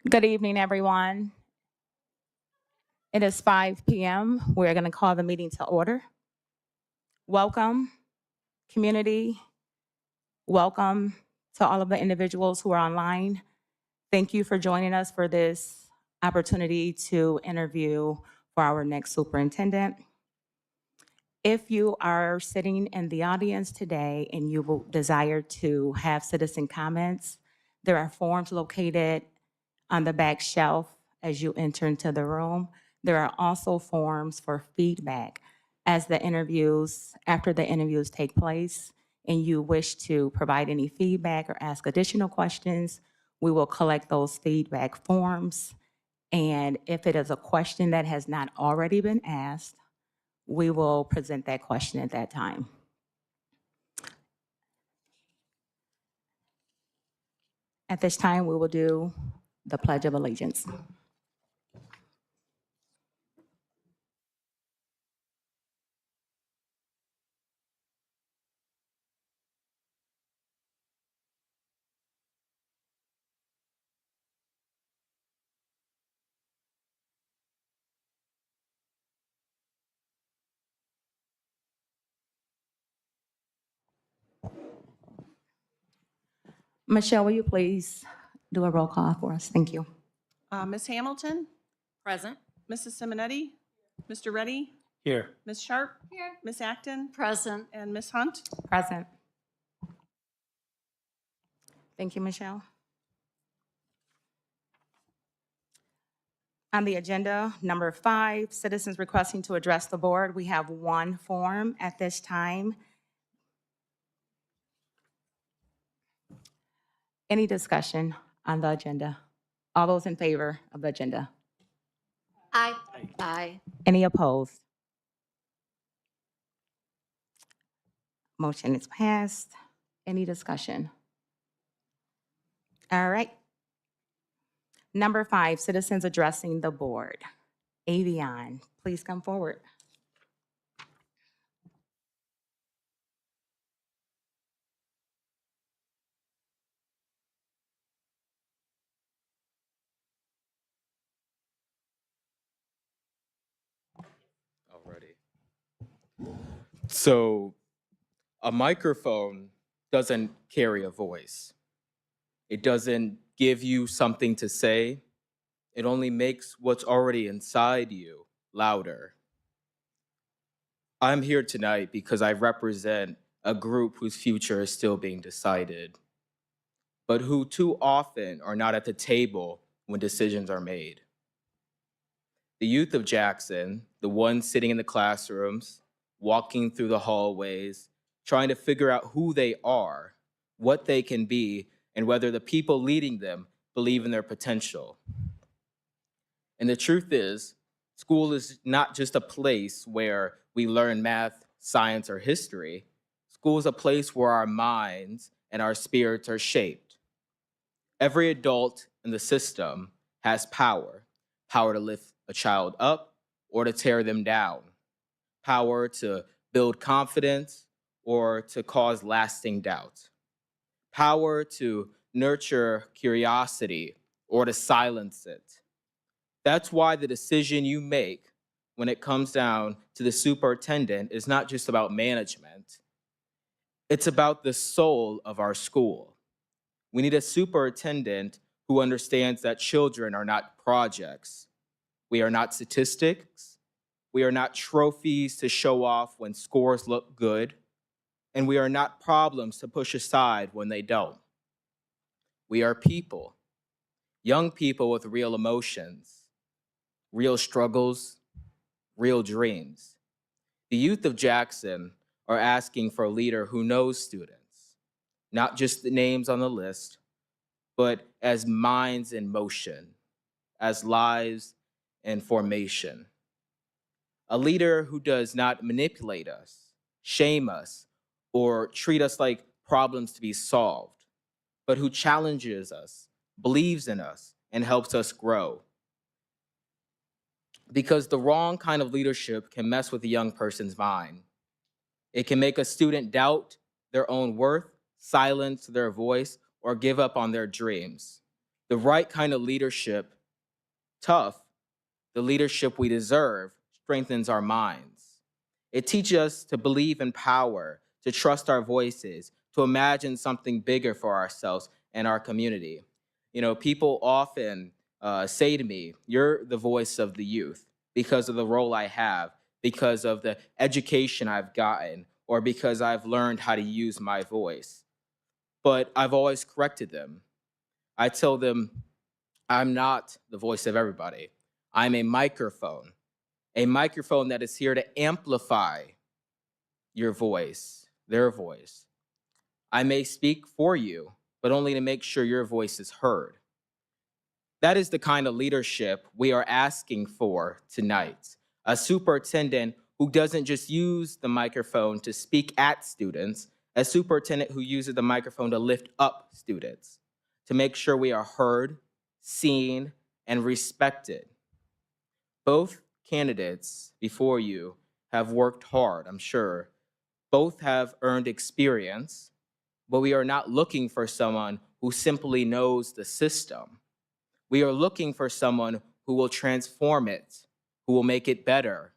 Good evening, everyone. It is 5 p.m. We're going to call the meeting to order. Welcome, community. Welcome to all of the individuals who are online. Thank you for joining us for this opportunity to interview for our next superintendent. If you are sitting in the audience today and you will desire to have citizen comments, there are forms located on the back shelf as you enter into the room. There are also forms for feedback after the interviews take place and you wish to provide any feedback or ask additional questions, we will collect those feedback forms. And if it is a question that has not already been asked, we will present that question at that time. At this time, we will do the Pledge of Allegiance. Michelle, will you please do a roll call for us? Thank you. Ms. Hamilton? Present. Mrs. Simonetti? Mr. Reddy? Here. Ms. Sharp? Here. Ms. Acton? Present. And Ms. Hunt? Present. Thank you, Michelle. On the agenda, number 5, citizens requesting to address the board. We have one form at this time. Any discussion on the agenda? All those in favor of the agenda? Aye. Aye. Any opposed? Motion is passed. Any discussion? All right. Number 5, citizens addressing the board. Avion, please come forward. Already. So a microphone doesn't carry a voice. It doesn't give you something to say. It only makes what's already inside you louder. I'm here tonight because I represent a group whose future is still being decided, but who too often are not at the table when decisions are made. The youth of Jackson, the ones sitting in the classrooms, walking through the hallways, trying to figure out who they are, what they can be, and whether the people leading them believe in their potential. And the truth is, school is not just a place where we learn math, science, or history. School is a place where our minds and our spirits are shaped. Every adult in the system has power to lift a child up or to tear them down, power to build confidence or to cause lasting doubt, power to nurture curiosity or to silence it. That's why the decision you make when it comes down to the superintendent is not just about management. It's about the soul of our school. We need a superintendent who understands that children are not projects. We are not statistics. We are not trophies to show off when scores look good. And we are not problems to push aside when they don't. We are people, young people with real emotions, real struggles, real dreams. The youth of Jackson are asking for a leader who knows students, not just the names on the list, but as minds in motion, as lives in formation. A leader who does not manipulate us, shame us, or treat us like problems to be solved, but who challenges us, believes in us, and helps us grow. Because the wrong kind of leadership can mess with a young person's mind. It can make a student doubt their own worth, silence their voice, or give up on their dreams. The right kind of leadership, tough, the leadership we deserve, strengthens our minds. It teaches us to believe in power, to trust our voices, to imagine something bigger for ourselves and our community. You know, people often say to me, "You're the voice of the youth," because of the role I have, because of the education I've gotten, or because I've learned how to use my voice. But I've always corrected them. I tell them, I'm not the voice of everybody. I'm a microphone that is here to amplify your voice, their voice. I may speak for you, but only to make sure your voice is heard. That is the kind of leadership we are asking for tonight. A superintendent who doesn't just use the microphone to speak at students, a superintendent who uses the microphone to lift up students, to make sure we are heard, seen, and respected. Both candidates before you have worked hard, I'm sure. Both have earned experience, but we are not looking for someone who simply knows the system. We are looking for someone who will transform it, who will make it better.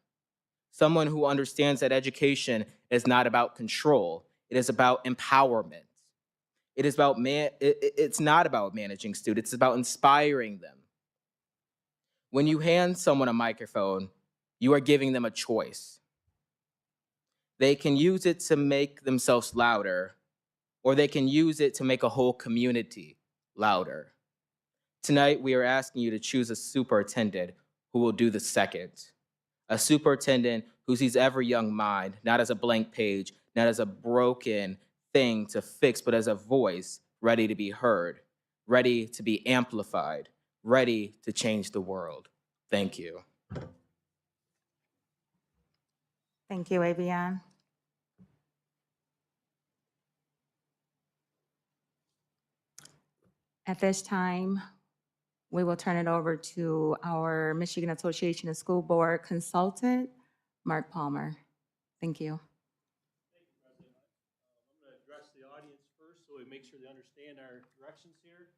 Someone who understands that education is not about control, it is about empowerment. It's not about managing students, it's about inspiring them. When you hand someone a microphone, you are giving them a choice. They can use it to make themselves louder, or they can use it to make a whole community louder. Tonight, we are asking you to choose a superintendent who will do the second. A superintendent who sees every young mind, not as a blank page, not as a broken thing to fix, but as a voice ready to be heard, ready to be amplified, ready to change the world. Thank you. Thank you, Avian. At this time, we will turn it over to our Michigan Association of School Board consultant, Mark Palmer. Thank you. Thank you, President. I'm going to address the audience first so we make sure they understand our directions here.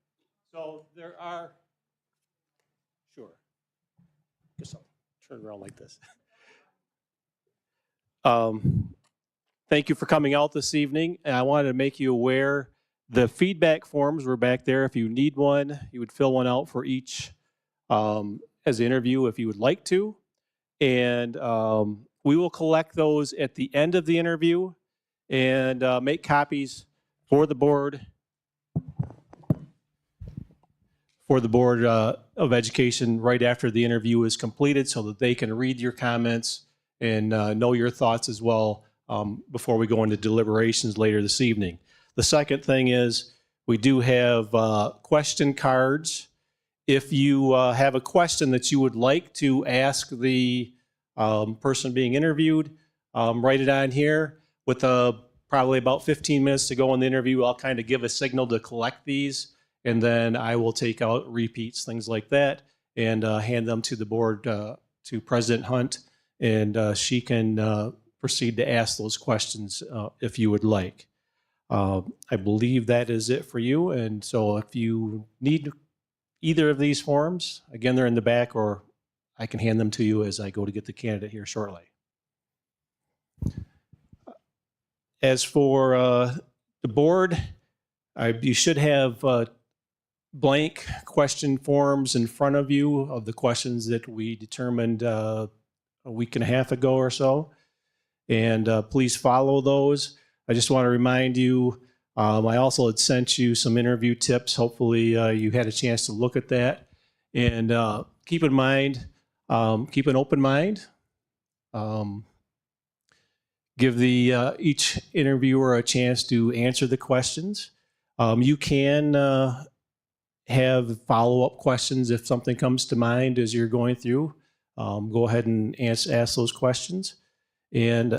So there are, sure, guess I'll turn around like this. Thank you for coming out this evening. And I wanted to make you aware the feedback forms were back there. If you need one, you would fill one out for each as an interview if you would like to. And we will collect those at the end of the interview and make copies for the board of Education right after the interview is completed so that they can read your comments and know your thoughts as well before we go into deliberations later this evening. The second thing is we do have question cards. If you have a question that you would like to ask the person being interviewed, write it on here. With probably about 15 minutes to go in the interview, I'll kind of give a signal to collect these, and then I will take out repeats, things like that, and hand them to the board, to President Hunt, and she can proceed to ask those questions if you would like. I believe that is it for you, and so if you need either of these forms, again, they're in the back, or I can hand them to you as I go to get the candidate here shortly. As for the board, you should have blank question forms in front of you of the questions that we determined a week and a half ago or so. And please follow those. I just want to remind you, I also had sent you some interview tips. Hopefully you had a chance to look at that. And keep in mind, keep an open mind. Give each interviewer a chance to answer the questions. You can have follow-up questions if something comes to mind as you're going through. Go ahead and ask those questions. And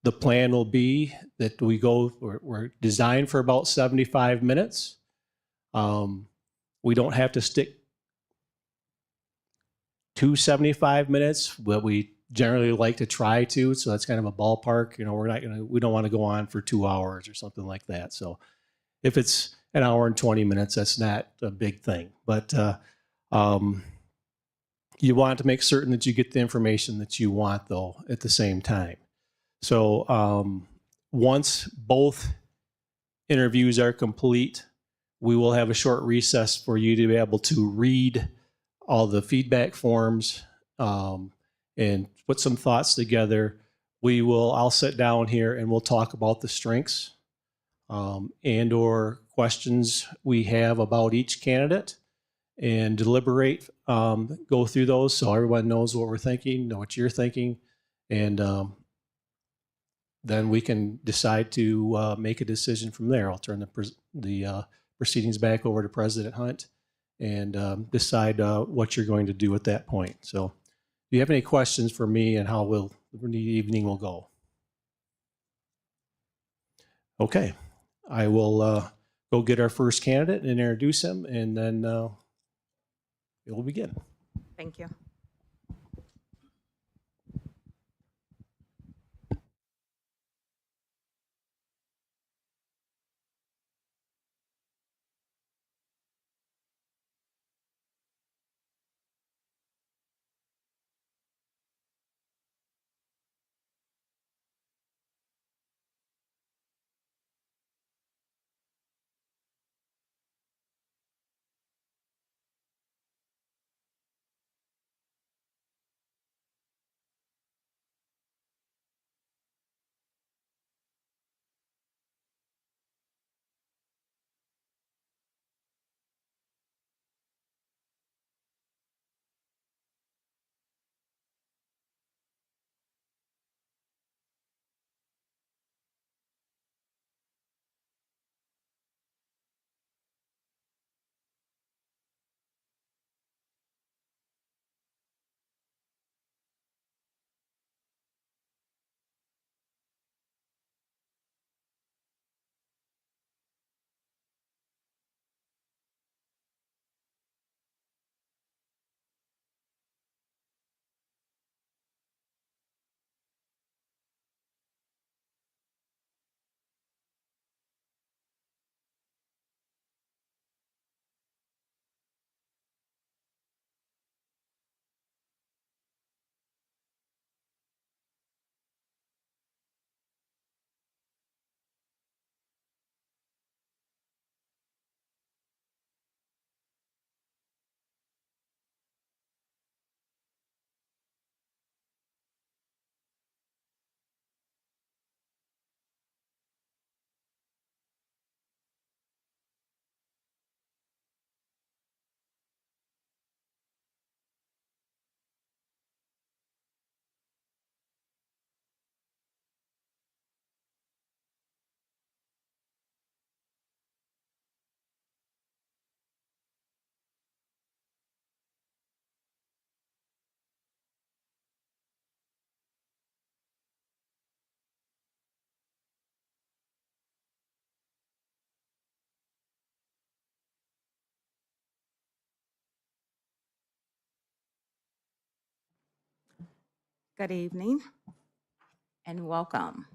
the plan will be that we're designed for about 75 minutes. We don't have to stick to 75 minutes, but we generally like to try to, so that's kind of a ballpark. You know, we don't want to go on for 2 hours or something like that. So If it's an hour and 20 minutes, that's not a big thing. But you want to make certain that you get the information that you want, though, at the same time. So once both interviews are complete, we will have a short recess for you to be able to read all the feedback forms and put some thoughts together. I'll sit down here and we'll talk about the strengths and or questions we have about each candidate and deliberate, go through those so everyone knows what we're thinking, know what you're thinking, and then we can decide to make a decision from there. I'll turn the proceedings back over to President Hunt and decide what you're going to do at that point. So if you have any questions for me and how the evening will go. Okay, I will go get our first candidate and introduce him, and then it will begin. Thank you. Good evening and welcome.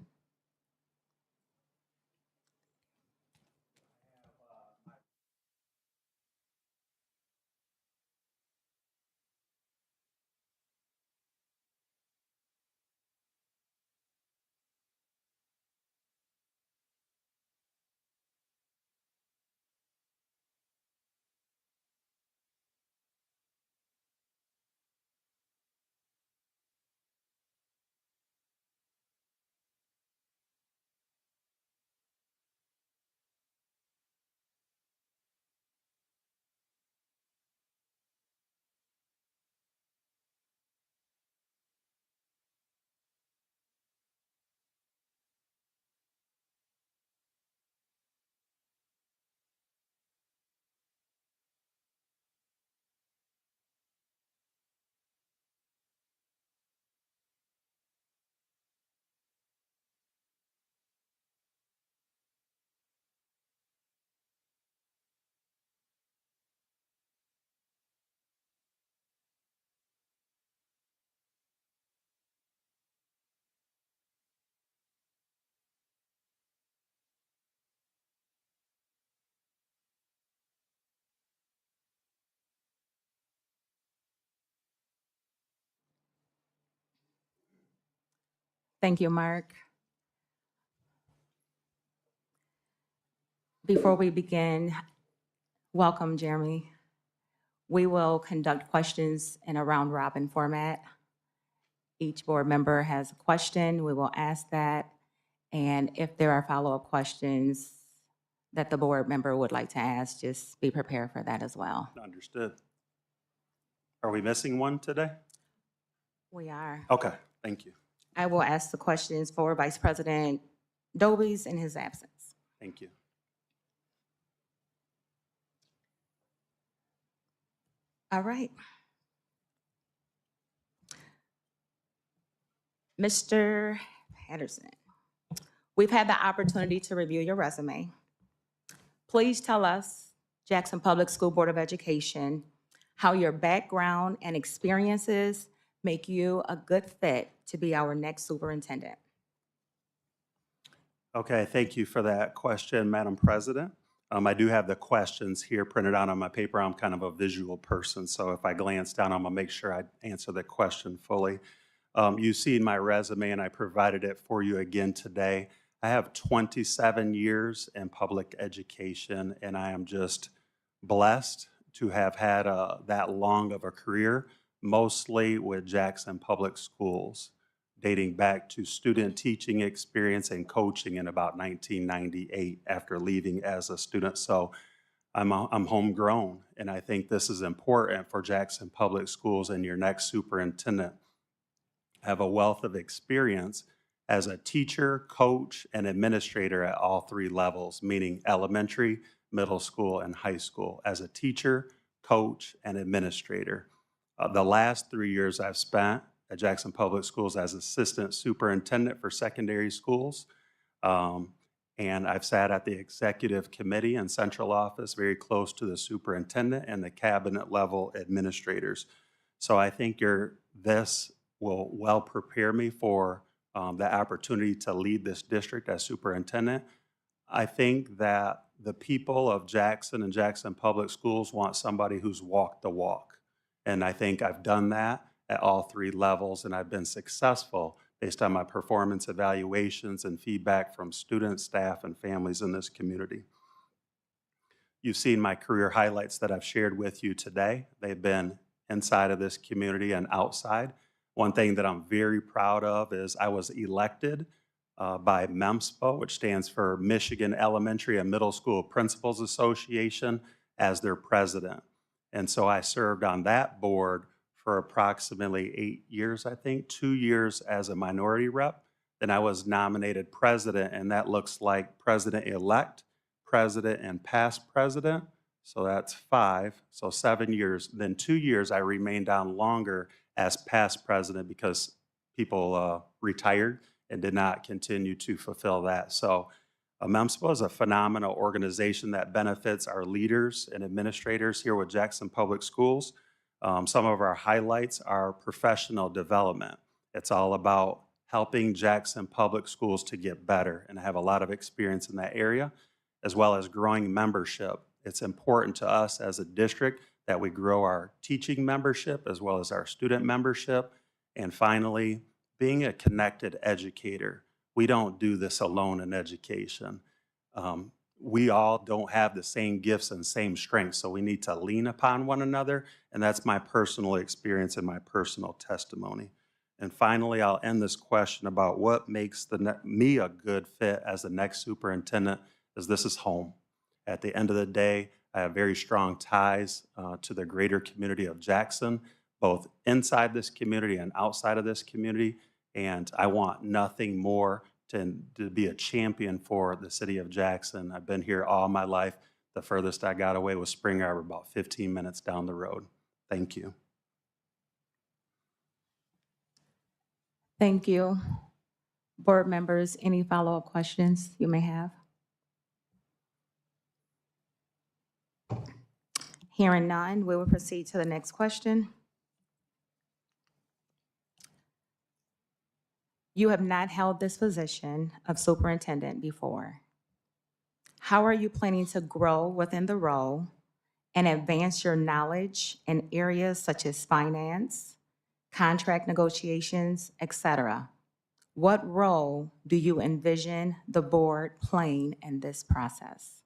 Thank you, Mark. Before we begin, welcome, Jeremy. We will conduct questions in a round robin format. Each board member has a question. We will ask that. And if there are follow-up questions that the board member would like to ask, just be prepared for that as well. Understood. Are we missing one today? We are. Okay, thank you. I will ask the questions for Vice President Dobies in his absence. Thank you. All right. Mr. Patterson, we've had the opportunity to review your resume. Please tell us, Jackson Public School Board of Education, how your background and experiences make you a good fit to be our next superintendent. Okay, thank you for that question, Madam President. I do have the questions here printed out on my paper. I'm kind of a visual person, so if I glance down, I'm gonna make sure I answer the question fully. You've seen my resume, and I provided it for you again today. I have 27 years in public education, and I am just blessed to have had that long of a career, mostly with Jackson Public Schools, dating back to student teaching experience and coaching in about 1998 after leaving as a student. So I'm homegrown, and I think this is important for Jackson Public Schools and your next superintendent. I have a wealth of experience as a teacher, coach, and administrator at all three levels, meaning elementary, middle school, and high school, as a teacher, coach, and administrator. The last 3 years I've spent at Jackson Public Schools as assistant superintendent for secondary schools. And I've sat at the executive committee and central office, very close to the superintendent and the cabinet level administrators. So I think this will well prepare me for the opportunity to lead this district as superintendent. I think that the people of Jackson and Jackson Public Schools want somebody who's walked the walk. And I think I've done that at all three levels, and I've been successful based on my performance evaluations and feedback from students, staff, and families in this community. You've seen my career highlights that I've shared with you today. They've been inside of this community and outside. One thing that I'm very proud of is I was elected by MEMSPA, which stands for Michigan Elementary and Middle School Principals Association, as their president. And so I served on that board for approximately 8 years, I think, 2 years as a minority rep. Then I was nominated president, and that looks like president-elect, president, and past president. So that's 5, so 7 years. Then 2 years I remained on longer as past president because people retired and did not continue to fulfill that. So MEMSPA is a phenomenal organization that benefits our leaders and administrators here with Jackson Public Schools. Some of our highlights are professional development. It's all about helping Jackson Public Schools to get better, and I have a lot of experience in that area, as well as growing membership. It's important to us as a district that we grow our teaching membership as well as our student membership. And finally, being a connected educator. We don't do this alone in education. We all don't have the same gifts and same strengths, so we need to lean upon one another, and that's my personal experience and my personal testimony. And finally, I'll end this question about what makes me a good fit as the next superintendent, is this is home. At the end of the day, I have very strong ties to the greater community of Jackson, both inside this community and outside of this community, and I want nothing more to be a champion for the city of Jackson. I've been here all my life. The furthest I got away was Spring Arbor, about 15 minutes down the road. Thank you. Thank you. Board members, any follow-up questions you may have? Hearing none, we will proceed to the next question. You have not held this position of superintendent before. How are you planning to grow within the role and advance your knowledge in areas such as finance, contract negotiations, etc., What role do you envision the board playing in this process?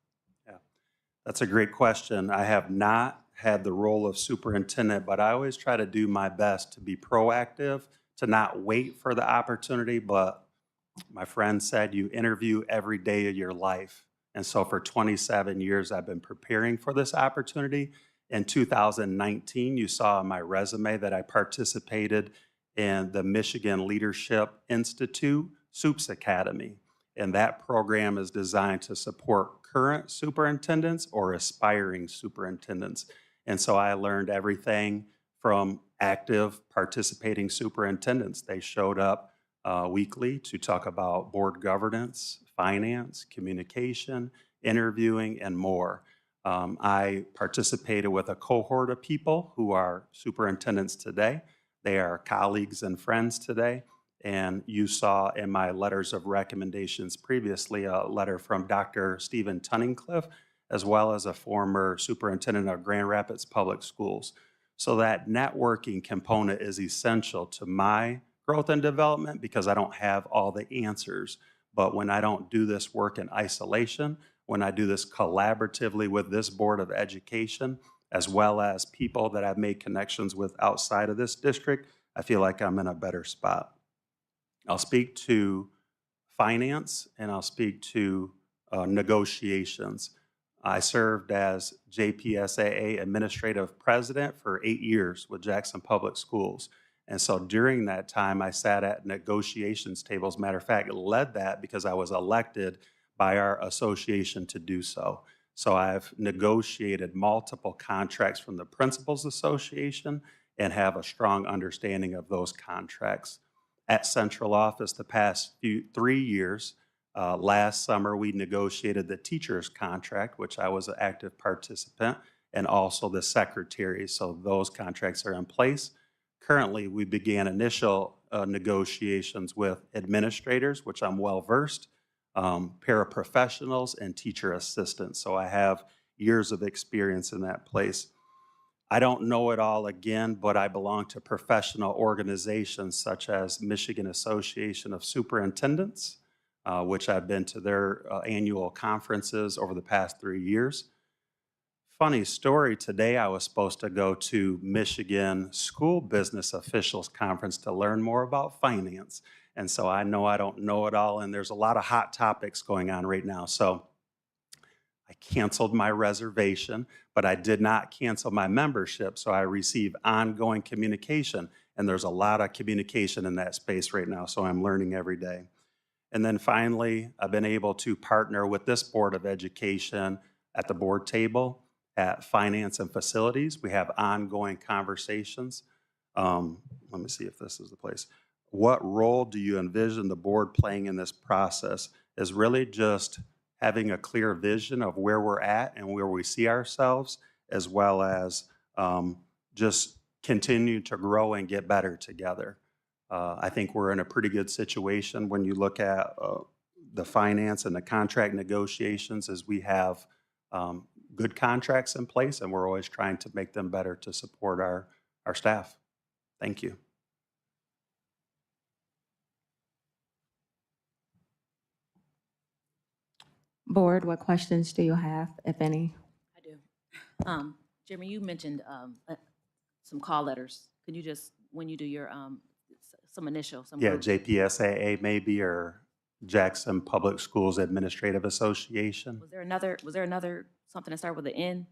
That's a great question. I have not had the role of superintendent, but I always try to do my best to be proactive, to not wait for the opportunity. But my friend said, you interview every day of your life. And so for 27 years, I've been preparing for this opportunity. In 2019, you saw on my resume that I participated in the Michigan Leadership Institute SUPS Academy. And that program is designed to support current superintendents or aspiring superintendents. And so I learned everything from active participating superintendents. They showed up weekly to talk about board governance, finance, communication, interviewing, and more. I participated with a cohort of people who are superintendents today. They are colleagues and friends today. And you saw in my letters of recommendations previously a letter from Dr. Stephen Tunnicliffe, as well as a former superintendent of Grand Rapids Public Schools. So that networking component is essential to my growth and development because I don't have all the answers. But when I don't do this work in isolation, when I do this collaboratively with this Board of Education, as well as people that I've made connections with outside of this district, I feel like I'm in a better spot. I'll speak to finance and I'll speak to negotiations. I served as JPSAA administrative president for 8 years with Jackson Public Schools. And so during that time, I sat at negotiations tables. Matter of fact, led that because I was elected by our association to do so. So I've negotiated multiple contracts from the Principals Association and have a strong understanding of those contracts. At central office the past 3 years, last summer we negotiated the teacher's contract, which I was an active participant, and also the secretary. So those contracts are in place. Currently, we began initial negotiations with administrators, which I'm well versed, paraprofessionals, and teacher assistants. So I have years of experience in that place. I don't know it all again, but I belong to professional organizations such as Michigan Association of Superintendents, which I've been to their annual conferences over the past 3 years. Funny story, today I was supposed to go to Michigan School Business Officials Conference to learn more about finance. And so I know I don't know it all, and there's a lot of hot topics going on right now. So I canceled my reservation, but I did not cancel my membership, so I receive ongoing communication, and there's a lot of communication in that space right now, so I'm learning every day. And then finally, I've been able to partner with this Board of Education at the board table at Finance and Facilities. We have ongoing conversations. Let me see if this is the place. What role do you envision the board playing in this process? Is really just having a clear vision of where we're at and where we see ourselves, as well as just continue to grow and get better together. I think we're in a pretty good situation when you look at the finance and the contract negotiations, as we have good contracts in place, and we're always trying to make them better to support our staff. Thank you. Board, what questions do you have, if any? I do. Jeremy, you mentioned some call letters. Can you just, when you do your, some initial, some Yeah, group? JPSAA maybe, or Jackson Public Schools Administrative Association. Was there another, something that started with an N?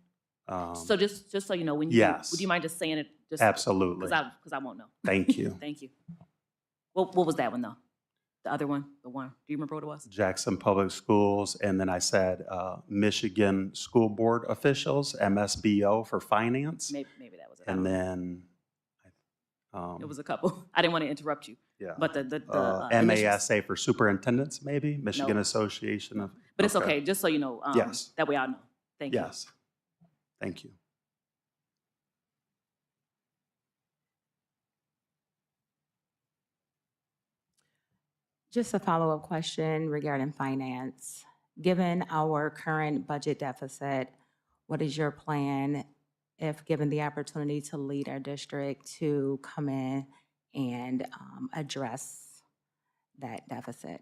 Um, So just so you know, when you, yes. would you mind just saying it? Just Absolutely. Because I won't know. Thank you. Thank you. What was that one though? The other one, the one, do you remember what it was? Jackson Public Schools, and then I said Michigan School Board Officials, MSBO for finance. Maybe that was it. I don't And know. then It was a couple. I didn't want to interrupt you, yeah, but the initials. MASA for superintendents, maybe Michigan No. Association of. But it's okay, just so you know. Yes. That way I know. Thank you. Yes. Thank you. Just a follow-up question regarding finance. Given our current budget deficit, what is your plan if given the opportunity to lead our district to come in and address that deficit?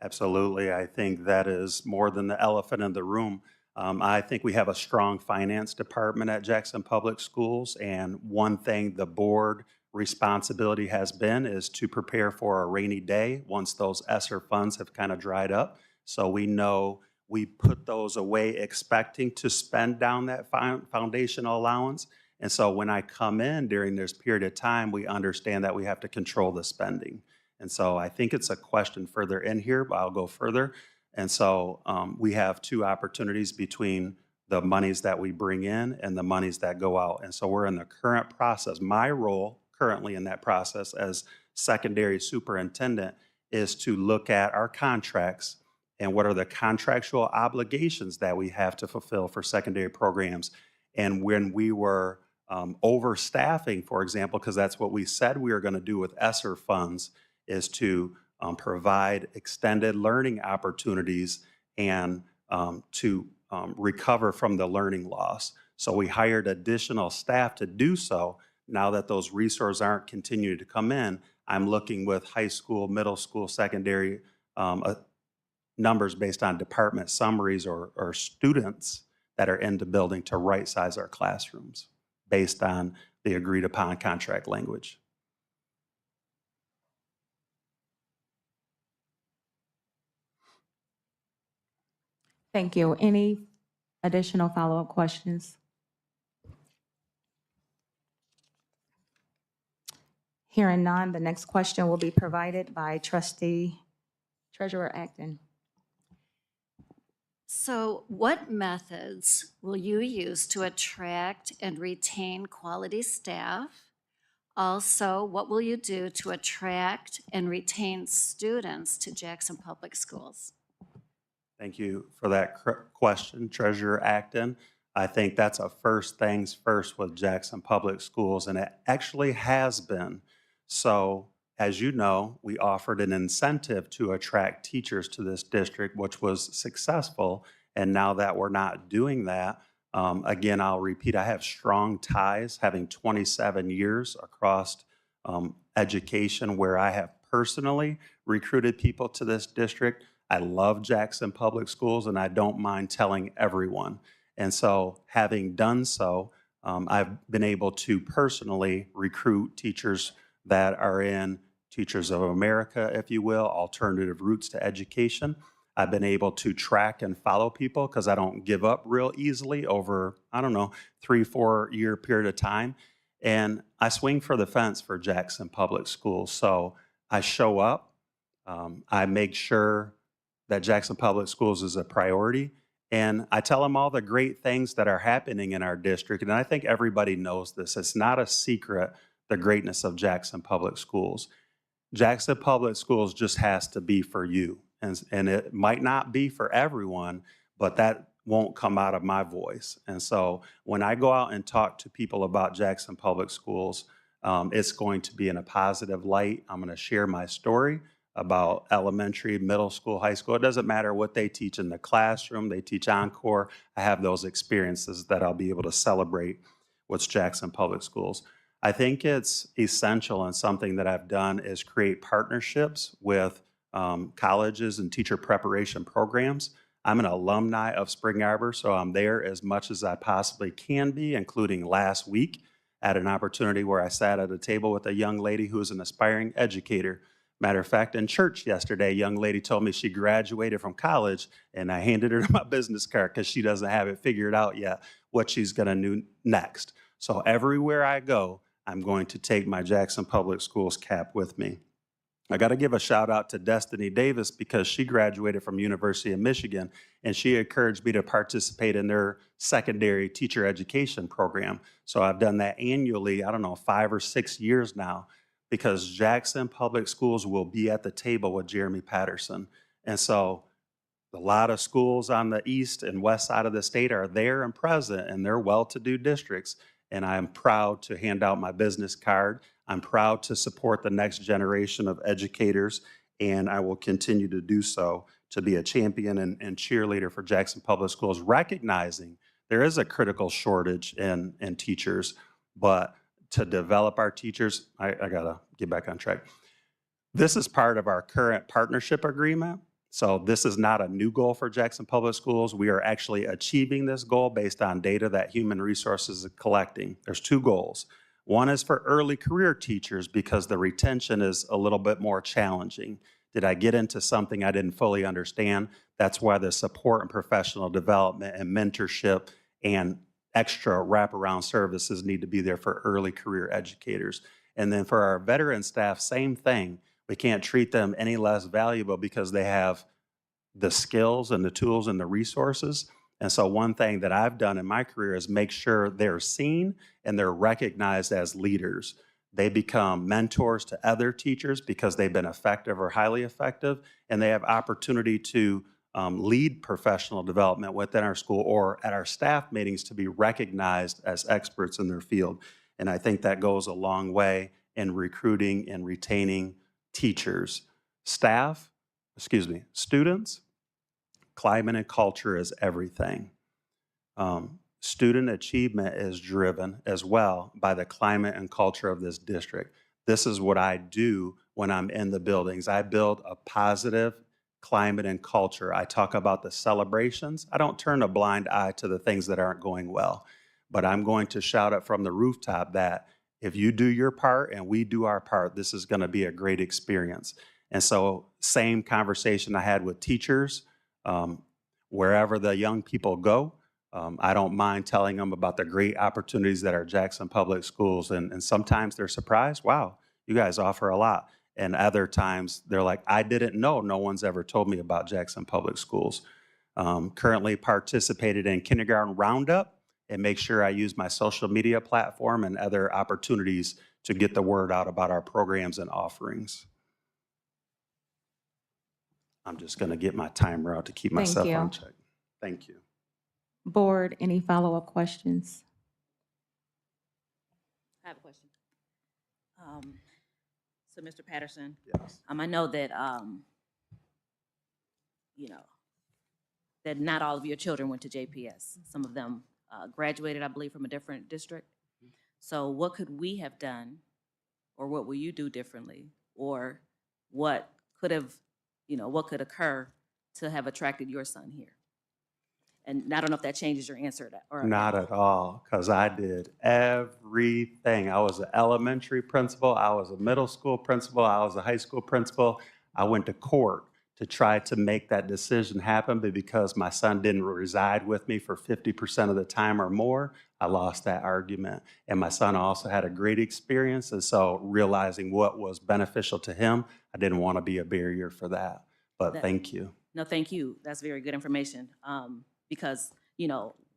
Absolutely. I think that is more than the elephant in the room. I think we have a strong finance department at Jackson Public Schools, and one thing the board responsibility has been is to prepare for a rainy day once those ESSER funds have kind of dried up. So we know we put those away expecting to spend down that foundational allowance. And so when I come in during this period of time, we understand that we have to control the spending. And so I think it's a question further in here, but I'll go further. And so we have two opportunities between the monies that we bring in and the monies that go out. And so we're in the current process. My role currently in that process as secondary superintendent is to look at our contracts and what are the contractual obligations that we have to fulfill for secondary programs. And when we were overstaffing, for example, because that's what we said we were going to do with ESSER funds, is to provide extended learning opportunities and to recover from the learning loss. So we hired additional staff to do so. Now that those resources aren't continuing to come in, I'm looking with high school, middle school, secondary numbers based on department summaries or students that are in the building to right-size our classrooms based on the agreed upon contract language. Thank you. Any additional follow-up questions? Hearing none, the next question will be provided by Treasurer Acton. So what methods will you use to attract and retain quality staff? Also, what will you do to attract and retain students to Jackson Public Schools? Thank you for that question, Treasurer Acton. I think that's a first things first with Jackson Public Schools, and it actually has been. So, as you know, we offered an incentive to attract teachers to this district, which was successful. And now that we're not doing that, again, I'll repeat, I have strong ties, having 27 years across education where I have personally recruited people to this district. I love Jackson Public Schools, and I don't mind telling everyone. And so having done so, I've been able to personally recruit teachers that are in Teachers of America, if you will, alternative routes to education. I've been able to track and follow people because I don't give up real easily over, 3-4 year period of time. And I swing for the fence for Jackson Public Schools. So I show up, I make sure that Jackson Public Schools is a priority. And I tell them all the great things that are happening in our district. And I think everybody knows this. It's not a secret, the greatness of Jackson Public Schools. Jackson Public Schools just has to be for you. And it might not be for everyone, but that won't come out of my voice. And so when I go out and talk to people about Jackson Public Schools, it's going to be in a positive light. I'm going to share my story about elementary, middle school, high school. It doesn't matter what they teach in the classroom. They teach Encore. I have those experiences that I'll be able to celebrate with Jackson Public Schools. I think it's essential, and something that I've done is create partnerships with colleges and teacher preparation programs. I'm an alumni of Spring Arbor, so I'm there as much as I possibly can be, including last week at an opportunity where I sat at a table with a young lady who is an aspiring educator. Matter of fact, in church yesterday, a young lady told me she graduated from college, and I handed her my business card because she doesn't have it figured out yet what she's going to do next. So everywhere I go, I'm going to take my Jackson Public Schools cap with me. I got to give a shout out to Destiny Davis because she graduated from University of Michigan, and she encouraged me to participate in their secondary teacher education program. So I've done that annually, 5 or 6 years now, because Jackson Public Schools will be at the table with Jeremy Patterson. And so a lot of schools on the east and west side of the state are there and present, and they're well-to-do districts. And I am proud to hand out my business card. I'm proud to support the next generation of educators, and I will continue to do so to be a champion and cheerleader for Jackson Public Schools, recognizing there is a critical shortage in teachers, but to develop our teachers, I gotta get back on track. This is part of our current partnership agreement. So this is not a new goal for Jackson Public Schools. We are actually achieving this goal based on data that Human Resources is collecting. There's two goals. One is for early career teachers because the retention is a little bit more challenging. Did I get into something I didn't fully understand? That's why the support and professional development and mentorship and extra wraparound services need to be there for early career educators. And then for our veteran staff, same thing. We can't treat them any less valuable because they have the skills and the tools and the resources. And so one thing that I've done in my career is make sure they're seen and they're recognized as leaders. They become mentors to other teachers because they've been effective or highly effective, and they have opportunity to lead professional development within our school or at our staff meetings to be recognized as experts in their field. And I think that goes a long way in recruiting and retaining teachers. Students, climate and culture is everything. Student achievement is driven as well by the climate and culture of this district. This is what I do when I'm in the buildings. I build a positive climate and culture. I talk about the celebrations. I don't turn a blind eye to the things that aren't going well, but I'm going to shout it from the rooftop that if you do your part and we do our part, this is going to be a great experience. And so same conversation I had with teachers, wherever the young people go, I don't mind telling them about the great opportunities that are Jackson Public Schools. And sometimes they're surprised, wow, you guys offer a lot. And other times they're like, I didn't know, no one's ever told me about Jackson Public Schools. Currently participated in Kindergarten Roundup and make sure I use my social media platform and other opportunities to get the word out about our programs and offerings. I'm just going to get my timer out to keep Thank myself you. on check. Thank you. Board, any follow-up questions? I have a question. So, Mr. Patterson, Yes. I know that, that not all of your children went to JPS. Some of them graduated, I believe, from a different district. So what could we have done, or what will you do differently, or what could have, what could occur to have attracted your son here? And I don't know if that changes your answer to that, or Not at all, because I did everything. I was an elementary principal, I was a middle school principal, I was a high school principal. I went to court to try to make that decision happen, but because my son didn't reside with me for 50% of the time or more, I lost that argument. And my son also had a great experience, and so realizing what was beneficial to him, I didn't want to be a barrier for that. But thank you. No, thank you. That's very good information. Because,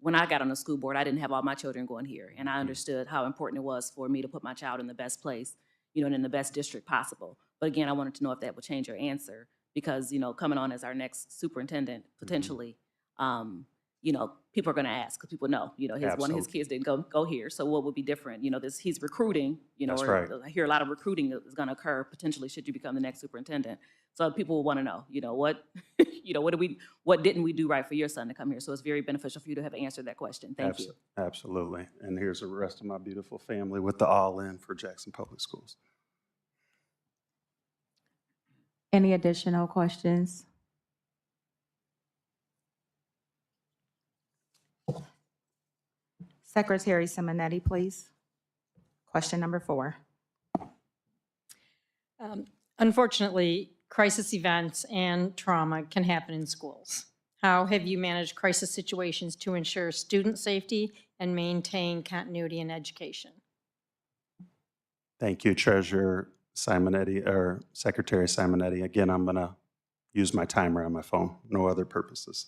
when I got on the school board, I didn't have all my children going here. And I understood how important it was for me to put my child in the best place, and in the best district possible. But again, I wanted to know if that would change your answer. Because, coming on as our next superintendent, potentially, people are going to ask, because people know, one of his kids didn't go here. So what would be different? He's recruiting, That's or right. I hear a lot of recruiting that is going to occur potentially should you become the next superintendent. So people will want to know, what, what didn't we do right for your son to come here? So it's very beneficial for you to have answered that question. Thank you. Absolutely. And here's the rest of my beautiful family with the all-in for Jackson Public Schools. Any additional questions? Secretary Simonetti, please. Question number 4. Unfortunately, crisis events and trauma can happen in schools. How have you managed crisis situations to ensure student safety and maintain continuity in education? Thank you, Treasurer Simonetti, or Secretary Simonetti. Again, I'm going to use my timer on my phone, no other purposes.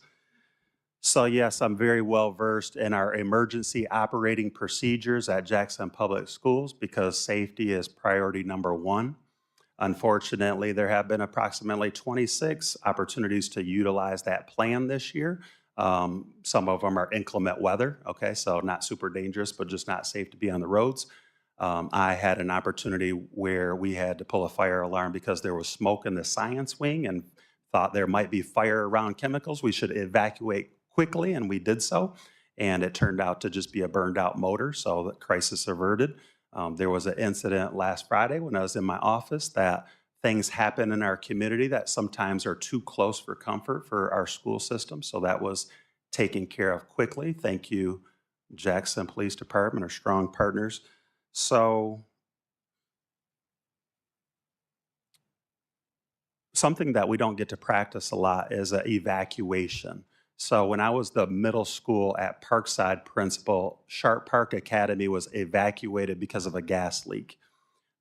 So yes, I'm very well versed in our emergency operating procedures at Jackson Public Schools because safety is priority number 1. Unfortunately, there have been approximately 26 opportunities to utilize that plan this year. Some of them are inclement weather, okay, so not super dangerous, but just not safe to be on the roads. I had an opportunity where we had to pull a fire alarm because there was smoke in the science wing and thought there might be fire around chemicals. We should evacuate quickly, and we did so. And it turned out to just be a burned out motor, so the crisis averted. There was an incident last Friday when I was in my office that things happen in our community that sometimes are too close for comfort for our school system. So that was taken care of quickly. Thank you, Jackson Police Department, our strong partners. So something that we don't get to practice a lot is evacuation. So when I was the middle school at Parkside principal, Sharp Park Academy was evacuated because of a gas leak.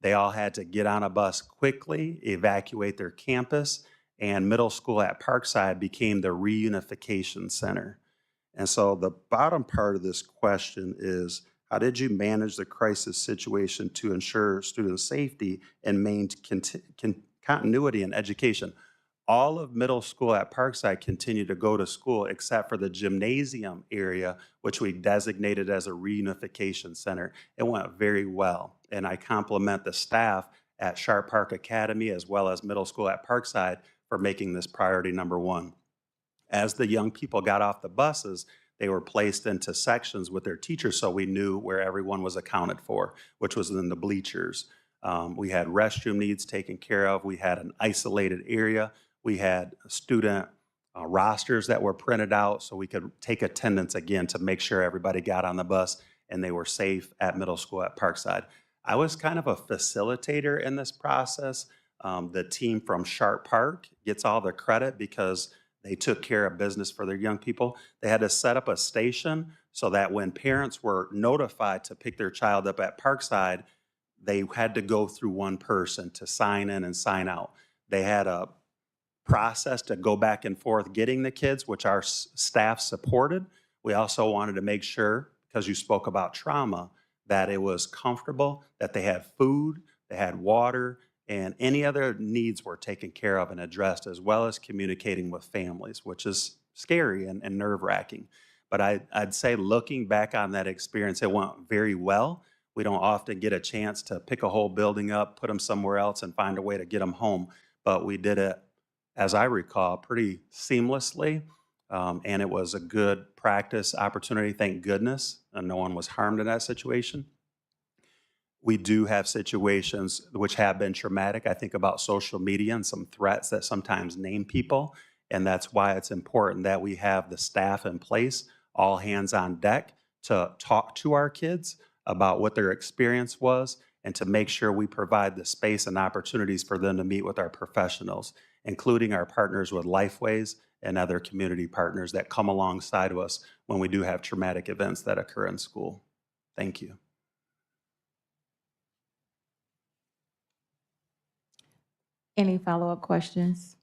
They all had to get on a bus quickly, evacuate their campus, and middle school at Parkside became the reunification center. And so the bottom part of this question is, how did you manage the crisis situation to ensure student safety and maintain continuity in education? All of middle school at Parkside continued to go to school except for the gymnasium area, which we designated as a reunification center. It went very well, and I compliment the staff at Sharp Park Academy as well as middle school at Parkside for making this priority number one. As the young people got off the buses, they were placed into sections with their teachers so we knew where everyone was accounted for, which was in the bleachers. We had restroom needs taken care of. We had an isolated area. We had student rosters that were printed out so we could take attendance again to make sure everybody got on the bus and they were safe at middle school at Parkside. I was kind of a facilitator in this process. The team from Sharp Park gets all the credit because they took care of business for their young people. They had to set up a station so that when parents were notified to pick their child up at Parkside, they had to go through one person to sign in and sign out. They had a process to go back and forth getting the kids, which our staff supported. We also wanted to make sure, because you spoke about trauma, that it was comfortable, that they had food, they had water, and any other needs were taken care of and addressed, as well as communicating with families, which is scary and nerve-wracking. But I'd say looking back on that experience, it went very well. We don't often get a chance to pick a whole building up, put them somewhere else, and find a way to get them home. But we did it, as I recall, pretty seamlessly. And it was a good practice opportunity, thank goodness, and no one was harmed in that situation. We do have situations which have been traumatic. I think about social media and some threats that sometimes name people, and that's why it's important that we have the staff in place, all hands on deck, to talk to our kids about what their experience was and to make sure we provide the space and opportunities for them to meet with our professionals, including our partners with Lifeways and other community partners that come alongside of us when we do have traumatic events that occur in school. Thank you. Any follow-up questions?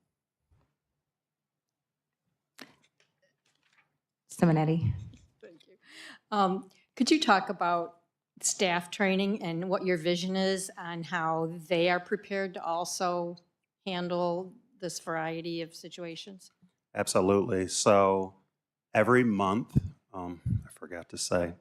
Simonetti. Thank you. Could you talk about staff training and what your vision is on how they are prepared to also handle this variety of situations? Absolutely. So every month, I forgot to say,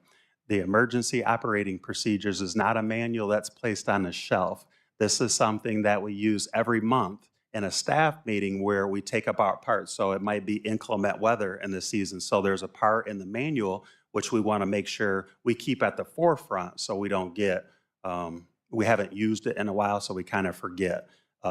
the emergency operating procedures is not a manual that's placed on the shelf. This is something that we use every month in a staff meeting where we take up our parts. So it might be inclement weather in the season. So there's a part in the manual which we want to make sure we keep at the forefront so we don't get, we haven't used it in a while, so we kind of forget.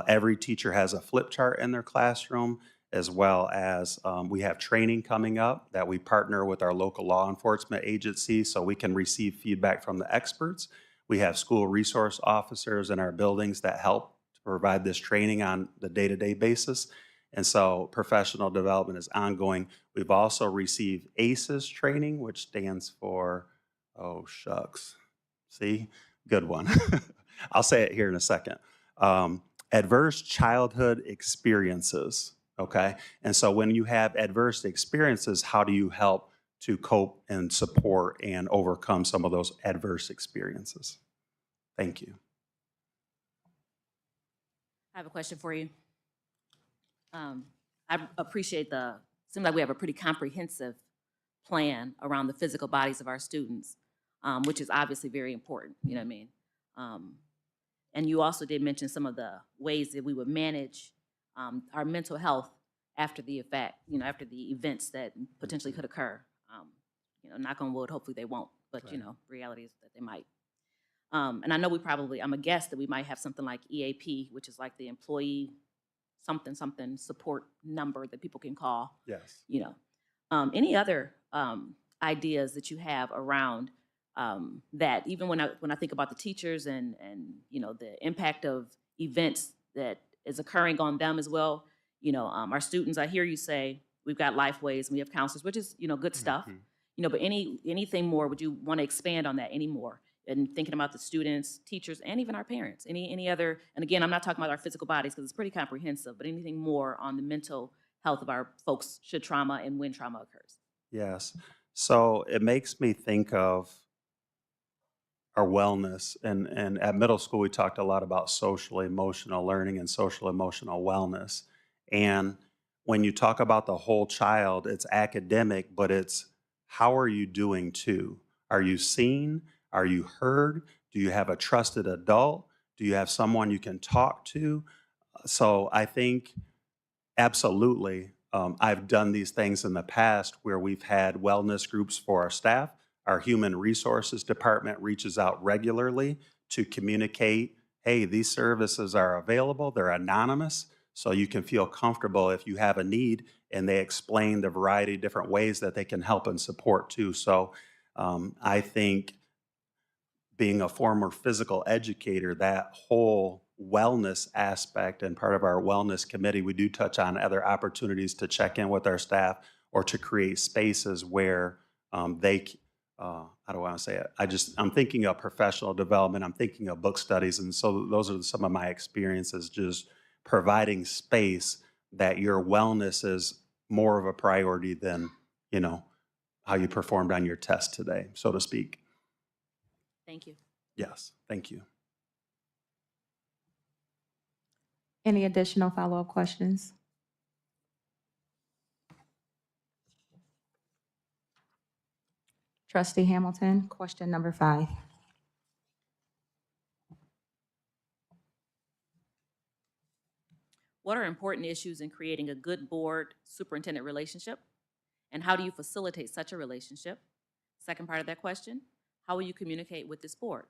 Every teacher has a flip chart in their classroom, as well as we have training coming up that we partner with our local law enforcement agency so we can receive feedback from the experts. We have school resource officers in our buildings that help to provide this training on the day-to-day basis. And so professional development is ongoing. We've also received ACEs training, which stands for, oh shucks, see, good one. I'll say it here in a second. Adverse childhood experiences, okay? And so when you have adverse experiences, how do you help to cope and support and overcome some of those adverse experiences? Thank you. I have a question for you. I appreciate seems like we have a pretty comprehensive plan around the physical bodies of our students, which is obviously very important, you know what I mean? And you also did mention some of the ways that we would manage our mental health after the effect, after the events that potentially could occur. Knock on wood, hopefully they won't, but Right. Reality is that they might. And I know I'm a guess that we might have something like EAP, which is like the employee something, something support number that people can call, Yes. you know. Any other ideas that you have around that, even when I think about the teachers and the impact of events that is occurring on them as well. Our students, I hear you say we've got Lifeways and we have counselors, which is good stuff. Mhm. But anything more? Would you want to expand on that any more? And thinking about the students, teachers, and even our parents. Any other? And again, I'm not talking about our physical bodies because it's pretty comprehensive. But anything more on the mental health of our folks should trauma and when trauma occurs? Yes. So it makes me think of our wellness. And at middle school, we talked a lot about social emotional learning and social emotional wellness. And when you talk about the whole child, it's academic, but it's how are you doing too? Are you seen? Are you heard? Do you have a trusted adult? Do you have someone you can talk to? So I think absolutely. I've done these things in the past where we've had wellness groups for our staff. Our human resources department reaches out regularly to communicate, hey, these services are available, they're anonymous, so you can feel comfortable if you have a need, and they explain the variety of different ways that they can help and support too. So I think being a former physical educator, that whole wellness aspect and part of our wellness committee, we do touch on other opportunities to check in with our staff or to create spaces where how do I want to say it? I'm thinking of professional development, I'm thinking of book studies. And so those are some of my experiences, just providing space that your wellness is more of a priority than, you know, how you performed on your test today, so to speak. Thank you. Yes, thank you. Any additional follow-up questions? Trustee Hamilton, question number 5. What are important issues in creating a good board superintendent relationship? And how do you facilitate such a relationship? Second part of that question, how will you communicate with this board?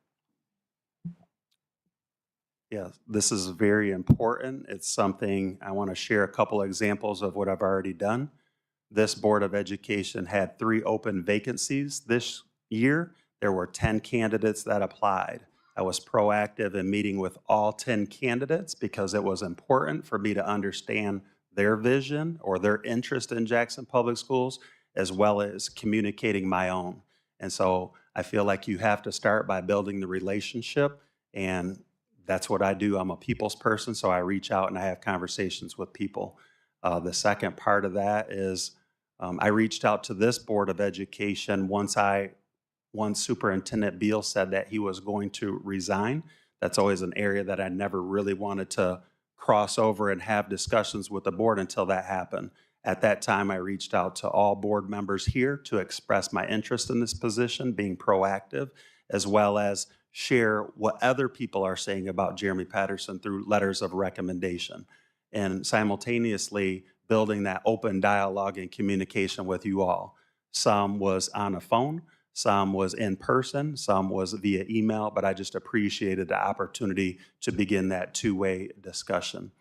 Yeah, this is very important. It's something I want to share a couple examples of what I've already done. This Board of Education had 3 open vacancies this year. There were 10 candidates that applied. I was proactive in meeting with all 10 candidates because it was important for me to understand their vision or their interest in Jackson Public Schools, as well as communicating my own. And so I feel like you have to start by building the relationship, and that's what I do. I'm a people's person, so I reach out and I have conversations with people. The second part of that is I reached out to this Board of Education once Superintendent Beal said that he was going to resign. That's always an area that I never really wanted to cross over and have discussions with the board until that happened. At that time, I reached out to all board members here to express my interest in this position, being proactive, as well as share what other people are saying about Jeremy Patterson through letters of recommendation, and simultaneously building that open dialogue and communication with you all. Some was on a phone, some was in person, some was via email, but I just appreciated the opportunity to begin that two-way discussion.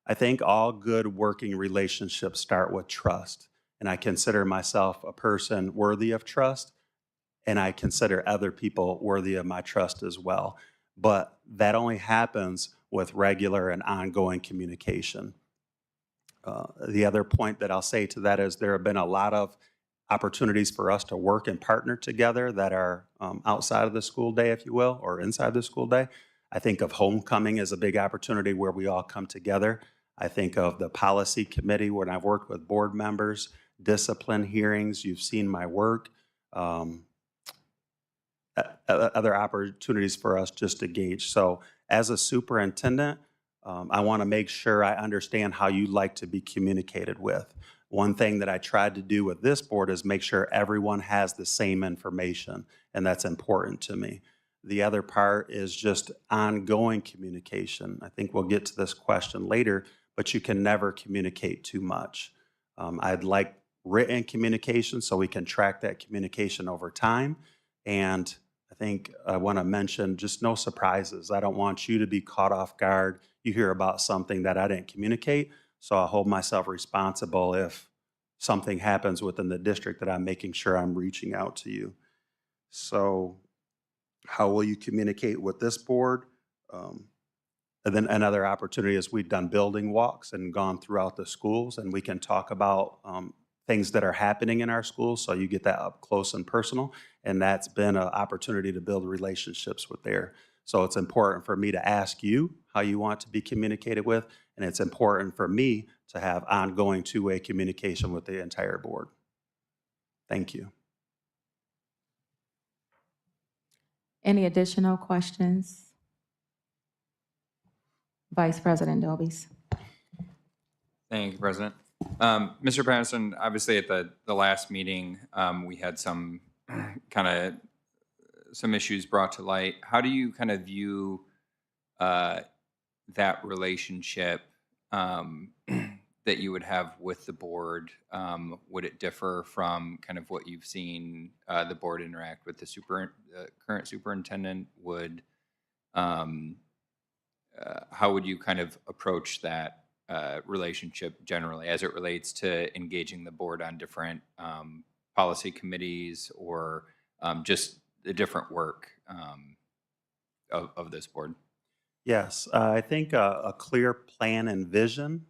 I think all good working relationships start with trust, and I consider myself a person worthy of trust, and I consider other people worthy of my trust as well. But that only happens with regular and ongoing communication. The other point that I'll say to that is there have been a lot of opportunities for us to work and partner together that are outside of the school day, if you will, or inside the school day. I think of homecoming as a big opportunity where we all come together. I think of the policy committee when I've worked with board members, discipline hearings, you've seen my work. Other opportunities for us just to gauge. So as a superintendent, I want to make sure I understand how you like to be communicated with. One thing that I tried to do with this board is make sure everyone has the same information, and that's important to me. The other part is just ongoing communication. I think we'll get to this question later, but you can never communicate too much. I'd like written communication so we can track that communication over time. And I think I want to mention just no surprises. I don't want you to be caught off guard. You hear about something that I didn't communicate, so I hold myself responsible if something happens within the district that I'm making sure I'm reaching out to you. So how will you communicate with this board? And then another opportunity is we've done building walks and gone throughout the schools, and we can talk about things that are happening in our schools, so you get that up close and personal. And that's been an opportunity to build relationships with there. So it's important for me to ask you how you want to be communicated with, and it's important for me to have ongoing two-way communication with the entire board. Thank you. Any additional questions? Vice President Dobies. Thank you, President. Mr. Patterson, obviously at the last meeting, we had some some issues brought to light. How do you kind of view that relationship that you would have with the board? Would it differ from kind of what you've seen the board interact with the current superintendent? How would you kind of approach that relationship generally as it relates to engaging the board on different policy committees or just the different work of this board? Yes, I think a clear plan and vision.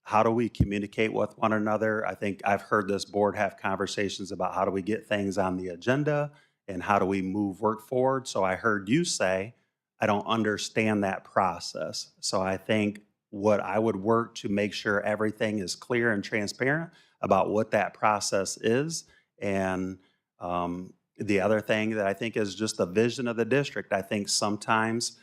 How do we communicate with one another? I think I've heard this board have conversations about how do we get things on the agenda and how do we move work forward. So I heard you say, I don't understand that process. So I think what I would work to make sure everything is clear and transparent about what that process is. And the other thing that I think is just the vision of the district. I think sometimes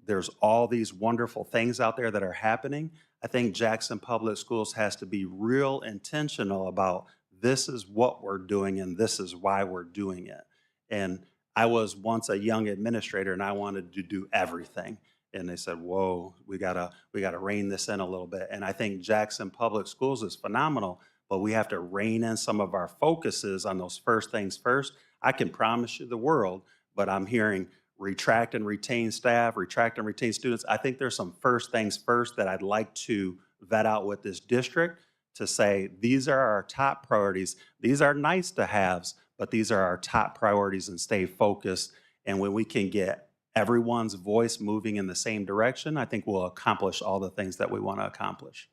there's all these wonderful things out there that are happening. I think Jackson Public Schools has to be real intentional about this is what we're doing and this is why we're doing it. And I was once a young administrator and I wanted to do everything. And they said, whoa, we gotta rein this in a little bit. And I think Jackson Public Schools is phenomenal, but we have to rein in some of our focuses on those first things first. I can promise you the world, but I'm hearing retract and retain staff, retract and retain students. I think there's some first things first that I'd like to vet out with this district to say, these are our top priorities. These are nice to haves, but these are our top priorities and stay focused. And when we can get everyone's voice moving in the same direction, I think we'll accomplish all the things that we want to accomplish.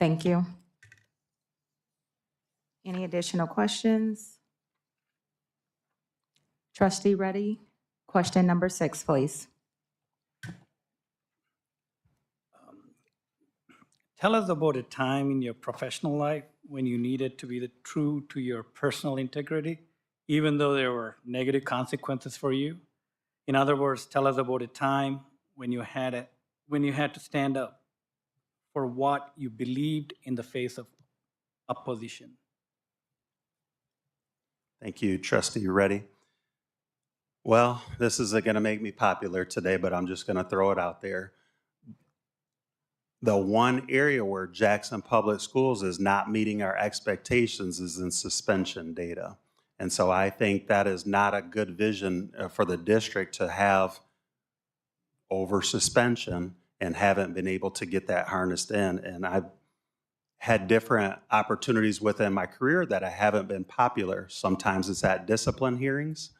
Thank you. Any additional questions? Trustee Reddy, question number 6, please. Tell us about a time in your professional life when you needed to be true to your personal integrity, even though there were negative consequences for you. In other words, tell us about a time when you had to stand up for what you believed in the face of opposition. Thank you, Trustee Reddy. Well, this isn't going to make me popular today, but I'm just going to throw it out there. The one area where Jackson Public Schools is not meeting our expectations is in suspension data. And so I think that is not a good vision for the district to have over suspension and haven't been able to get that harnessed in. And I've had different opportunities within my career that I haven't been popular. Sometimes it's at discipline hearings.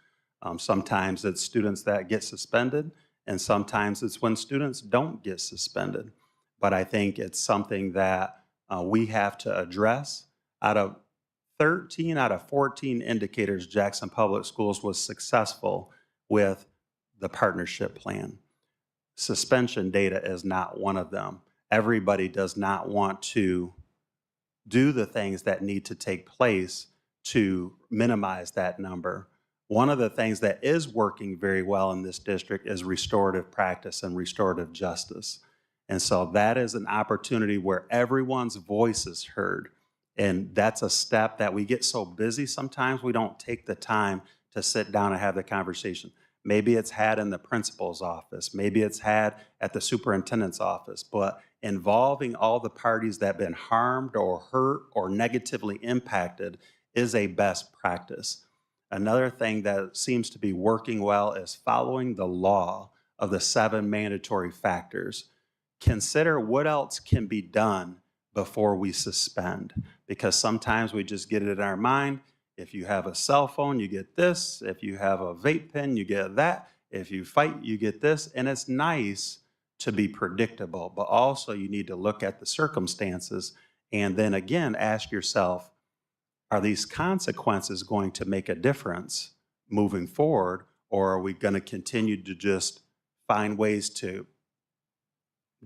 Sometimes it's students that get suspended, and sometimes it's when students don't get suspended. But I think it's something that we have to address. Out of 13 out of 14 indicators, Jackson Public Schools was successful with the partnership plan. Suspension data is not one of them. Everybody does not want to do the things that need to take place to minimize that number. One of the things that is working very well in this district is restorative practice and restorative justice. And so that is an opportunity where everyone's voice is heard. And that's a step that we get so busy sometimes we don't take the time to sit down and have the conversation. Maybe it's had in the principal's office. Maybe it's had at the superintendent's office. But involving all the parties that have been harmed or hurt or negatively impacted is a best practice. Another thing that seems to be working well is following the law of the 7 mandatory factors. Consider what else can be done before we suspend, because sometimes we just get it in our mind. If you have a cell phone, you get this. If you have a vape pen, you get that. If you fight, you get this. And it's nice to be predictable, but also you need to look at the circumstances and then again ask yourself, are these consequences going to make a difference moving forward, or are we going to continue to just find ways to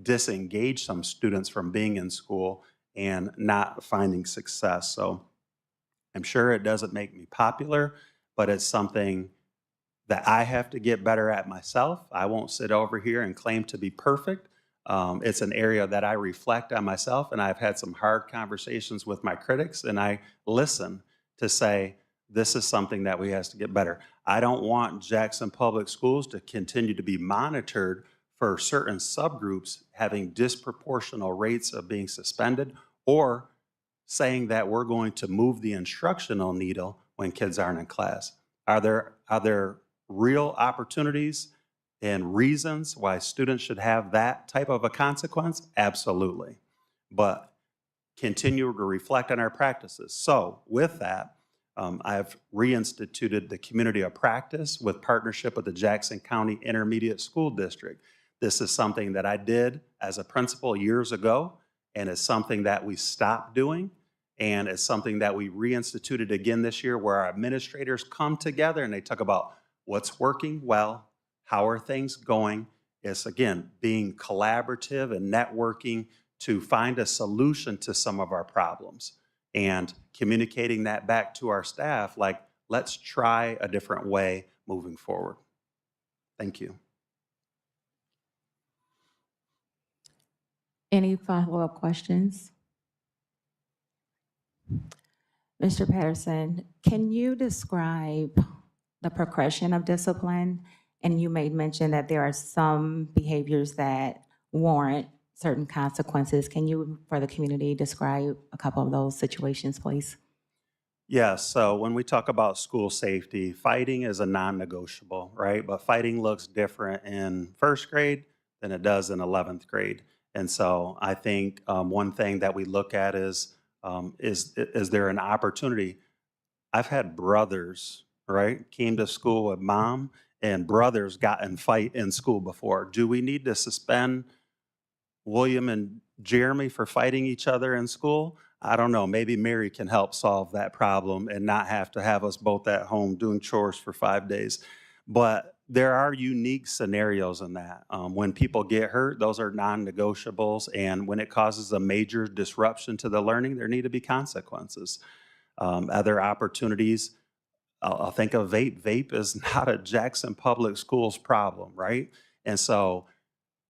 disengage some students from being in school and not finding success? So I'm sure it doesn't make me popular, but it's something that I have to get better at myself. I won't sit over here and claim to be perfect. It's an area that I reflect on myself, and I've had some hard conversations with my critics, and I listen to say, this is something that we have to get better. I don't want Jackson Public Schools to continue to be monitored for certain subgroups having disproportional rates of being suspended, or saying that we're going to move the instructional needle when kids aren't in class. Are there real opportunities and reasons why students should have that type of a consequence? Absolutely. But continue to reflect on our practices. So with that, I've reinstituted the community of practice with partnership with the Jackson County Intermediate School District. This is something that I did as a principal years ago, and it's something that we stopped doing. And it's something that we reinstituted again this year, where our administrators come together and they talk about what's working well, how are things going. It's, again, being collaborative and networking to find a solution to some of our problems and communicating that back to our staff, like, let's try a different way moving forward. Thank you. Any follow-up questions? Mr. Patterson, can you describe the progression of discipline? And you made mention that there are some behaviors that warrant certain consequences. Can you, for the community, describe a couple of those situations, please? Yes, so when we talk about school safety, fighting is a non-negotiable, right? But fighting looks different in first grade than it does in 11th grade. And so I think one thing that we look at is there an opportunity? I've had brothers, right, came to school with mom, and brothers got in fight in school before. Do we need to suspend William and Jeremy for fighting each other in school? I don't know. Maybe Mary can help solve that problem and not have to have us both at home doing chores for 5 days. But there are unique scenarios in that. When people get hurt, those are non-negotiables. And when it causes a major disruption to the learning, there need to be consequences. Other opportunities, I'll think of vape. Vape is not a Jackson Public Schools problem, right? And so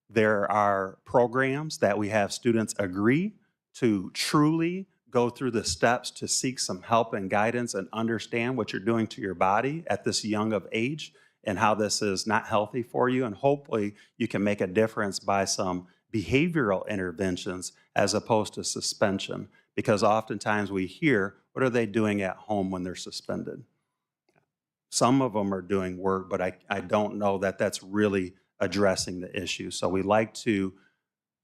there are programs that we have students agree to truly go through the steps to seek some help and guidance and understand what you're doing to your body at this young of age and how this is not healthy for you. And hopefully you can make a difference by some behavioral interventions as opposed to suspension, because oftentimes we hear, what are they doing at home when they're suspended? Some of them are doing work, but I don't know that that's really addressing the issue. So we like to,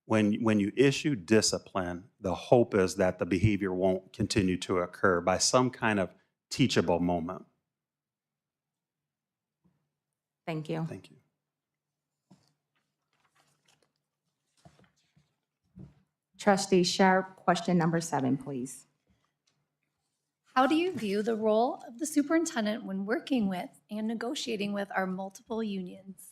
when you issue discipline, the hope is that the behavior won't continue to occur by some kind of teachable moment. Thank you. Thank you. Trustee Sharp, question number 7, please. How do you view the role of the superintendent when working with and negotiating with our multiple unions?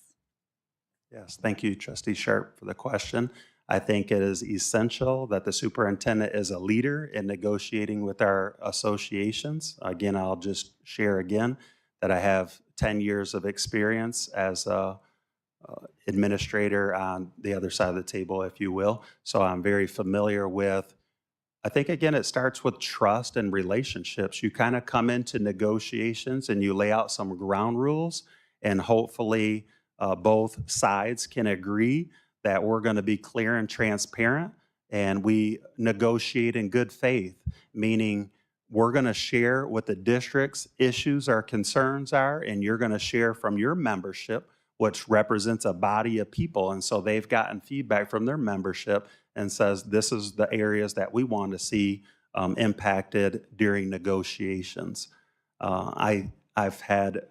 Yes, thank you, Trustee Sharp, for the question. I think it is essential that the superintendent is a leader in negotiating with our associations. Again, I'll just share again that I have 10 years of experience as a administrator on the other side of the table, if you will. So I'm very familiar with, I think, again, it starts with trust and relationships. You kind of come into negotiations and you lay out some ground rules, and hopefully both sides can agree that we're going to be clear and transparent, and we negotiate in good faith, meaning we're going to share what the district's issues or concerns are, and you're going to share from your membership, which represents a body of people. And so they've gotten feedback from their membership and says, this is the areas that we want to see impacted during negotiations. I've had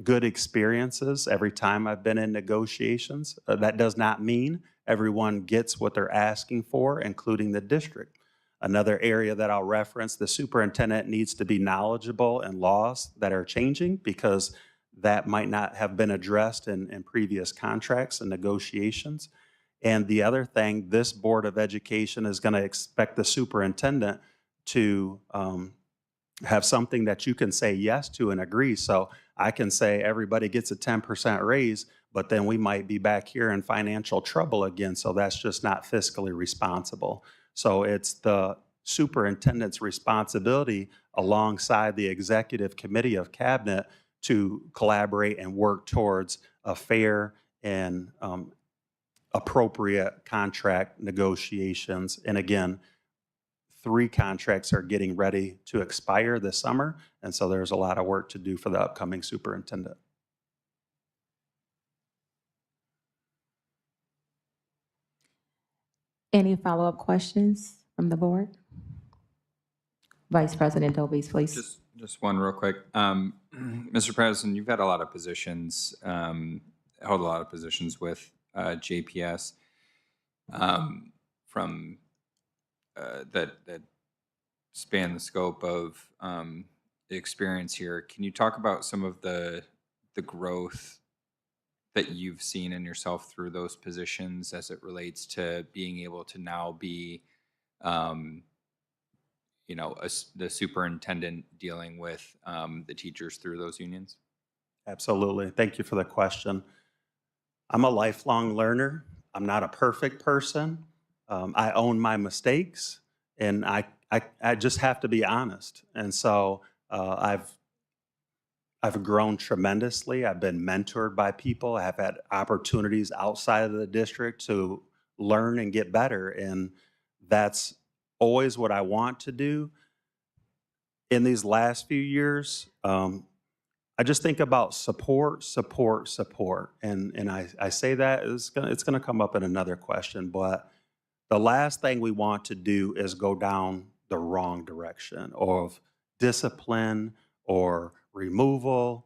good experiences every time I've been in negotiations. That does not mean everyone gets what they're asking for, including the district. Another area that I'll reference, the superintendent needs to be knowledgeable in laws that are changing, because that might not have been addressed in previous contracts and negotiations. And the other thing, this Board of Education is going to expect the superintendent to have something that you can say yes to and agree. So I can say everybody gets a 10% raise, but then we might be back here in financial trouble again. So that's just not fiscally responsible. So it's the superintendent's responsibility, alongside the executive committee of cabinet, to collaborate and work towards a fair and appropriate contract negotiations. And again, 3 contracts are getting ready to expire this summer, and so there's a lot of work to do for the upcoming superintendent. Any follow-up questions from the board? Vice President Dobies, please. Just one real quick. Mr. President, you've had a lot of positions, held a lot of positions with JPS from that span the scope of the experience here. Can you talk about some of the growth that you've seen in yourself through those positions as it relates to being able to now be the superintendent dealing with the teachers through those unions? Absolutely. Thank you for the question. I'm a lifelong learner. I'm not a perfect person. I own my mistakes, and I just have to be honest. And so I've grown tremendously. I've been mentored by people. I've had opportunities outside of the district to learn and get better. And that's always what I want to do. In these last few years, I just think about support. And I say that it's gonna come up in another question, but the last thing we want to do is go down the wrong direction of discipline or removal.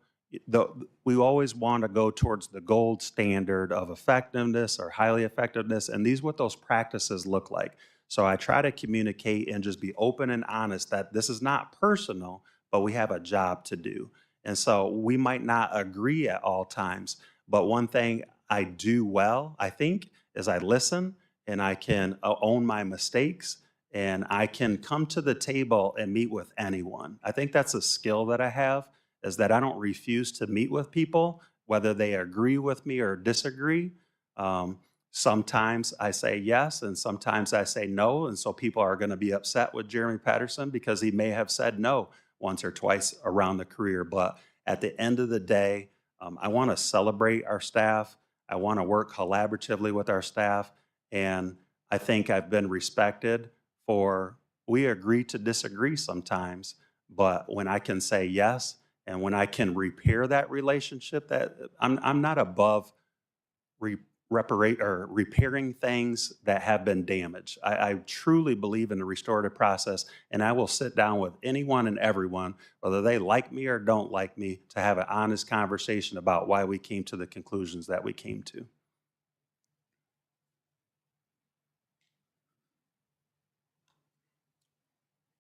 We always want to go towards the gold standard of effectiveness or highly effectiveness, and these what those practices look like. So I try to communicate and just be open and honest that this is not personal, but we have a job to do. And so we might not agree at all times, but one thing I do well, I think, is I listen, and I can own my mistakes, and I can come to the table and meet with anyone. I think that's a skill that I have, is that I don't refuse to meet with people, whether they agree with me or disagree. Sometimes I say yes, and sometimes I say no, and so people are gonna be upset with Jeremy Patterson because he may have said no once or twice around the career. But at the end of the day, I wanna celebrate our staff. I wanna work collaboratively with our staff. And I think I've been respected for, we agree to disagree sometimes, but when I can say yes, and when I can repair that relationship, that I'm not above repairing things that have been damaged. I truly believe in the restorative process, and I will sit down with anyone and everyone, whether they like me or don't like me, to have an honest conversation about why we came to the conclusions that we came to.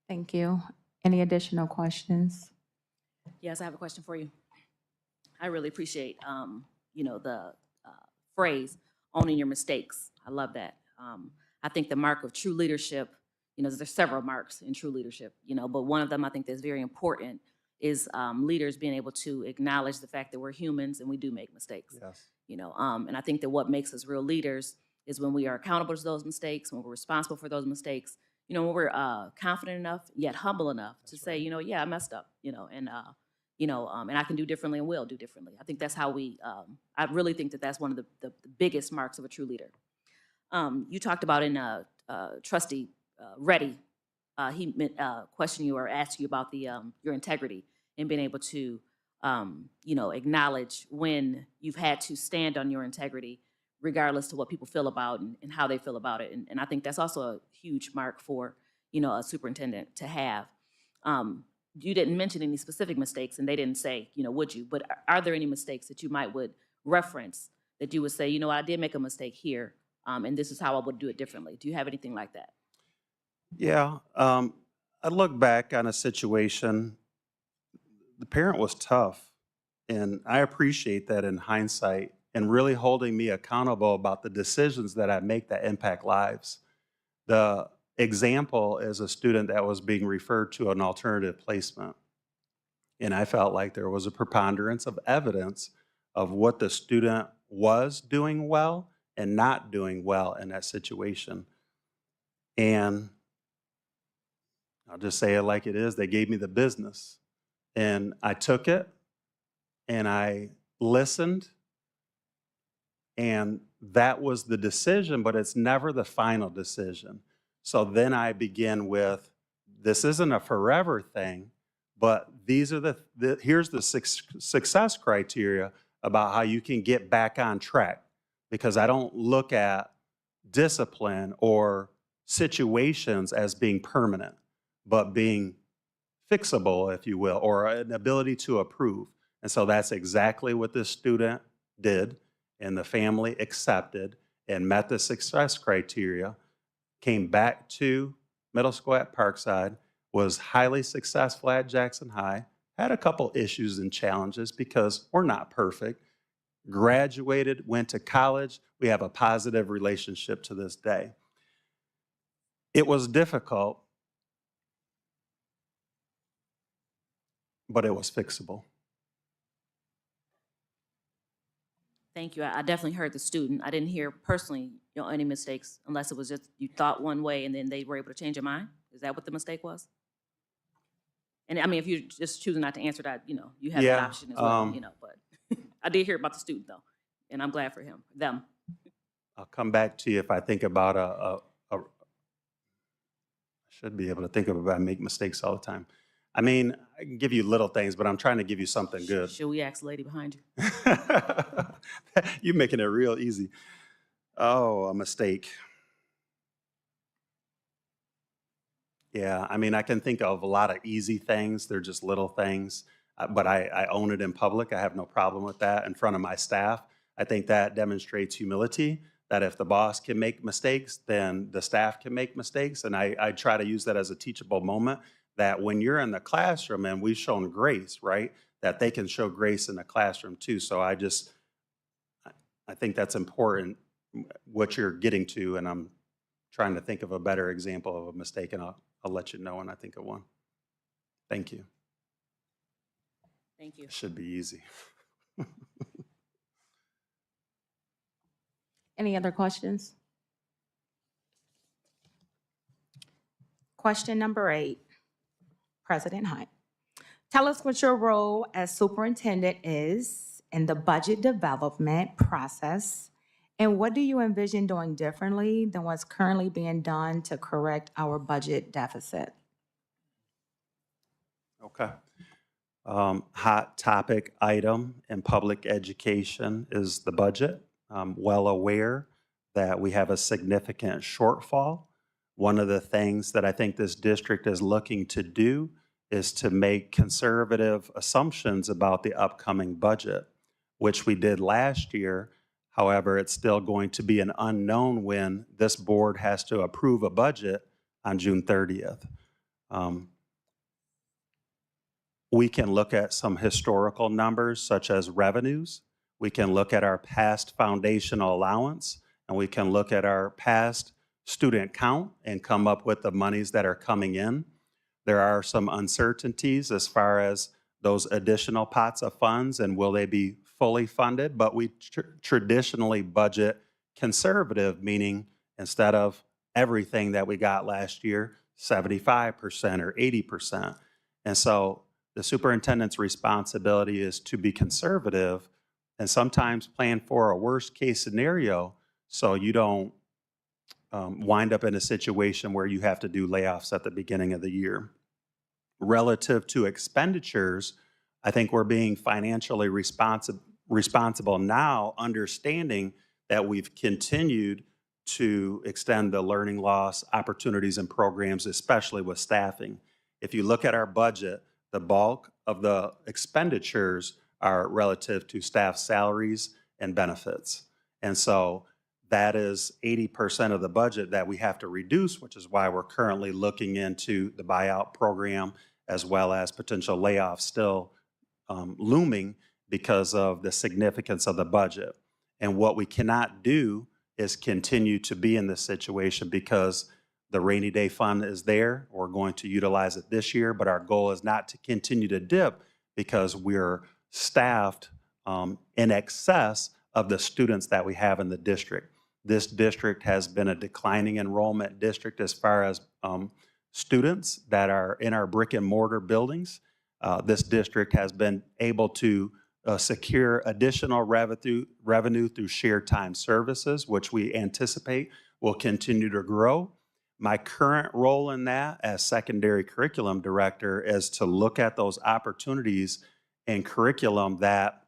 Thank you. Any additional questions? Yes, I have a question for you. I really appreciate, the phrase, owning your mistakes. I love that. I think the mark of true leadership, there's several marks in true leadership, but one of them I think that's very important is leaders being able to acknowledge the fact that we're humans and we do make mistakes. Yes. And I think that what makes us real leaders is when we are accountable to those mistakes, when we're responsible for those mistakes, when we're confident enough yet humble enough to say, yeah, I messed up, and I can do differently and will do differently. I think that's how I really think that that's one of the biggest marks of a true leader. You talked about in Trustee Reddy questioned you or asked you about your integrity and being able to, acknowledge when you've had to stand on your integrity, regardless to what people feel about and how they feel about it. And I think that's also a huge mark for, a superintendent to have. You didn't mention any specific mistakes, and they didn't say, would you? But are there any mistakes that you would reference that you would say, I did make a mistake here, and this is how I would do it differently? Do you have anything like that? Yeah, I look back on a situation, the parent was tough, and I appreciate that in hindsight and really holding me accountable about the decisions that I make that impact lives. The example is a student that was being referred to an alternative placement. And I felt like there was a preponderance of evidence of what the student was doing well and not doing well in that situation. And I'll just say it like it is. They gave me the business. And I took it and I listened. And that was the decision, but it's never the final decision. So then I begin with, this isn't a forever thing, but these are here's the success criteria about how you can get back on track. Because I don't look at discipline or situations as being permanent, but being fixable, if you will, or an ability to approve. And so that's exactly what this student did, and the family accepted and met the success criteria, came back to middle school at Parkside, was highly successful at Jackson High, had a couple issues and challenges because we're not perfect, graduated, went to college. We have a positive relationship to this day. It was difficult, but it was fixable. Thank you. I definitely heard the student. I didn't hear personally, any mistakes, unless it was just you thought one way and then they were able to change your mind. Is that what the mistake was? And I mean, if you're just choosing not to answer that, you have that option as well, but I did hear about the student though, and I'm glad for them. I'll come back to you if I think about I should be able to think about, I make mistakes all the time. I mean, I can give you little things, but I'm trying to give you something good. Should we ask the lady behind you? You're making it real easy. Oh, a mistake. Yeah, I mean, I can think of a lot of easy things. They're just little things, but I own it in public. I have no problem with that in front of my staff. I think that demonstrates humility, that if the boss can make mistakes, then the staff can make mistakes. And I try to use that as a teachable moment, that when you're in the classroom, and we've shown grace, right, that they can show grace in the classroom too. So I think that's important, what you're getting to, and I'm trying to think of a better example of a mistake, and I'll let you know when I think of one. Thank you. Thank you. It should be easy. Any other questions? Question number 8, President Hunt. Tell us what your role as superintendent is in the budget development process, and what do you envision doing differently than what's currently being done to correct our budget deficit? Okay. Hot topic item in public education is the budget. I'm well aware that we have a significant shortfall. One of the things that I think this district is looking to do is to make conservative assumptions about the upcoming budget, which we did last year. However, it's still going to be an unknown when this board has to approve a budget on June 30th. We can look at some historical numbers such as revenues. We can look at our past foundational allowance, and we can look at our past student count and come up with the monies that are coming in. There are some uncertainties as far as those additional pots of funds and will they be fully funded, but we traditionally budget conservative, meaning instead of everything that we got last year, 75% or 80%. And so the superintendent's responsibility is to be conservative and sometimes plan for a worst case scenario so you don't wind up in a situation where you have to do layoffs at the beginning of the year. Relative to expenditures, I think we're being financially responsible now, understanding that we've continued to extend the learning loss opportunities and programs, especially with staffing. If you look at our budget, the bulk of the expenditures are relative to staff salaries and benefits. And so that is 80% of the budget that we have to reduce, which is why we're currently looking into the buyout program, as well as potential layoffs still looming because of the significance of the budget. And what we cannot do is continue to be in this situation because the rainy day fund is there. We're going to utilize it this year, but our goal is not to continue to dip because we're staffed in excess of the students that we have in the district. This district has been a declining enrollment district as far as students that are in our brick and mortar buildings. This district has been able to secure additional revenue through shared time services, which we anticipate will continue to grow. My current role in that as secondary curriculum director is to look at those opportunities in curriculum that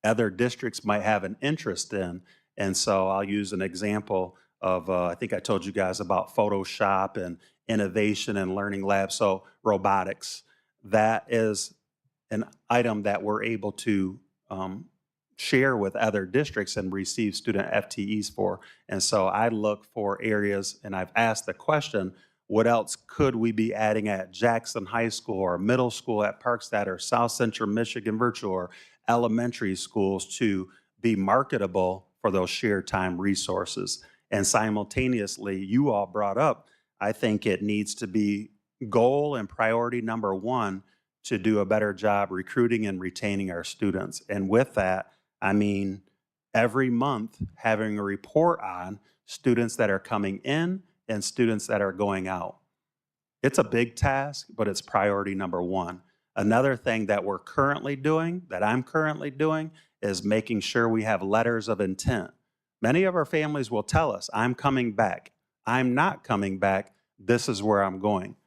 other districts might have an interest in. And so I'll use an example of, I think I told you guys about Photoshop and innovation and learning labs. So robotics, that is an item that we're able to share with other districts and receive student FTEs for. And so I look for areas, and I've asked the question, what else could we be adding at Jackson High School or middle school at Parkstead or South Central Michigan Virtual or elementary schools to be marketable for those shared time resources? And simultaneously, you all brought up, I think it needs to be goal and priority number one to do a better job recruiting and retaining our students. And with that, I mean, every month having a report on students that are coming in and students that are going out. It's a big task, but it's priority number one. Another thing that we're currently doing, that I'm currently doing, is making sure we have letters of intent. Many of our families will tell us, I'm coming back. I'm not coming back. This is where I'm going.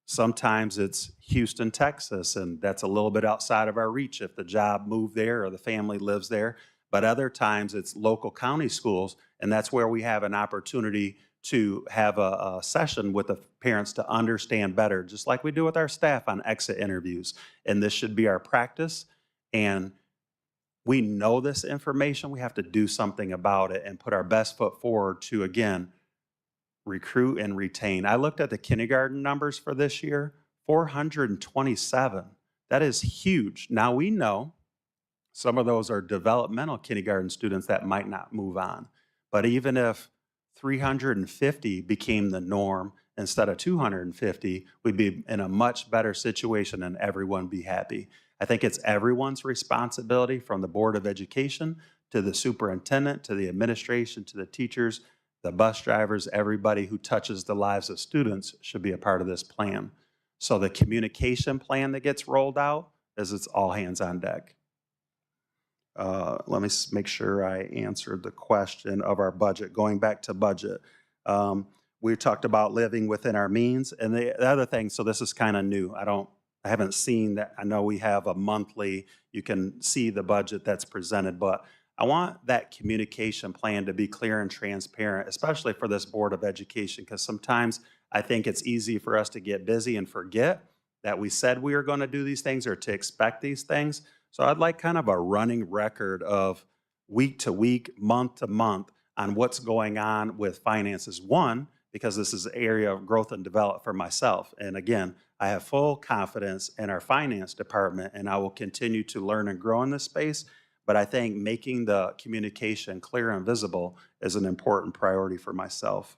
Sometimes it's Houston, Texas, and that's a little bit outside of our reach if the job moved there or the family lives there. But other times it's local county schools, and that's where we have an opportunity to have a session with the parents to understand better, just like we do with our staff on exit interviews. And this should be our practice. And we know this information. We have to do something about it and put our best foot forward to, again, recruit and retain. I looked at the kindergarten numbers for this year, 427. That is huge. Now we know some of those are developmental kindergarten students that might not move on. But even if 350 became the norm instead of 250, we'd be in a much better situation and everyone be happy. I think it's everyone's responsibility, from the Board of Education to the superintendent, to the administration, to the teachers, the bus drivers, everybody who touches the lives of students should be a part of this plan. So the communication plan that gets rolled out is it's all hands on deck. Let me make sure I answered the question of our budget. Going back to budget, we talked about living within our means. And the other thing, so this is kind of new. I haven't seen that. I know we have a monthly, you can see the budget that's presented, but I want that communication plan to be clear and transparent, especially for this Board of Education, because sometimes I think it's easy for us to get busy and forget that we said we were going to do these things or to expect these things. So I'd like kind of a running record of week to week, month to month on what's going on with finances. One, because this is an area of growth and development for myself. And again, I have full confidence in our finance department, and I will continue to learn and grow in this space. But I think making the communication clear and visible is an important priority for myself.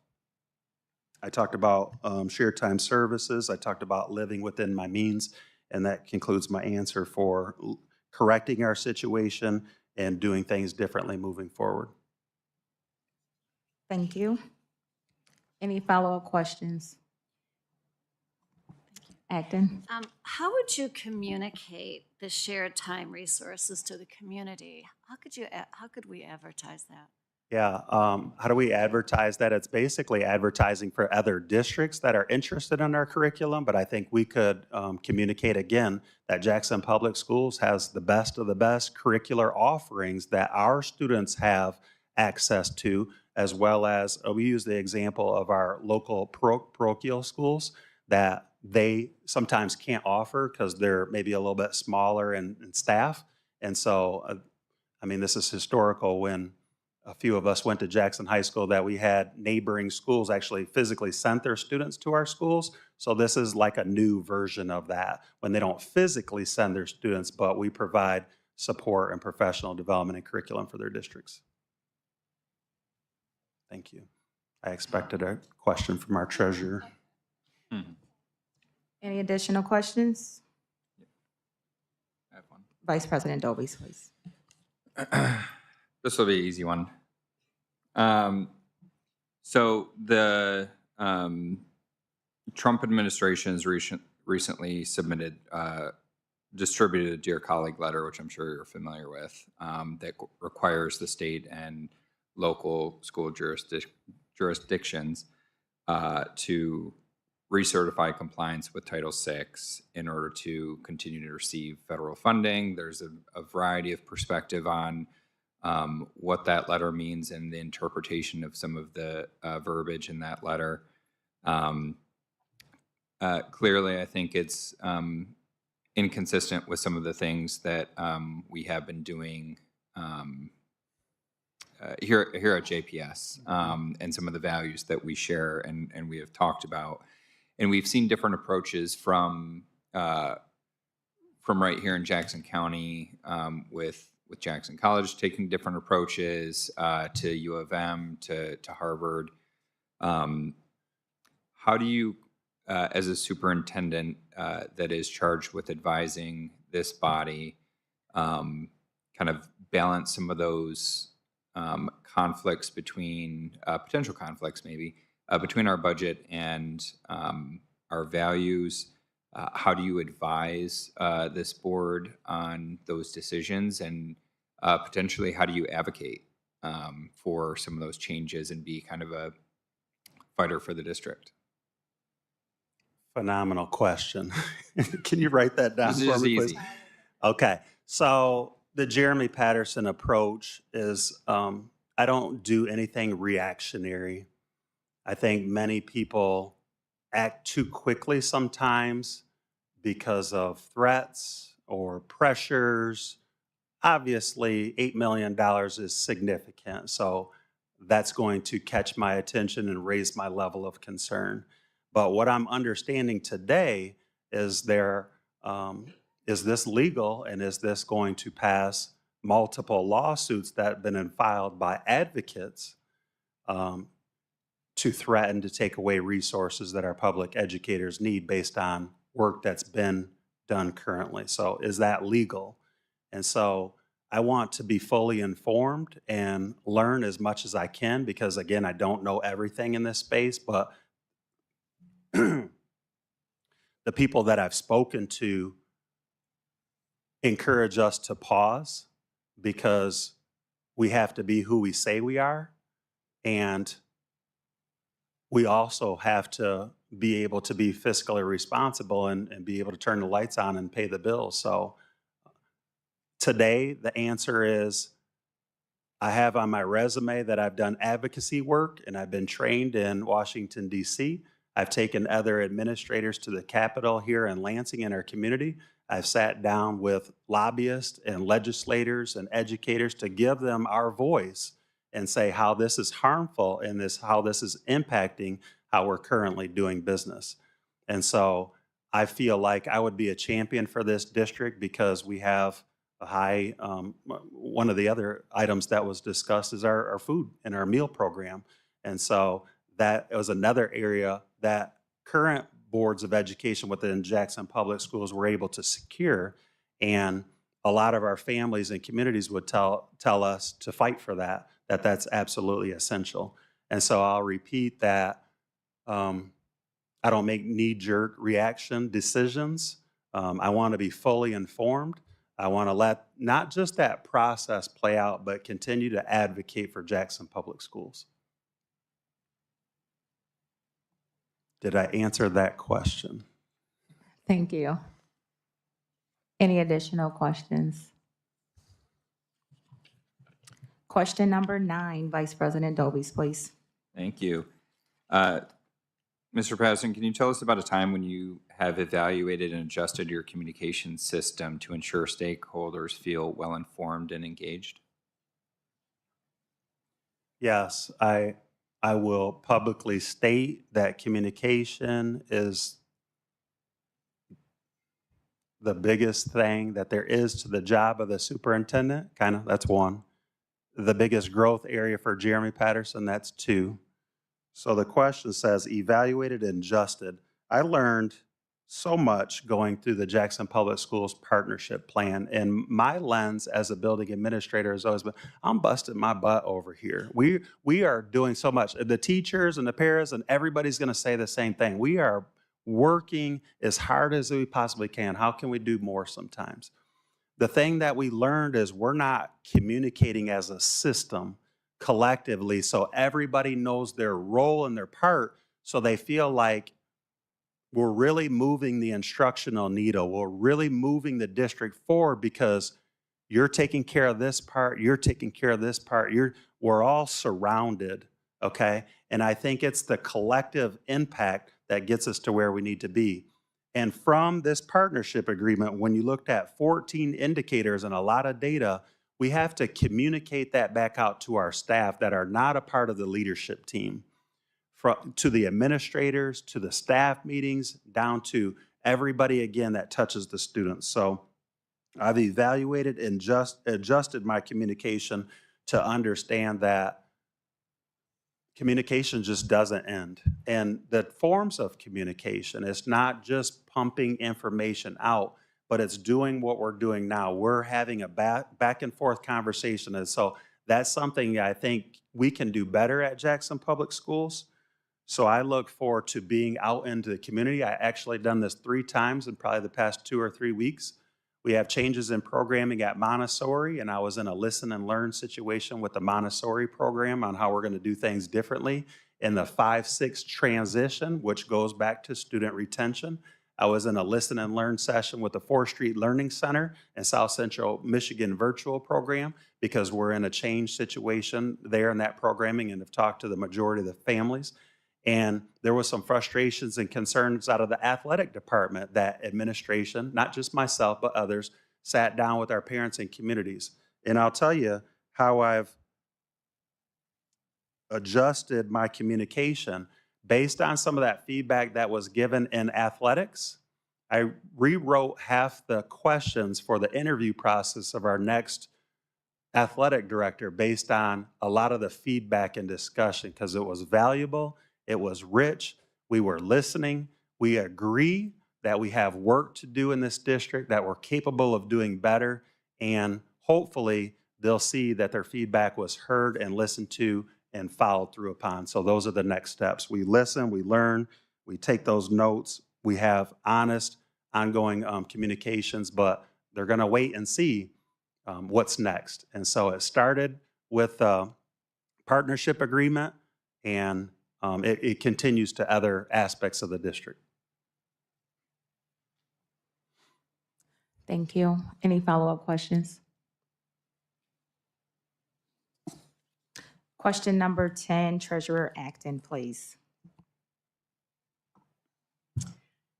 I talked about shared time services. I talked about living within my means, and that concludes my answer for correcting our situation and doing things differently moving forward. Thank you. Any follow-up questions? Acton? How would you communicate the shared time resources to the community? How could we advertise that? Yeah, how do we advertise that? It's basically advertising for other districts that are interested in our curriculum, but I think we could communicate again that Jackson Public Schools has the best of the best curricular offerings that our students have access to, as well as we use the example of our local parochial schools that they sometimes can't offer because they're maybe a little bit smaller in staff. And so, I mean, this is historical when a few of us went to Jackson High School that we had neighboring schools actually physically sent their students to our schools. So this is like a new version of that when they don't physically send their students, but we provide support and professional development and curriculum for their districts. Thank you. I expected a question from our treasurer. Any additional questions? I have one. Vice President Dobies, please. This will be an easy one. So the Trump administration has recently distributed a Dear Colleague letter, which I'm sure you're familiar with, that requires the state and local school jurisdictions to recertify compliance with Title VI in order to continue to receive federal funding. There's a variety of perspective on what that letter means and the interpretation of some of the verbiage in that letter. Clearly, I think it's inconsistent with some of the things that we have been doing here at JPS and some of the values that we share and we have talked about. And we've seen different approaches from right here in Jackson County with Jackson College taking different approaches to U of M, to Harvard. How do you, as a superintendent that is charged with advising this body, kind of balance some of those conflicts between, potential conflicts maybe, between our budget and our values? How do you advise this board on those decisions, and potentially how do you advocate for some of those changes and be kind of a fighter for the district? Phenomenal question. Can you write that down This for is me, please? easy. Okay, so the Jeremy Patterson approach is I don't do anything reactionary. I think many people act too quickly sometimes because of threats or pressures. Obviously, $8 million is significant, so that's going to catch my attention and raise my level of concern. But what I'm understanding today is is this legal, and is this going to pass multiple lawsuits that have been filed by advocates to threaten to take away resources that our public educators need based on work that's been done currently. So is that legal? And so I want to be fully informed and learn as much as I can because, again, I don't know everything in this space, but the people that I've spoken to encourage us to pause because we have to be who we say we are, and we also have to be able to be fiscally responsible and be able to turn the lights on and pay the bills. So today, the answer is I have on my resume that I've done advocacy work and I've been trained in Washington, D.C. I've taken other administrators to the Capitol here in Lansing in our community. I've sat down with lobbyists and legislators and educators to give them our voice and say how this is harmful and how this is impacting how we're currently doing business. And so I feel like I would be a champion for this district because we have a high, one of the other items that was discussed is our food and our meal program. And so that was another area that current boards of education within Jackson Public Schools were able to secure. And a lot of our families and communities would tell us to fight for that, that's absolutely essential. And so I'll repeat that I don't make knee-jerk reaction decisions. I want to be fully informed. I want to let not just that process play out, but continue to advocate for Jackson Public Schools. Did I answer that question? Thank you. Any additional questions? Question number 9, Vice President Dobies, please. Thank you. Mr. Patterson, can you tell us about a time when you have evaluated and adjusted your communication system to ensure stakeholders feel well-informed and engaged? Yes, I will publicly state that communication is the biggest thing that there is to the job of the superintendent, that's one. The biggest growth area for Jeremy Patterson, that's 2. So the question says, evaluated and adjusted. I learned so much going through the Jackson Public Schools partnership plan, and my lens as a building administrator has always been, I'm busting my butt over here. We are doing so much. The teachers and the paras and everybody's gonna say the same thing. We are working as hard as we possibly can. How can we do more sometimes? The thing that we learned is we're not communicating as a system collectively so everybody knows their role and their part so they feel like we're really moving the instructional needle. We're really moving the district forward because you're taking care of this part, you're taking care of this part, we're all surrounded, okay? And I think it's the collective impact that gets us to where we need to be. And from this partnership agreement, when you looked at 14 indicators and a lot of data, we have to communicate that back out to our staff that are not a part of the leadership team, to the administrators, to the staff meetings, down to everybody, again, that touches the students. So I've evaluated and adjusted my communication to understand that communication just doesn't end. And the forms of communication, it's not just pumping information out, but it's doing what we're doing now. We're having a back and forth conversation. And so that's something I think we can do better at Jackson Public Schools. So I look forward to being out into the community. I actually done this 3 times in probably the past 2 or 3 weeks. We have changes in programming at Montessori, and I was in a listen and learn situation with the Montessori program on how we're going to do things differently. In the 5-6 transition, which goes back to student retention, I was in a listen and learn session with the 4th Street Learning Center and South Central Michigan virtual program because we're in a change situation there in that programming and have talked to the majority of the families. And there was some frustrations and concerns out of the athletic department that administration, not just myself, but others, sat down with our parents and communities. And I'll tell you how I've adjusted my communication based on some of that feedback that was given in athletics. I rewrote half the questions for the interview process of our next athletic director based on a lot of the feedback and discussion because it was valuable. It was rich. We were listening. We agree that we have work to do in this district, that we're capable of doing better, and hopefully they'll see that their feedback was heard and listened to and followed through upon. So those are the next steps. We listen, we learn, we take those notes, we have honest, ongoing communications, but they're going to wait and see what's next. And so it started with a partnership agreement, and it continues to other aspects of the district. Thank you. Any follow-up questions? Question number 10, Treasurer Acton, please.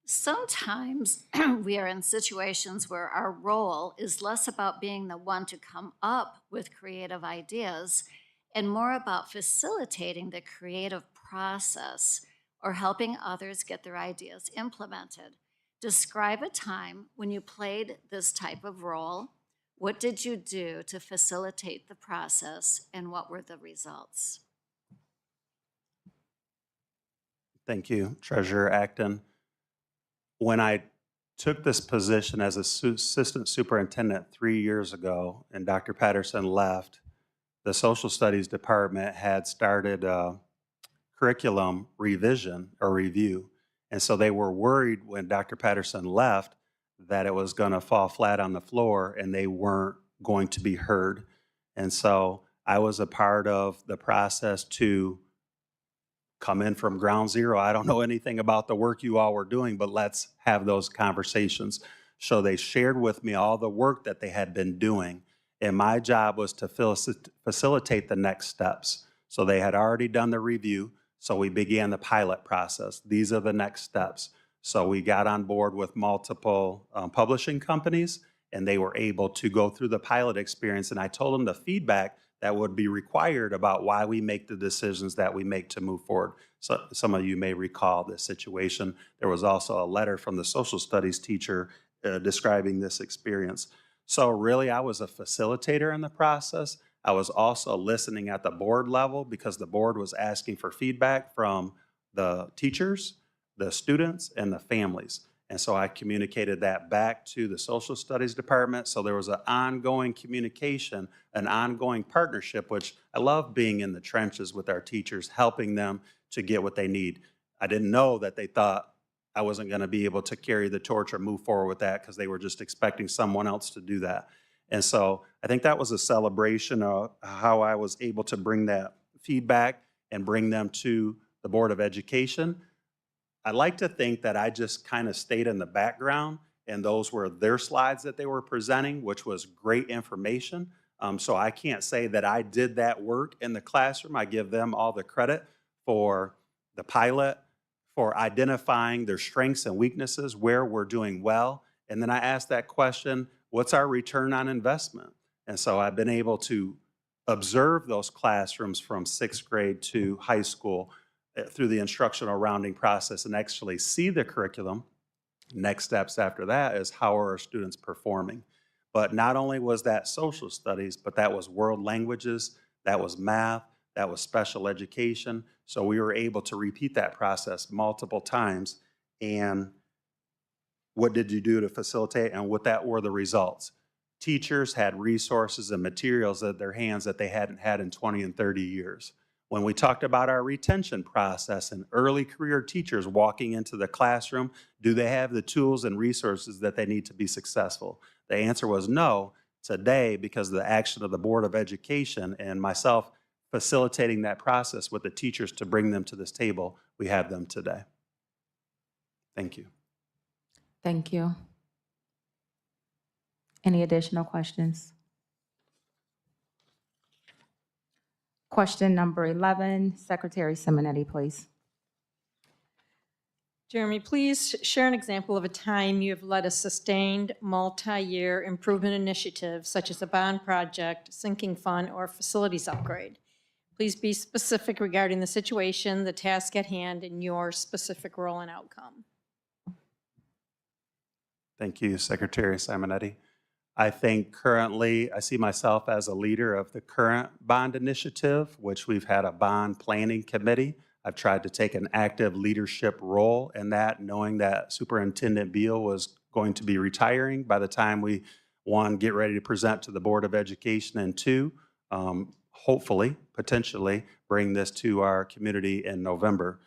Sometimes we are in situations where our role is less about being the one to come up with creative ideas and more about facilitating the creative process or helping others get their ideas implemented. Describe a time when you played this type of role. What did you do to facilitate the process, and what were the results? Thank you, Treasurer Acton. When I took this position as assistant superintendent 3 years ago and Dr. Patterson left, the social studies department had started a curriculum revision or review. And so they were worried when Dr. Patterson left that it was going to fall flat on the floor and they weren't going to be heard. And so I was a part of the process to come in from ground zero. I don't know anything about the work you all were doing, but let's have those conversations. So they shared with me all the work that they had been doing. And my job was to facilitate the next steps. So they had already done the review. So we began the pilot process. These are the next steps. So we got on board with multiple publishing companies, and they were able to go through the pilot experience. And I told them the feedback that would be required about why we make the decisions that we make to move forward. So some of you may recall this situation. There was also a letter from the social studies teacher describing this experience. So really, I was a facilitator in the process. I was also listening at the board level because the board was asking for feedback from the teachers, the students, and the families. And so I communicated that back to the social studies department. So there was an ongoing communication, an ongoing partnership, which I love being in the trenches with our teachers, helping them to get what they need. I didn't know that they thought I wasn't going to be able to carry the torch or move forward with that because they were just expecting someone else to do that. And so I think that was a celebration of how I was able to bring that feedback and bring them to the Board of Education. I like to think that I just kind of stayed in the background, and those were their slides that they were presenting, which was great information. So I can't say that I did that work in the classroom. I give them all the credit for the pilot, for identifying their strengths and weaknesses, where we're doing well. And then I asked that question, what's our return on investment? And so I've been able to observe those classrooms from 6th grade to high school through the instructional rounding process and actually see the curriculum. Next steps after that is how are our students performing? But not only was that social studies, but that was world languages, that was math, that was special education. So we were able to repeat that process multiple times. And what did you do to facilitate, and what that were the results? Teachers had resources and materials at their hands that they hadn't had in 20 and 30 years. When we talked about our retention process and early career teachers walking into the classroom, do they have the tools and resources that they need to be successful? The answer was no. Today, because of the action of the Board of Education and myself facilitating that process with the teachers to bring them to this table, we have them today. Thank you. Thank you. Any additional questions? Question number 11, Secretary Simonetti, please. Jeremy, please share an example of a time you have led a sustained multi-year improvement initiative, such as a bond project, sinking fund, or facilities upgrade. Please be specific regarding the situation, the task at hand, and your specific role and outcome. Thank you, Secretary Simonetti. I think currently I see myself as a leader of the current bond initiative, which we've had a bond planning committee. I've tried to take an active leadership role in that, knowing that Superintendent Beal was going to be retiring by the time we, one, get ready to present to the Board of Education, and two, hopefully, potentially, bring this to our community in November.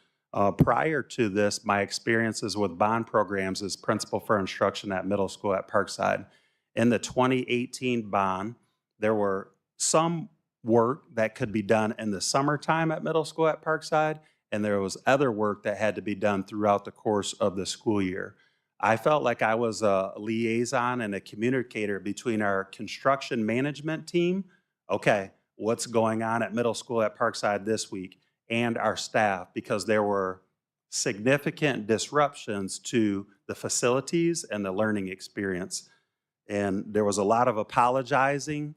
Prior to this, my experiences with bond programs as principal for instruction at middle school at Parkside. In the 2018 bond, there were some work that could be done in the summertime at middle school at Parkside, and there was other work that had to be done throughout the course of the school year. I felt like I was a liaison and a communicator between our construction management team, okay, what's going on at middle school at Parkside this week, and our staff, because there were significant disruptions to the facilities and the learning experience. And there was a lot of apologizing,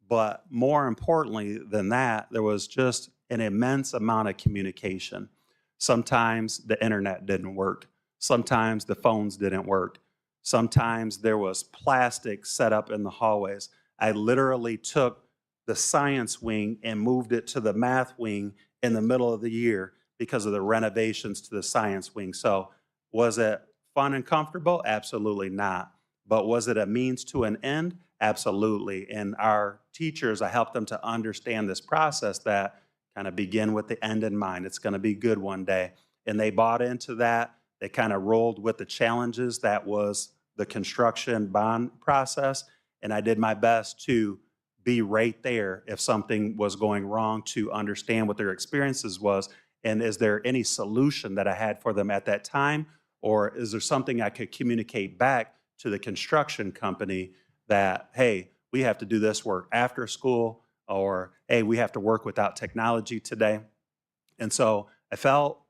but more importantly than that, there was just an immense amount of communication. Sometimes the internet didn't work. Sometimes the phones didn't work. Sometimes there was plastic set up in the hallways. I literally took the science wing and moved it to the math wing in the middle of the year because of the renovations to the science wing. So was it fun and comfortable? Absolutely not. But was it a means to an end? Absolutely. And our teachers, I helped them to understand this process that kind of begin with the end in mind. It's going to be good one day. And they bought into that. They kind of rolled with the challenges that was the construction bond process, and I did my best to be right there if something was going wrong, to understand what their experiences was, and is there any solution that I had for them at that time, or is there something I could communicate back to the construction company that, hey, we have to do this work after school, or hey, we have to work without technology today. And so I felt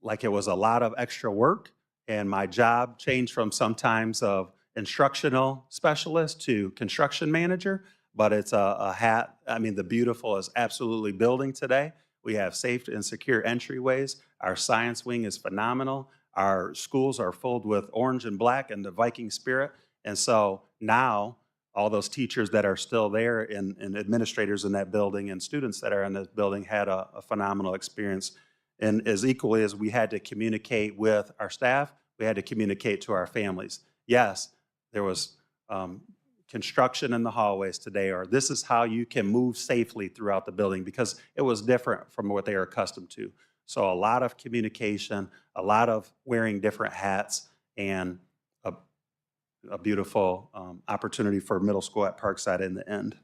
like it was a lot of extra work, and my job changed from sometimes of instructional specialist to construction manager, but it's a hat. I mean, the beautiful is absolutely building today. We have safe and secure entryways. Our science wing is phenomenal. Our schools are filled with orange and black and the Viking spirit. And so now all those teachers that are still there and administrators in that building and students that are in this building had a phenomenal experience. And as equally as we had to communicate with our staff, we had to communicate to our families. Yes, there was construction in the hallways today, or this is how you can move safely throughout the building, because it was different from what they are accustomed to. So a lot of communication, a lot of wearing different hats, and a beautiful opportunity for middle school at Parkside in the end.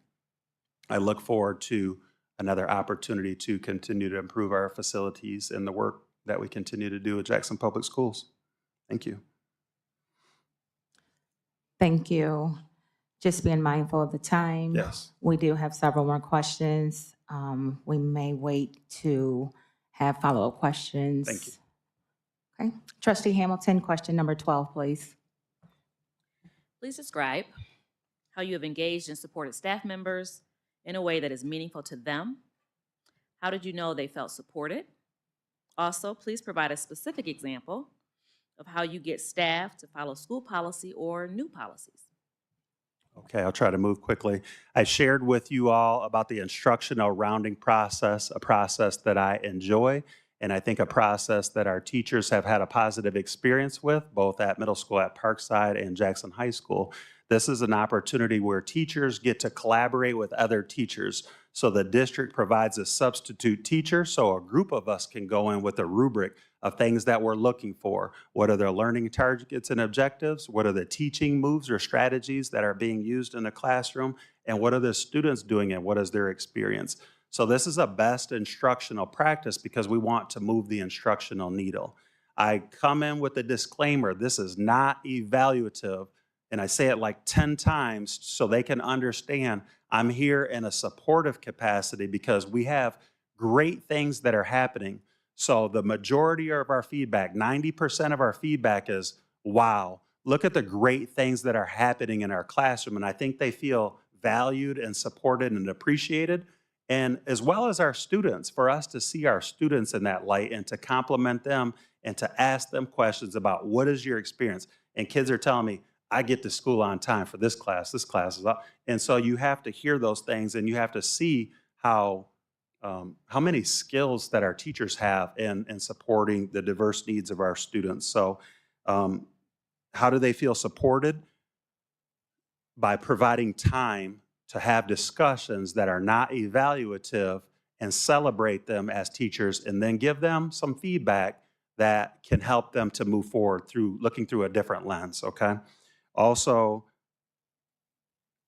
I look forward to another opportunity to continue to improve our facilities and the work that we continue to do at Jackson Public Schools. Thank you. Thank you. Just being mindful of the time. Yes. We do have several more questions. We may wait to have follow-up questions. Thank you. Okay. Trustee Hamilton, question number 12, please. Please describe how you have engaged and supported staff members in a way that is meaningful to them. How did you know they felt supported? Also, please provide a specific example of how you get staff to follow school policy or new policies. Okay, I'll try to move quickly. I shared with you all about the instructional rounding process, a process that I enjoy, and I think a process that our teachers have had a positive experience with, both at middle school at Parkside and Jackson High School. This is an opportunity where teachers get to collaborate with other teachers. So the district provides a substitute teacher, so a group of us can go in with a rubric of things that we're looking for. What are their learning targets and objectives? What are the teaching moves or strategies that are being used in the classroom? And what are the students doing and what is their experience? So this is a best instructional practice because we want to move the instructional needle. I come in with a disclaimer, this is not evaluative, and I say it like 10 times so they can understand I'm here in a supportive capacity because we have great things that are happening. So the majority of our feedback, 90% of our feedback is, wow, look at the great things that are happening in our classroom. And I think they feel valued and supported and appreciated. And as well as our students, for us to see our students in that light and to compliment them and to ask them questions about what is your experience. And kids are telling me, I get to school on time for this class is up. And so you have to hear those things and you have to see how many skills that our teachers have in supporting the diverse needs of our students. So how do they feel supported? By providing time to have discussions that are not evaluative and celebrate them as teachers, and then give them some feedback that can help them to move forward through looking through a different lens, okay? Also,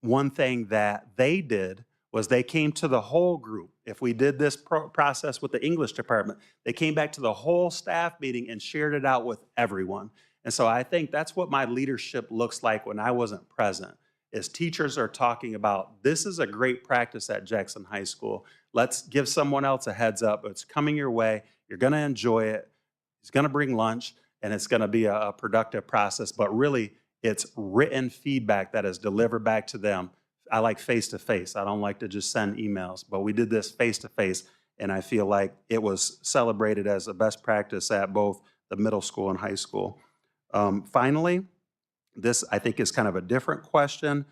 one thing that they did was they came to the whole group. If we did this process with the English department, they came back to the whole staff meeting and shared it out with everyone. And so I think that's what my leadership looks like when I wasn't present, is teachers are talking about, this is a great practice at Jackson High School. Let's give someone else a heads up. It's coming your way. You're going to enjoy it. It's going to bring lunch, and it's going to be a productive process. But really, it's written feedback that is delivered back to them. I like face-to-face. I don't like to just send emails. But we did this face-to-face, and I feel like it was celebrated as a best practice at both the middle school and high school. Finally, this, I think, is kind of a different question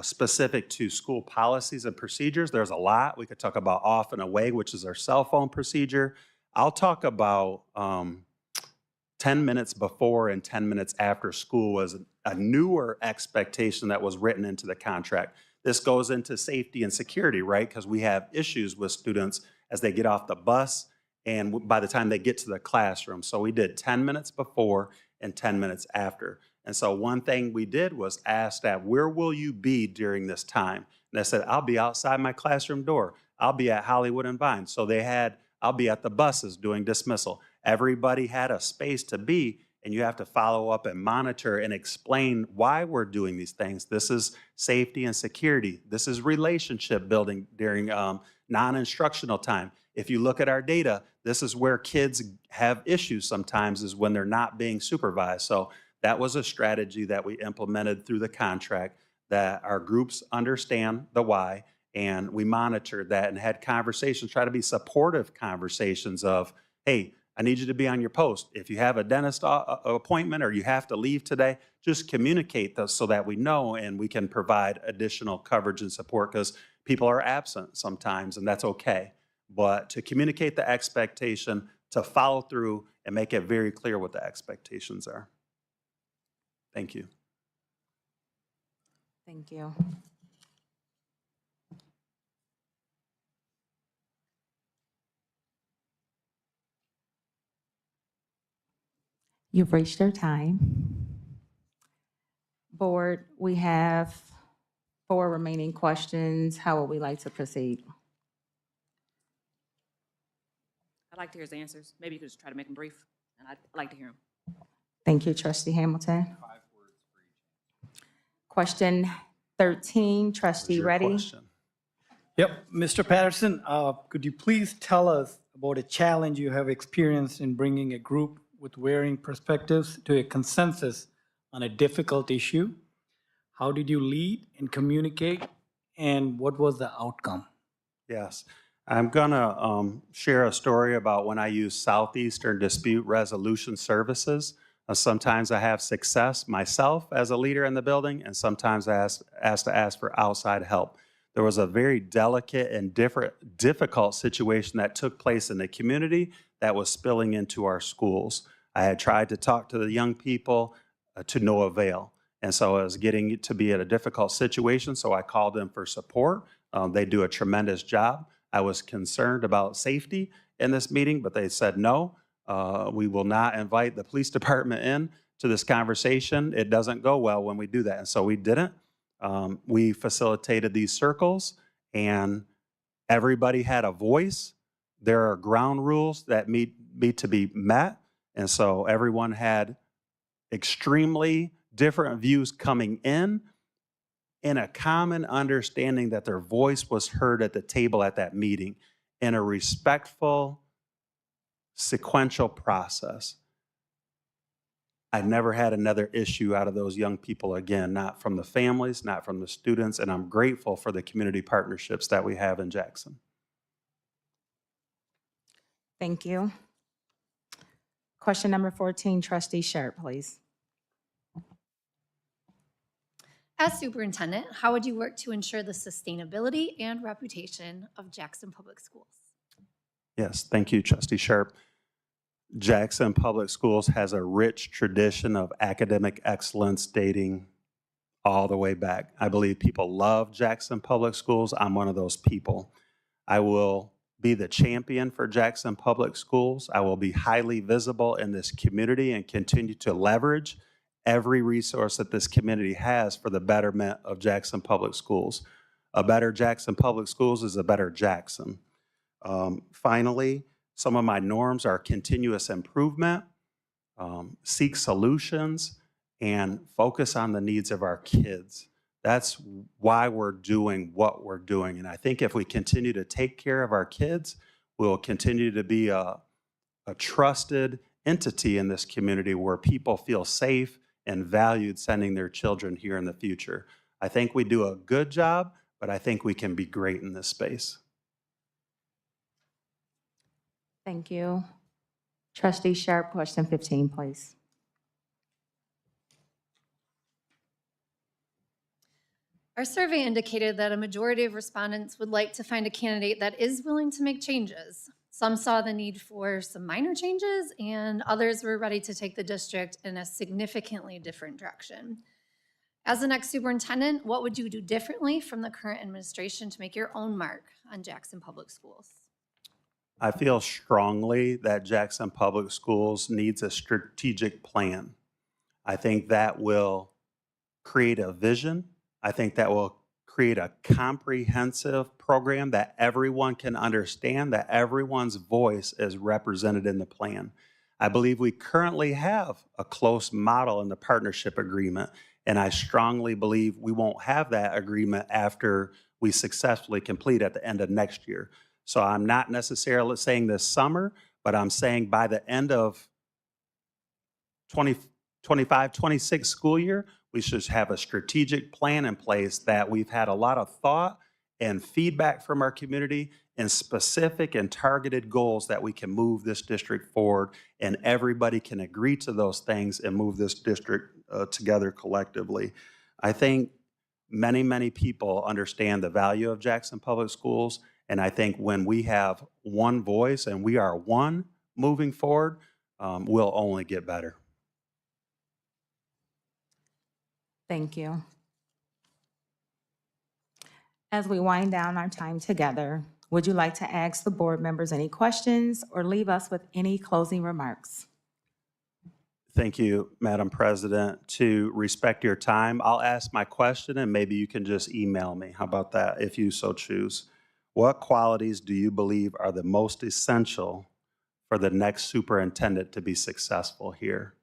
specific to school policies and procedures. There's a lot. We could talk about off and away, which is our cell phone procedure. I'll talk about 10 minutes before and 10 minutes after school was a newer expectation that was written into the contract. This goes into safety and security, right? Because we have issues with students as they get off the bus and by the time they get to the classroom. So we did 10 minutes before and 10 minutes after. And so one thing we did was ask that, where will you be during this time? And they said, I'll be outside my classroom door. I'll be at Hollywood and Vine. So I'll be at the buses doing dismissal. Everybody had a space to be, and you have to follow up and monitor and explain why we're doing these things. This is safety and security. This is relationship building during non-instructional time. If you look at our data, this is where kids have issues sometimes, is when they're not being supervised. So that was a strategy that we implemented through the contract, that our groups understand the why, and we monitored that and had conversations, try to be supportive conversations of, hey, I need you to be on your post. If you have a dentist appointment or you have to leave today, just communicate those so that we know and we can provide additional coverage and support, because people are absent sometimes, and that's okay. But to communicate the expectation, to follow through and make it very clear what the expectations are. Thank you. Thank you. You've reached your time. Board, we have 4 remaining questions. How would we like to proceed? I'd like to hear his answers. Maybe you could just try to make them brief, and I'd like to hear them. Thank you, Trustee Hamilton. Question 13, Trustee Your Reddy. question. Yep, Mr. Patterson, could you please tell us about a challenge you have experienced in bringing a group with varying perspectives to a consensus on a difficult issue? How did you lead and communicate, and what was the outcome? Yes. I'm going to share a story about when I use Southeastern Dispute Resolution Services. Sometimes I have success myself as a leader in the building, and sometimes I ask for outside help. There was a very delicate and difficult situation that took place in the community that was spilling into our schools. I had tried to talk to the young people to no avail. And so I was getting to be at a difficult situation, so I called them for support. They do a tremendous job. I was concerned about safety in this meeting, but they said, no, we will not invite the police department in to this conversation. It doesn't go well when we do that. And so we didn't. We facilitated these circles, and everybody had a voice. There are ground rules that need to be met. And so everyone had extremely different views coming in a common understanding that their voice was heard at the table at that meeting in a respectful, sequential process. I never had another issue out of those young people again, not from the families, not from the students, and I'm grateful for the community partnerships that we have in Jackson. Thank you. Question number 14, Trustee Sharp, please. As superintendent, how would you work to ensure the sustainability and reputation of Jackson Public Schools? Yes, thank you, Trustee Sharp. Jackson Public Schools has a rich tradition of academic excellence dating all the way back. I believe people love Jackson Public Schools. I'm one of those people. I will be the champion for Jackson Public Schools. I will be highly visible in this community and continue to leverage every resource that this community has for the betterment of Jackson Public Schools. A better Jackson Public Schools is a better Jackson. Finally, some of my norms are continuous improvement, seek solutions, and focus on the needs of our kids. That's why we're doing what we're doing. And I think if we continue to take care of our kids, we'll continue to be a trusted entity in this community where people feel safe and valued sending their children here in the future. I think we do a good job, but I think we can be great in this space. Thank you. Trustee Sharp, question 15, please. Our survey indicated that a majority of respondents would like to find a candidate that is willing to make changes. Some saw the need for some minor changes, and others were ready to take the district in a significantly different direction. As the next superintendent, what would you do differently from the current administration to make your own mark on Jackson Public Schools? I feel strongly that Jackson Public Schools needs a strategic plan. I think that will create a vision. I think that will create a comprehensive program that everyone can understand, that everyone's voice is represented in the plan. I believe we currently have a close model in the partnership agreement, and I strongly believe we won't have that agreement after we successfully complete at the end of next year. So I'm not necessarily saying this summer, but I'm saying by the end of 2025, 26 school year, we should have a strategic plan in place that we've had a lot of thought and feedback from our community and specific and targeted goals that we can move this district forward, and everybody can agree to those things and move this district together collectively. I think many people understand the value of Jackson Public Schools, and I think when we have one voice and we are one moving forward, we'll only get better. Thank you. As we wind down our time together, would you like to ask the board members any questions or leave us with any closing remarks? Thank you, Madam President. To respect your time, I'll ask my question and maybe you can just email me. How about that, if you so choose? What qualities do you believe are the most essential for the next superintendent to be successful here?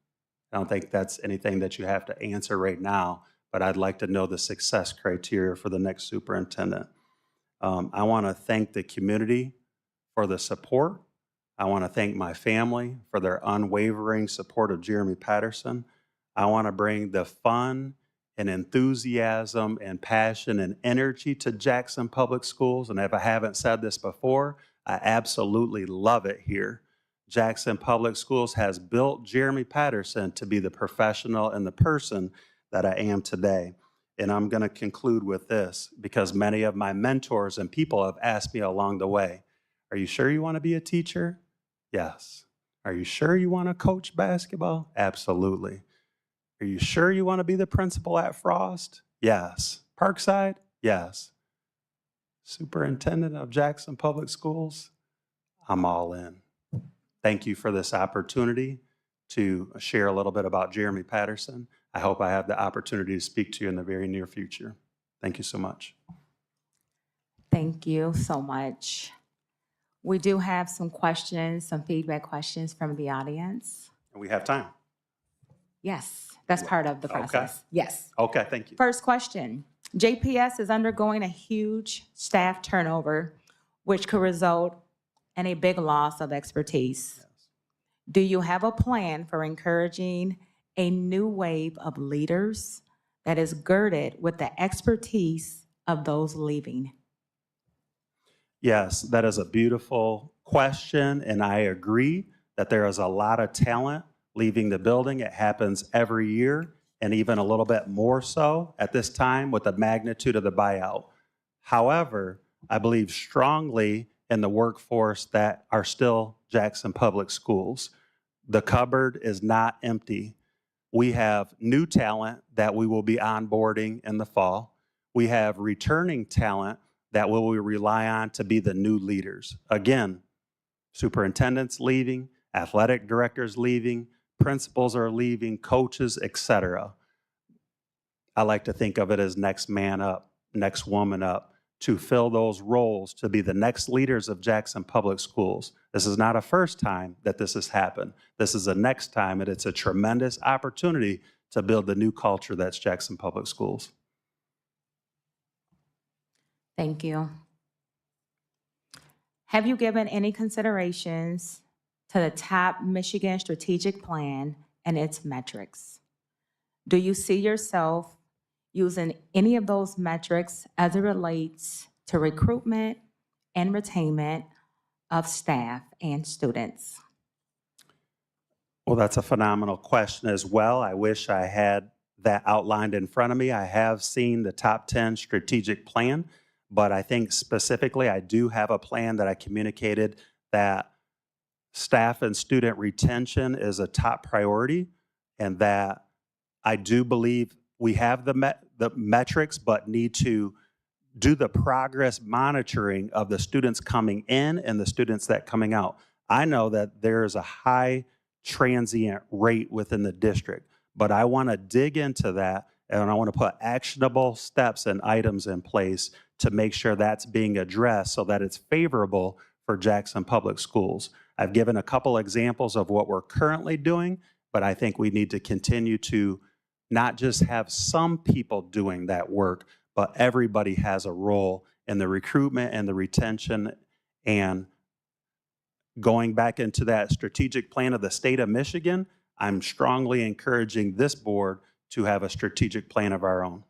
I don't think that's anything that you have to answer right now, but I'd like to know the success criteria for the next superintendent. I want to thank the community for the support. I want to thank my family for their unwavering support of Jeremy Patterson. I want to bring the fun and enthusiasm and passion and energy to Jackson Public Schools. And if I haven't said this before, I absolutely love it here. Jackson Public Schools has built Jeremy Patterson to be the professional and the person that I am today. And I'm going to conclude with this because many of my mentors and people have asked me along the way, are you sure you want to be a teacher? Yes. Are you sure you want to coach basketball? Absolutely. Are you sure you want to be the principal at Frost? Yes. Parkside? Yes. Superintendent of Jackson Public Schools? I'm all in. Thank you for this opportunity to share a little bit about Jeremy Patterson. I hope I have the opportunity to speak to you in the very near future. Thank you so much. Thank you so much. We do have some questions, some feedback questions from the audience. And we have time. Yes, that's part of the process. Yes. Okay, thank you. First question. JPS is undergoing a huge staff turnover, which could result in a big loss of expertise. Yes. Do you have a plan for encouraging a new wave of leaders that is girded with the expertise of those leaving? Yes, that is a beautiful question, and I agree that there is a lot of talent leaving the building. It happens every year, and even a little bit more so at this time with the magnitude of the buyout. However, I believe strongly in the workforce that are still Jackson Public Schools. The cupboard is not empty. We have new talent that we will be onboarding in the fall. We have returning talent that we will rely on to be the new leaders. Again, superintendents leaving, athletic directors leaving, principals are leaving, coaches, etc. I like to think of it as next man up, next woman up, to fill those roles, to be the next leaders of Jackson Public Schools. This is not a first time that this has happened. This is the next time, and it's a tremendous opportunity to build the new culture that's Jackson Public Schools. Thank you. Have you given any considerations to the top Michigan strategic plan and its metrics? Do you see yourself using any of those metrics as it relates to recruitment and retainment of staff and students? Well, that's a phenomenal question as well. I wish I had that outlined in front of me. I have seen the top 10 strategic plan, but I think specifically I do have a plan that I communicated that staff and student retention is a top priority, and that I do believe we have the metrics, but need to do the progress monitoring of the students coming in and the students that coming out. I know that there is a high transient rate within the district, but I want to dig into that and I want to put actionable steps and items in place to make sure that's being addressed so that it's favorable for Jackson Public Schools. I've given a couple examples of what we're currently doing, but I think we need to continue to not just have some people doing that work, but everybody has a role in the recruitment and the retention. And going back into that strategic plan of the state of Michigan, I'm strongly encouraging this board to have a strategic plan of our own.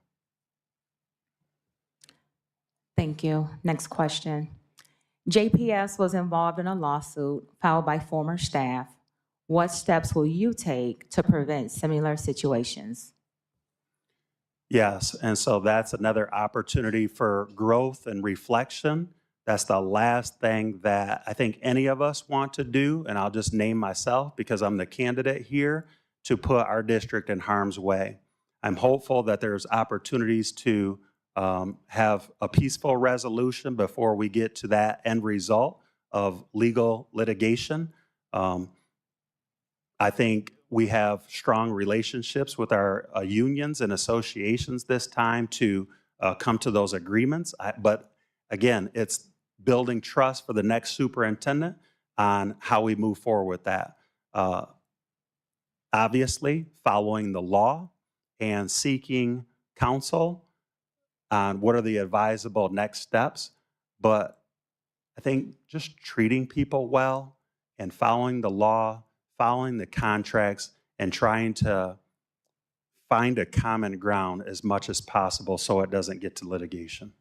Thank you. Next question. JPS was involved in a lawsuit filed by former staff. What steps will you take to prevent similar situations? Yes, and so that's another opportunity for growth and reflection. That's the last thing that I think any of us want to do, and I'll just name myself because I'm the candidate here, to put our district in harm's way. I'm hopeful that there's opportunities to have a peaceful resolution before we get to that end result of legal litigation. I think we have strong relationships with our unions and associations this time to come to those agreements. But again, it's building trust for the next superintendent on how we move forward with that. Obviously, following the law and seeking counsel on what are the advisable next steps. But I think just treating people well and following the law, following the contracts, and trying to find a common ground as much as possible so it doesn't get to litigation.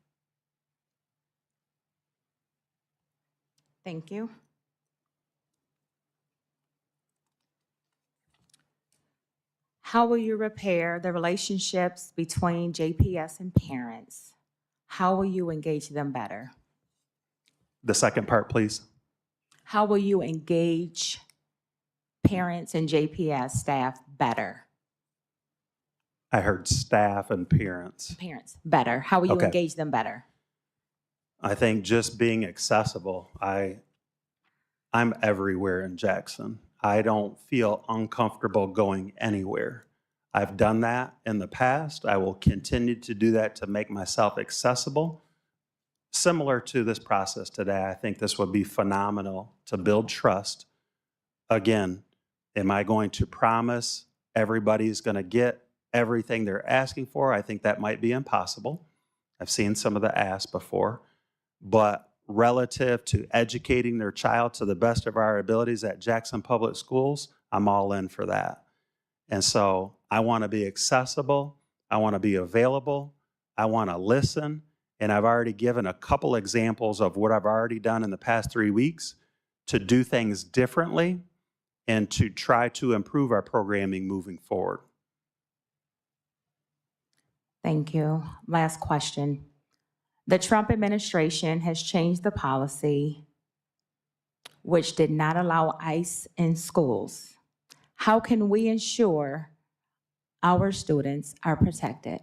Thank you. How will you repair the relationships between JPS and parents? How will you engage them better? The second part, please. How will you engage parents and JPS staff better? I heard staff and parents. Parents better. How will you Okay. engage them better? I think just being accessible. I'm everywhere in Jackson. I don't feel uncomfortable going anywhere. I've done that in the past. I will continue to do that to make myself accessible. Similar to this process today, I think this would be phenomenal to build trust. Again, am I going to promise everybody's going to get everything they're asking for? I think that might be impossible. I've seen some of the asks before. But relative to educating their child to the best of our abilities at Jackson Public Schools, I'm all in for that. And so I want to be accessible. I want to be available. I want to listen. And I've already given a couple examples of what I've already done in the past 3 weeks to do things differently and to try to improve our programming moving forward. Thank you. Last question. The Trump administration has changed the policy which did not allow ICE in schools. How can we ensure our students are protected?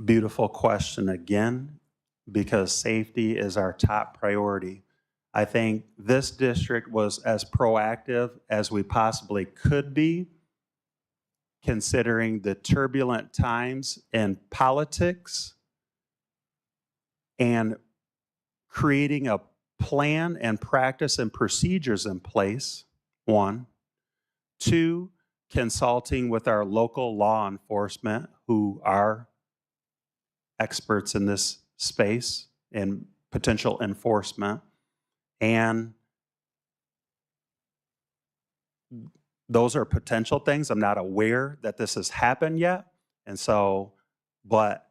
Beautiful question again, because safety is our top priority. I think this district was as proactive as we possibly could be, considering the turbulent times in politics and creating a plan and practice and procedures in place, one. Two, consulting with our local law enforcement who are experts in this space and potential enforcement. And those are potential things. I'm not aware that this has happened yet. And so, but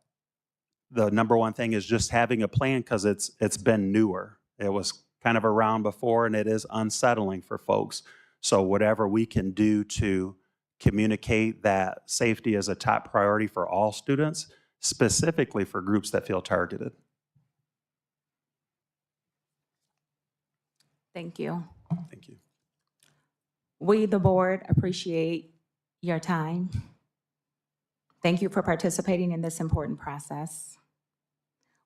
the number one thing is just having a plan because it's been newer. It was kind of around before and it is unsettling for folks. So whatever we can do to communicate that safety is a top priority for all students, specifically for groups that feel targeted. Thank you. Thank you. We, the board, appreciate your time. Thank you for participating in this important process.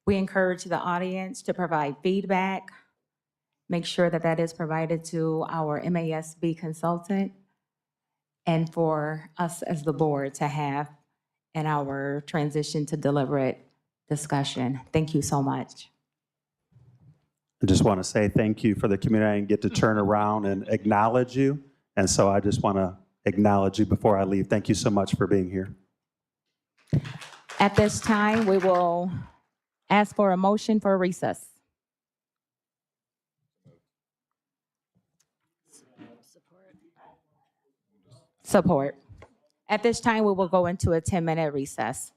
We encourage the audience to provide feedback make sure that that is provided to our MASB consultant and for us as the board to have in our transition to deliberate discussion. Thank you so much. I just want to say thank you for the community and get to turn around and acknowledge you. And so I just want to acknowledge you before I leave. Thank you so much for being here. At this time, we will ask for a motion for recess. Support. At this time, we will go into a 10-minute recess.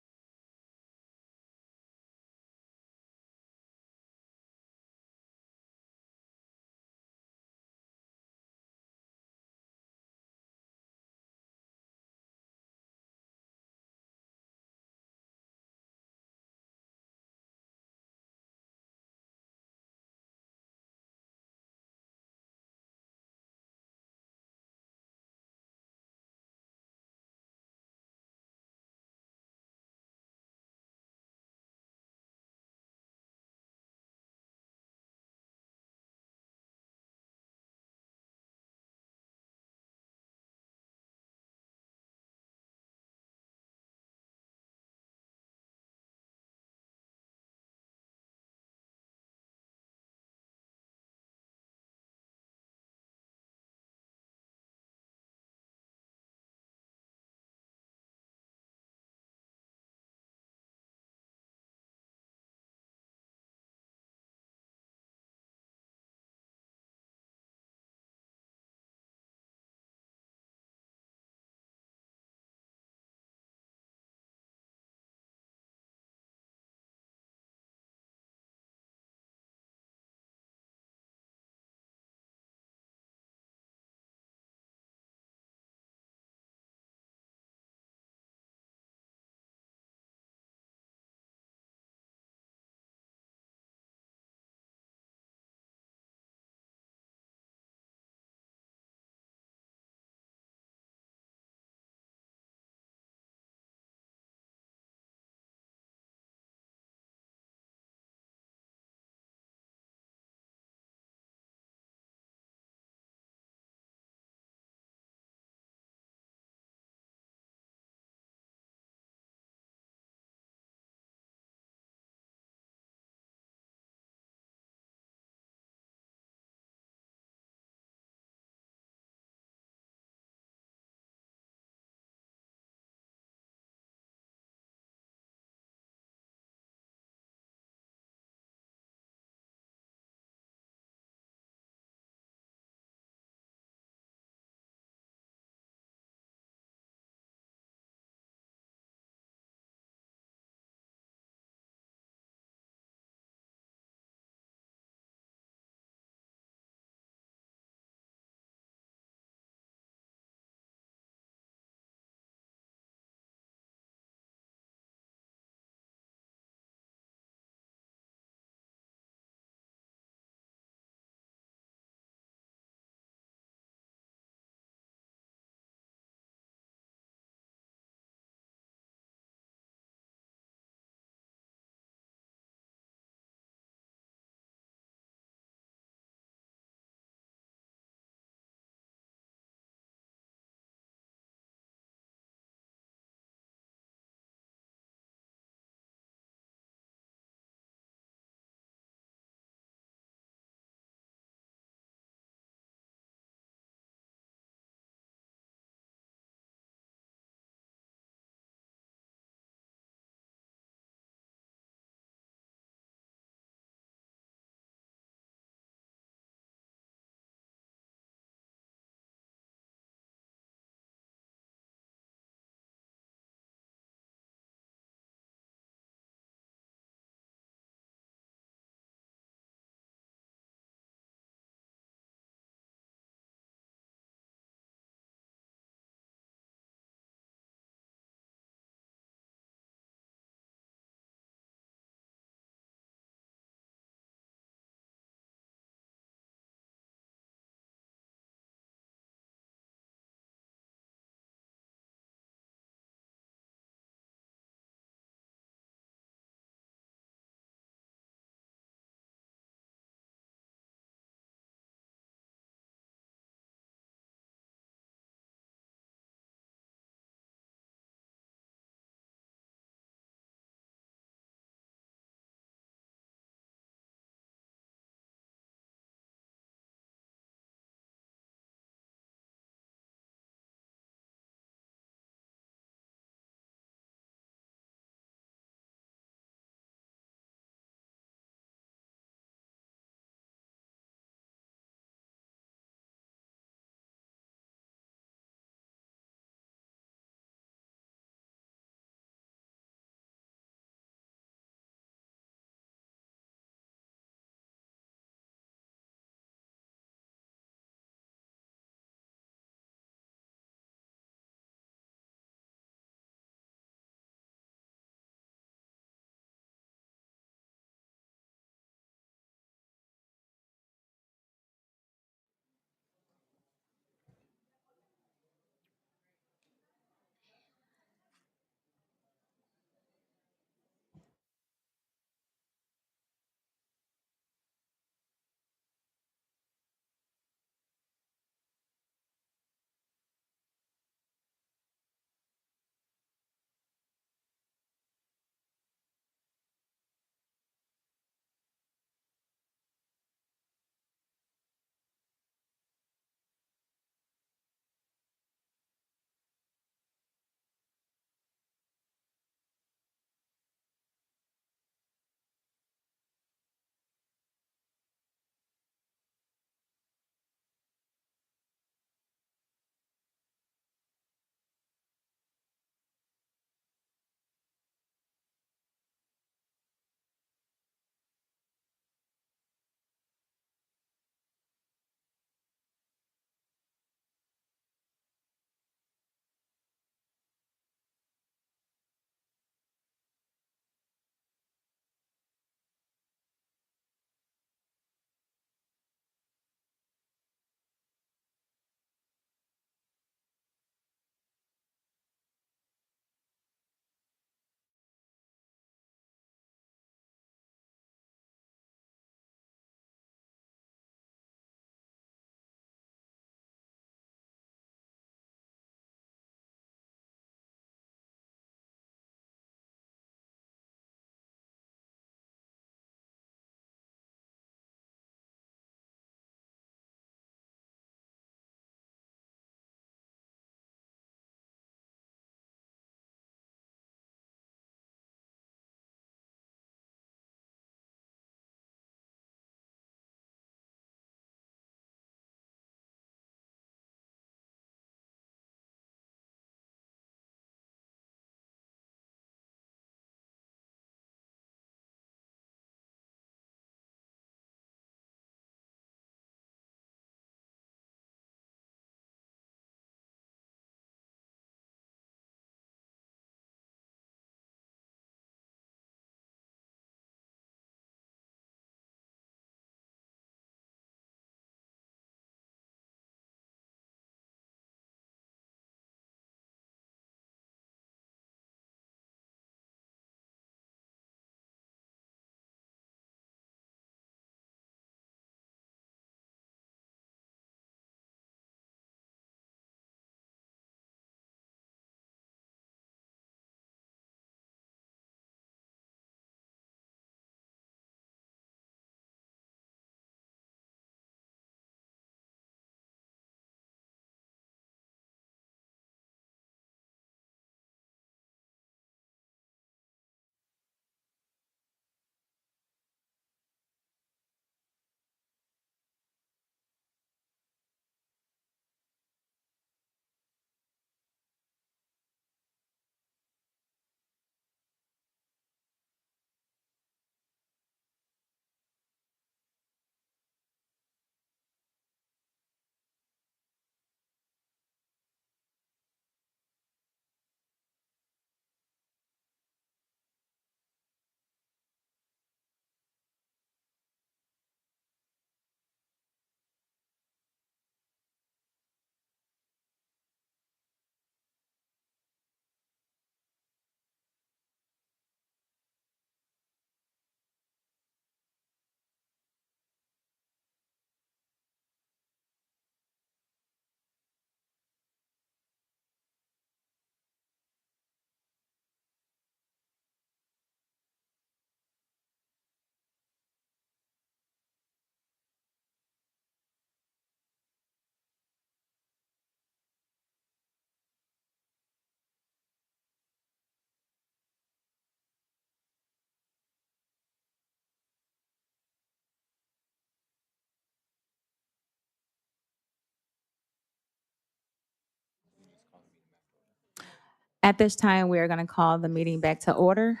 At this time, we are going to call the meeting back to order.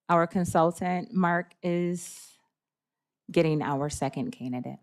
Our consultant, Mark, is getting our second candidate.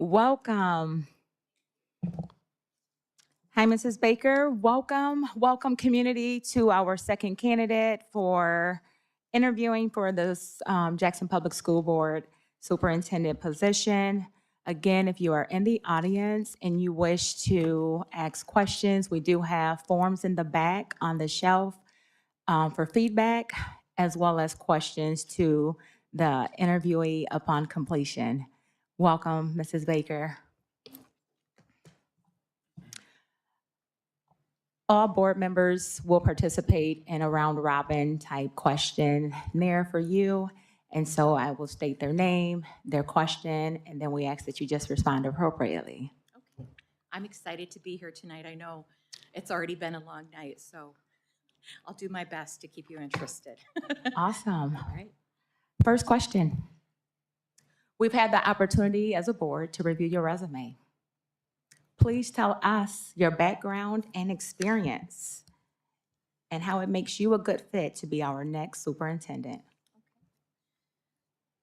Welcome. Hi, Mrs. Baker. Welcome, welcome community to our second candidate for interviewing for this Jackson Public School Board Superintendent position. Again, if you are in the audience and you wish to ask questions, we do have forms in the back on the shelf for feedback, as well as questions to the interviewee upon completion. Welcome, Mrs. Baker. All board members will participate in a round robin type questionnaire for you. And so I will state their name, their question, and then we ask that you just respond appropriately. Okay. I'm excited to be here tonight. I know it's already been a long night, so I'll do my best to keep you interested. Awesome. All right. First question. We've had the opportunity as a board to review your resume. Please tell us your background and experience and how it makes you a good fit to be our next superintendent.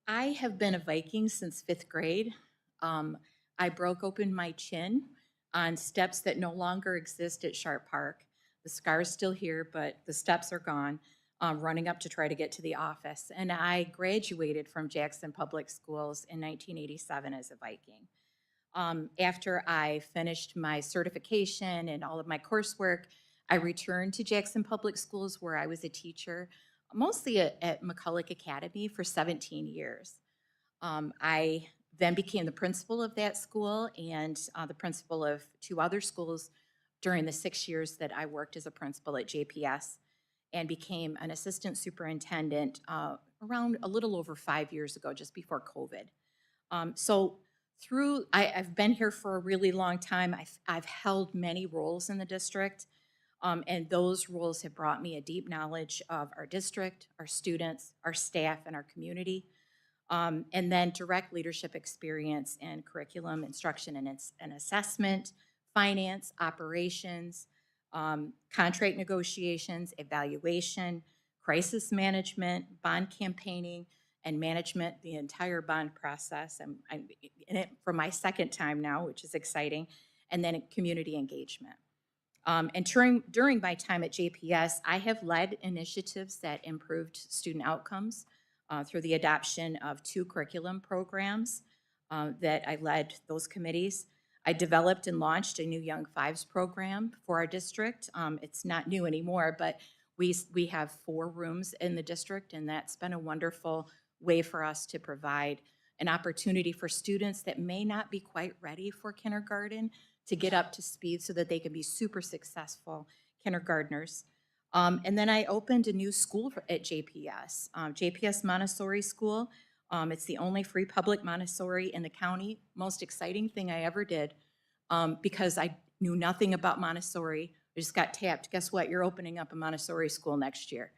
I have been a Viking since 5th grade. I broke open my chin on steps that no longer exist at Sharp Park. The scar's still here, but the steps are gone, running up to try to get to the office. And I graduated from Jackson Public Schools in 1987 as a Viking. After I finished my certification and all of my coursework, I returned to Jackson Public Schools where I was a teacher, mostly at McCulloch Academy for 17 years. I then became the principal of that school and the principal of 2 other schools during the 6 years that I worked as a principal at JPS, and became an assistant superintendent around a little over 5 years ago, just before COVID. I've been here for a really long time. I've held many roles in the district, and those roles have brought me a deep knowledge of our district, our students, our staff, and our community. And then direct leadership experience in curriculum, instruction, and assessment, finance, operations, contract negotiations, evaluation, crisis management, bond campaigning, and management, the entire bond process. I'm in it for my second time now, which is exciting, and then community engagement. And during my time at JPS, I have led initiatives that improved student outcomes through the adoption of 2 curriculum programs that I led those committees. I developed and launched a new Young Fives program for our district. It's not new anymore, but we have 4 rooms in the district, and that's been a wonderful way for us to provide an opportunity for students that may not be quite ready for kindergarten to get up to speed so that they can be super successful kindergartners. And then I opened a new school at JPS, JPS Montessori School. It's the only free public Montessori in the county. Most exciting thing I ever did, because I knew nothing about Montessori. I just got tapped. Guess what? You're opening up a Montessori school next year.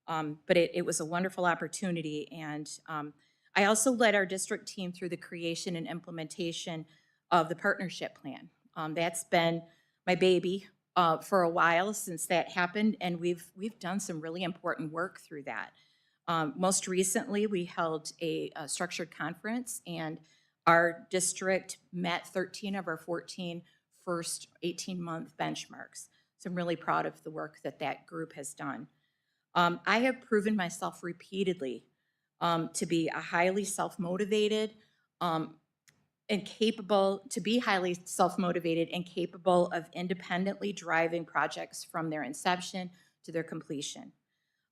But it was a wonderful opportunity. And I also led our district team through the creation and implementation of the partnership plan. That's been my baby for a while since that happened, and we've done some really important work through that. Most recently, we held a structured conference, and our district met 13 of our 14 first 18-month benchmarks. So I'm really proud of the work that that group has done. I have proven myself repeatedly to be a highly self-motivated and capable, to be highly self-motivated and capable of independently driving projects from their inception to their completion.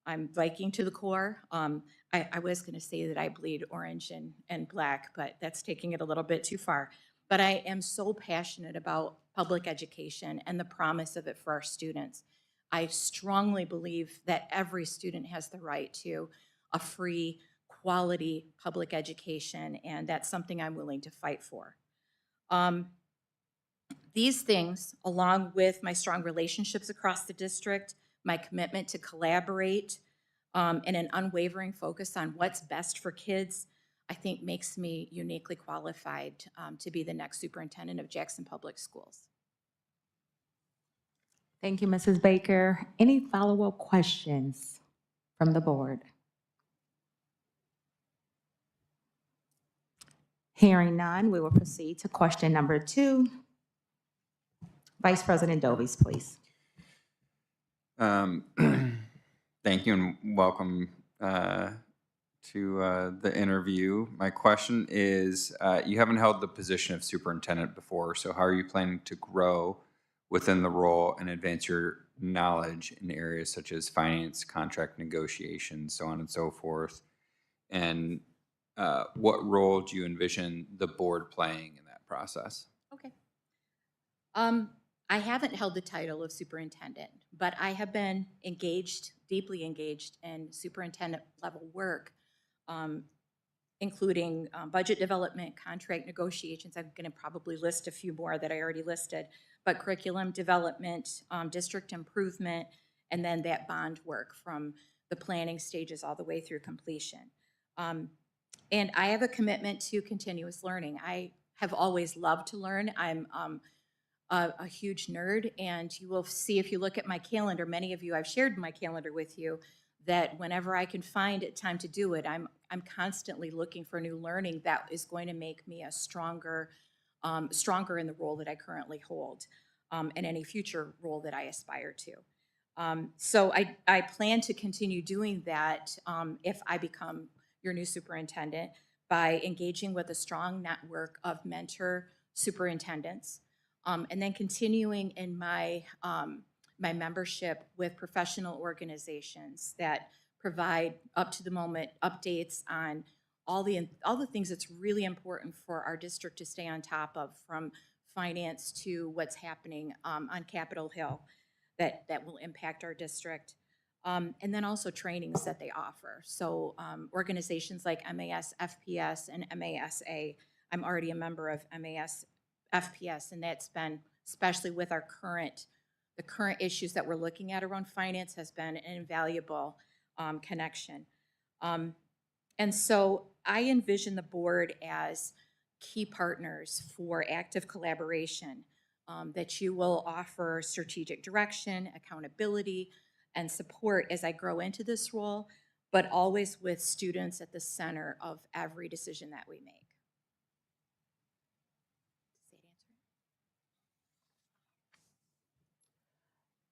I'm Viking to the core. I was going to say that I bleed orange and black, but that's taking it a little bit too far. But I am so passionate about public education and the promise of it for our students. I strongly believe that every student has the right to a free, quality public education, and that's something I'm willing to fight for. These things, along with my strong relationships across the district, my commitment to collaborate, and an unwavering focus on what's best for kids, I think makes me uniquely qualified to be the next superintendent of Jackson Public Schools. Thank you, Mrs. Baker. Any follow-up questions from the board? Hearing none, we will proceed to question number 2. Vice President Dovies, please. Thank you and welcome to the interview. My question is, you haven't held the position of superintendent before, so how are you planning to grow within the role and advance your knowledge in areas such as finance, contract negotiations, so on and so forth? And what role do you envision the board playing in that process? Okay. I haven't held the title of superintendent, but I have been engaged, deeply engaged in superintendent level work, including budget development, contract negotiations. I'm going to probably list a few more that I already listed, but curriculum development, district improvement, and then that bond work from the planning stages all the way through completion. And I have a commitment to continuous learning. I have always loved to learn. I'm a huge nerd, and you will see if you look at my calendar, many of you, I've shared my calendar with you, that whenever I can find it time to do it, I'm constantly looking for new learning that is going to make me a stronger in the role that I currently hold, and any future role that I aspire to. So I plan to continue doing that if I become your new superintendent, by engaging with a strong network of mentor superintendents, and then continuing in my my membership with professional organizations that provide up to the moment updates on all the things that's really important for our district to stay on top of, from finance to what's happening on Capitol Hill that will impact our district. And then also trainings that they offer. So organizations like MAS, FPS, and MASA. I'm already a member of MAS, FPS, and that's been, especially with our the current issues that we're looking at around finance, has been an invaluable connection. And so I envision the board as key partners for active collaboration, that you will offer strategic direction, accountability, and support as I grow into this role, but always with students at the center of every decision that we make.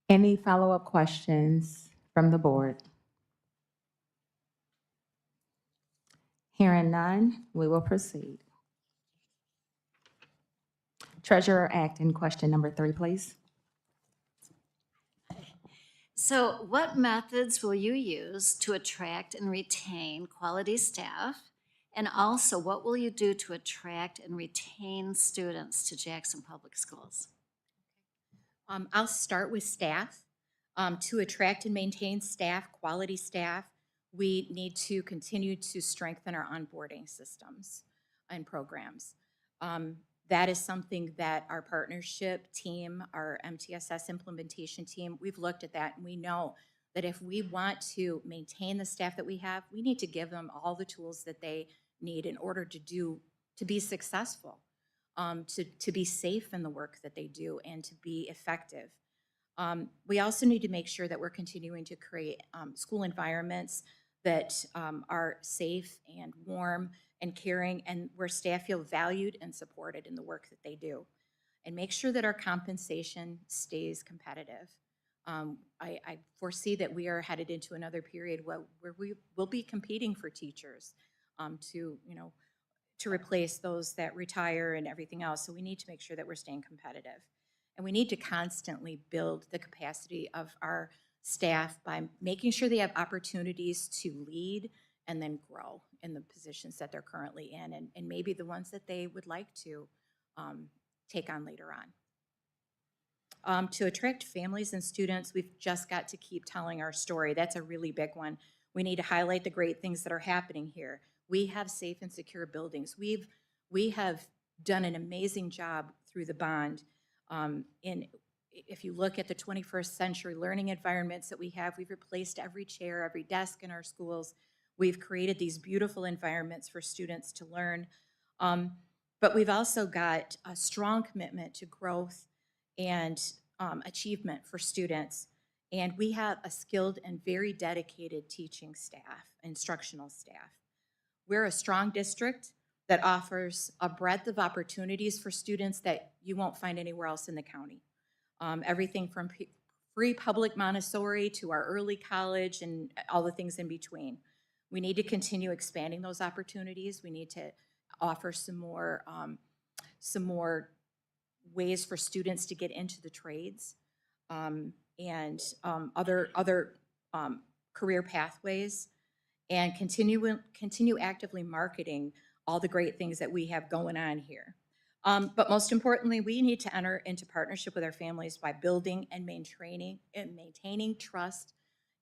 Any follow-up questions from the board? Hearing none, we will proceed. Treasurer Acton, question number 3, please. So what methods will you use to attract and retain quality staff? And also, what will you do to attract and retain students to Jackson Public Schools? I'll start with staff. To attract and maintain staff, quality staff, We need to continue to strengthen our onboarding systems and programs. That is something that our partnership team, our MTSS implementation team, we've looked at that and we know that if we want to maintain the staff that we have, we need to give them all the tools that they need in order to be successful, to be safe in the work that they do and to be effective. We also need to make sure that we're continuing to create school environments that are safe and warm and caring, and where staff feel valued and supported in the work that they do. And make sure that our compensation stays competitive. I foresee that we are headed into another period where we will be competing for teachers to replace those that retire and everything else. So we need to make sure that we're staying competitive. And we need to constantly build the capacity of our staff by making sure they have opportunities to lead and then grow in the positions that they're currently in, and maybe the ones that they would like to take on later on. To attract families and students, we've just got to keep telling our story. That's a really big one. We need to highlight the great things that are happening here. We have safe and secure buildings. We have done an amazing job through the bond. If you look at the 21st century learning environments that we have, we've replaced every chair, every desk in our schools. We've created these beautiful environments for students to learn. But we've also got a strong commitment to growth and achievement for students. And we have a skilled and very dedicated teaching staff, instructional staff. We're a strong district that offers a breadth of opportunities for students that you won't find anywhere else in the county. Everything from free public Montessori to our early college and all the things in between. We need to continue expanding those opportunities. We need to offer some more ways for students to get into the trades and other career pathways, and continue actively marketing all the great things that we have going on here. But most importantly, we need to enter into partnership with our families by building and maintaining trust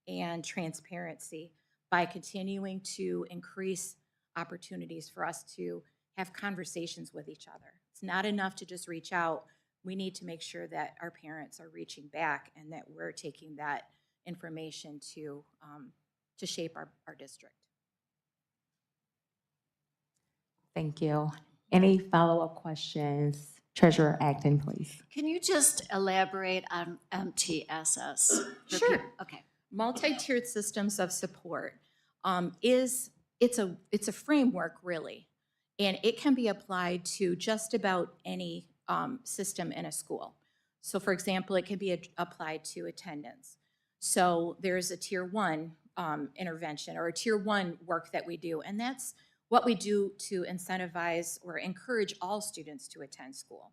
and transparency, by continuing to increase opportunities for us to have conversations with each other. It's not enough to just reach out. We need to make sure that our parents are reaching back and that we're taking that information to shape our district. Thank you. Any follow-up questions? Treasurer Acton, please. Can you just elaborate on MTSS? Sure. Okay. Multi-tiered systems of support it's a framework, really, and it can be applied to just about any system in a school. So for example, it can be applied to attendance. So there's a tier 1 intervention or a tier 1 work that we do, and that's what we do to incentivize or encourage all students to attend school.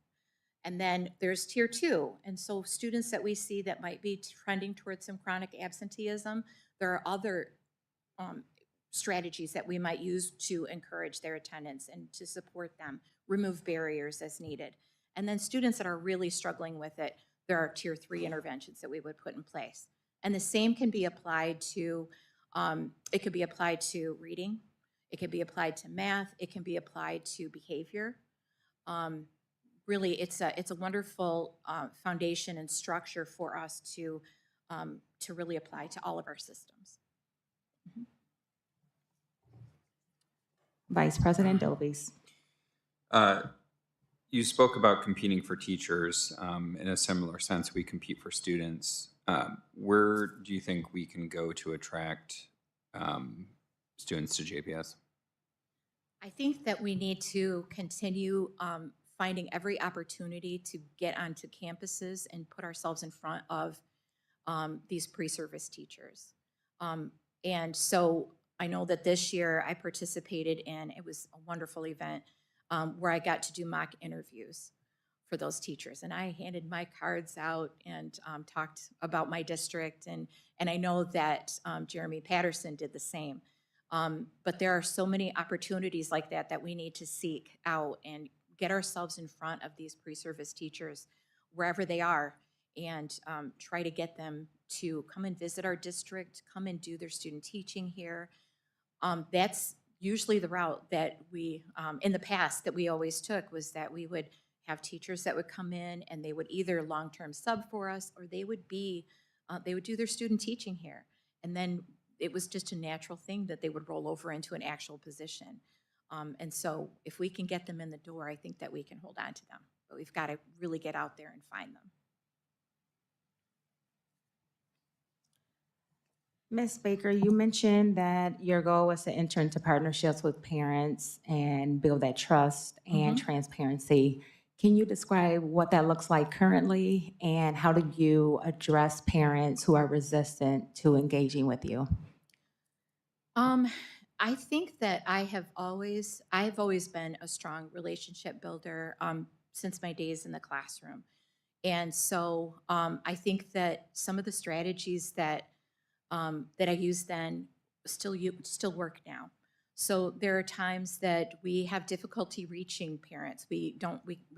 And then there's tier 2, and so students that we see that might be trending towards some chronic absenteeism, there are other strategies that we might use to encourage their attendance and to support them, remove barriers as needed. And then students that are really struggling with it, there are tier 3 interventions that we would put in place. And the same can be applied to, it could be applied to reading, it could be applied to math, it can be applied to behavior. Really, it's a wonderful foundation and structure for us to really apply to all of our systems. Mm-hmm. Vice President Dobies. You spoke about competing for teachers. In a similar sense, we compete for students. Where do you think we can go to attract students to JPS? I think that we need to continue finding every opportunity to get onto campuses and put ourselves in front of these pre-service teachers. And so I know that this year I participated in, it was a wonderful event where I got to do mock interviews for those teachers. And I handed my cards out and talked about my district. And I know that Jeremy Patterson did the same. But there are so many opportunities like that that we need to seek out and get ourselves in front of these pre-service teachers wherever they are and try to get them to come and visit our district, come and do their student teaching here. That's usually the route that we, in the past, that we always took, was that we would have teachers that would come in and they would either long-term sub for us, or they would do their student teaching here. And then it was just a natural thing that they would roll over into an actual position. And so if we can get them in the door, I think that we can hold on to them. But we've got to really get out there and find them. Ms. Baker, you mentioned that your goal was to enter into partnerships with parents and build that trust and transparency. Can you describe what that looks like currently, and how do you address parents who are resistant to engaging with you? I think that I've always been a strong relationship builder since my days in the classroom. And so I think that some of the strategies that I used then still work now. So there are times that we have difficulty reaching parents. We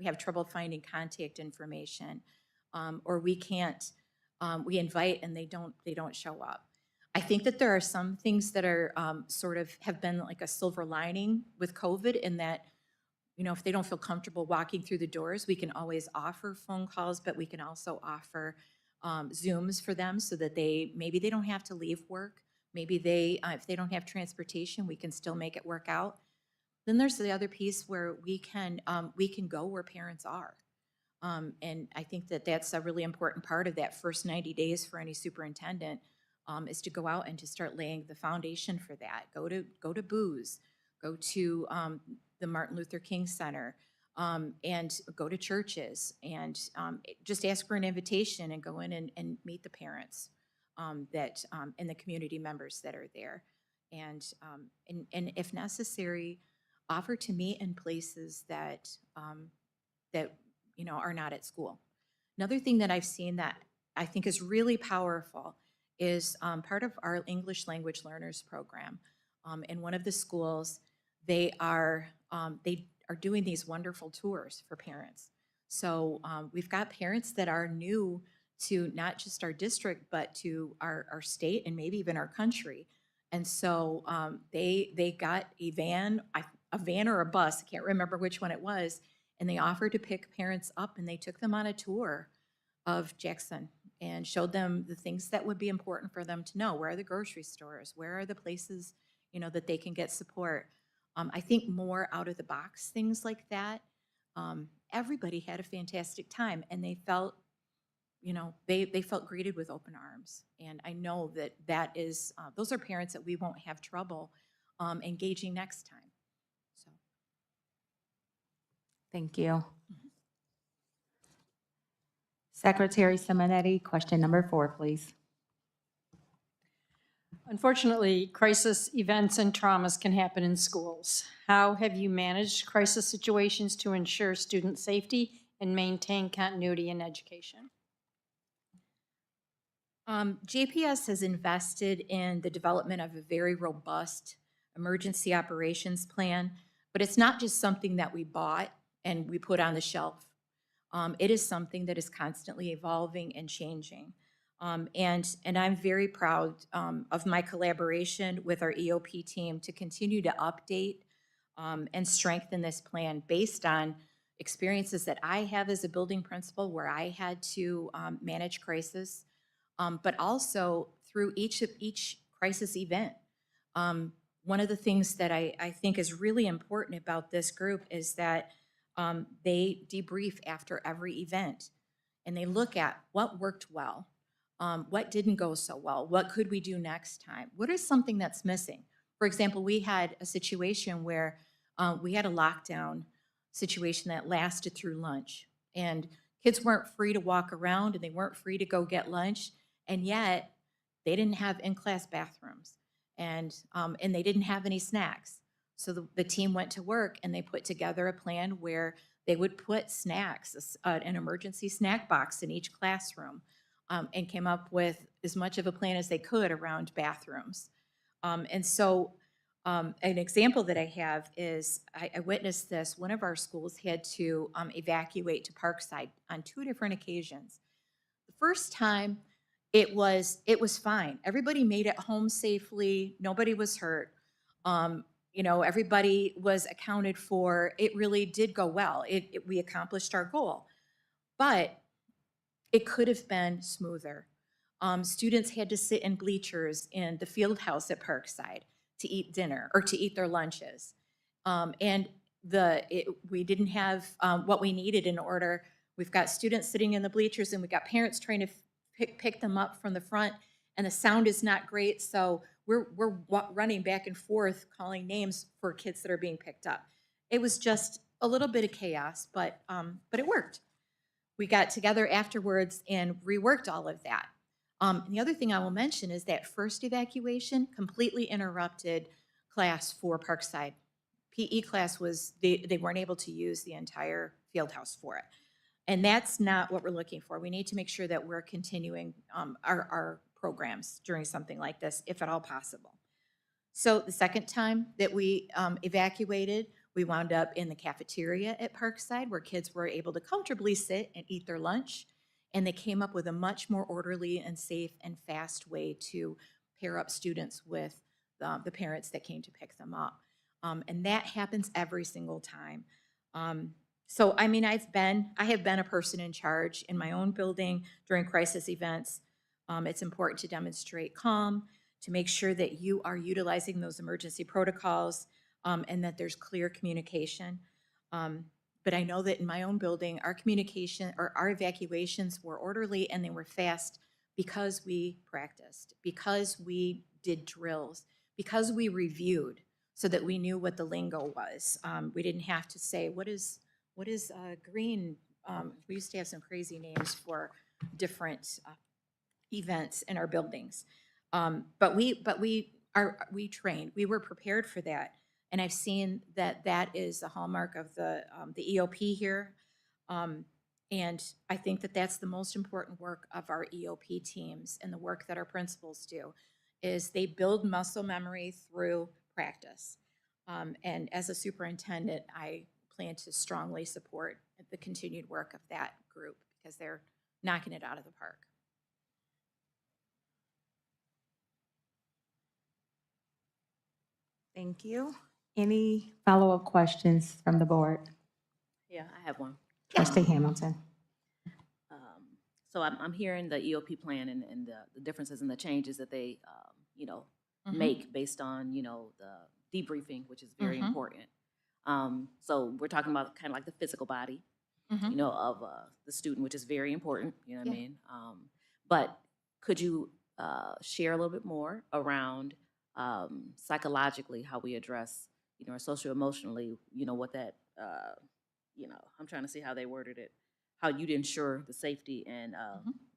have trouble finding contact information, or we can't. We invite and they don't show up. I think that there are some things that are sort of have been like a silver lining with COVID, in that, you know, if they don't feel comfortable walking through the doors, we can always offer phone calls, but we can also offer Zooms for them, so that maybe they don't have to leave work. Maybe if they don't have transportation, we can still make it work out. Then there's the other piece where we can go where parents are. And I think that that's a really important part of that first 90 days for any superintendent, is to go out and to start laying the foundation for that. Go to Booz, go to the Martin Luther King Center, and go to churches, and just ask for an invitation and go in and meet the parents and the community members that are there, and if necessary, offer to meet in places that are not at school. Another thing that I've seen that I think is really powerful is part of our English language learners program. In one of the schools, they are doing these wonderful tours for parents. So we've got parents that are new to not just our district, but to our state and maybe even our country. And so they got a van or a bus, I can't remember which one it was, and they offered to pick parents up, and they took them on a tour of Jackson and showed them the things that would be important for them to know. Where are the grocery stores? Where are the places, that they can get support? I think more out of the box things like that. Everybody had a fantastic time, and they felt, they felt greeted with open arms. And I know that is, those are parents that we won't have trouble engaging next time. So. Thank you. Secretary Simonetti, question number 4, please. Unfortunately, crisis events and traumas can happen in schools. How have you managed crisis situations to ensure student safety and maintain continuity in education? JPS has invested in the development of a very robust emergency operations plan, but it's not just something that we bought and we put on the shelf. It is something that is constantly evolving and changing. And I'm very proud of my collaboration with our EOP team to continue to update and strengthen this plan based on experiences that I have as a building principal, where I had to manage crisis, but also through each crisis event. One of the things that I think is really important about this group is that they debrief after every event, and they look at what worked well, what didn't go so well, what could we do next time, what is something that's missing. For example, we had a situation where we had a lockdown situation that lasted through lunch, and kids weren't free to walk around, and they weren't free to go get lunch, and yet they didn't have in-class bathrooms, and they didn't have any snacks. So the team went to work, and they put together a plan where they would put snacks, an emergency snack box in each classroom, and came up with as much of a plan as they could around bathrooms. And so an example that I have is I witnessed this. One of our schools had to evacuate to Parkside on 2 different occasions. The first time, it was fine. Everybody made it home safely. Nobody was hurt. Everybody was accounted for. It really did go well. We accomplished our goal, but it could have been smoother. Students had to sit in bleachers in the field house at Parkside to eat dinner or to eat their lunches. And we didn't have what we needed in order. We've got students sitting in the bleachers and we've got parents trying to pick them up from the front, and the sound is not great. So we're running back and forth calling names for kids that are being picked up. It was just a little bit of chaos, but it worked. We got together afterwards and reworked all of that. And the other thing I will mention is that first evacuation completely interrupted class for Parkside. PE class they weren't able to use the entire field house for it. And that's not what we're looking for. We need to make sure that we're continuing our programs during something like this, if at all possible. So the second time that we evacuated, we wound up in the cafeteria at Parkside where kids were able to comfortably sit and eat their lunch. And they came up with a much more orderly and safe and fast way to pair up students with the parents that came to pick them up. And that happens every single time. So, I mean, I have been a person in charge in my own building during crisis events. It's important to demonstrate calm, to make sure that you are utilizing those emergency protocols, and that there's clear communication. But I know that in my own building, our communication or our evacuations were orderly and they were fast because we practiced, because we did drills, because we reviewed so that we knew what the lingo was. We didn't have to say, what is green? We used to have some crazy names for different events in our buildings. But we trained, we were prepared for that. And I've seen that is a hallmark of the EOP here. And I think that that's the most important work of our EOP teams and the work that our principals do, is they build muscle memory through practice. And as a superintendent, I plan to strongly support the continued work of that group because they're knocking it out of the park. Thank you. Any follow-up questions from the board? Yeah, I have one. Trustee Hamilton. So I'm hearing the EOP plan and the differences and the changes that they, Mhm. make based on, the debriefing, which is very Mhm. important. So we're talking about kind of like the physical body, Mhm. of the student, which is very important, you know what I Yeah. mean? But could you share a little bit more around psychologically how we address, or socio-emotionally, what that, I'm trying to see how they worded it, how you'd ensure the safety and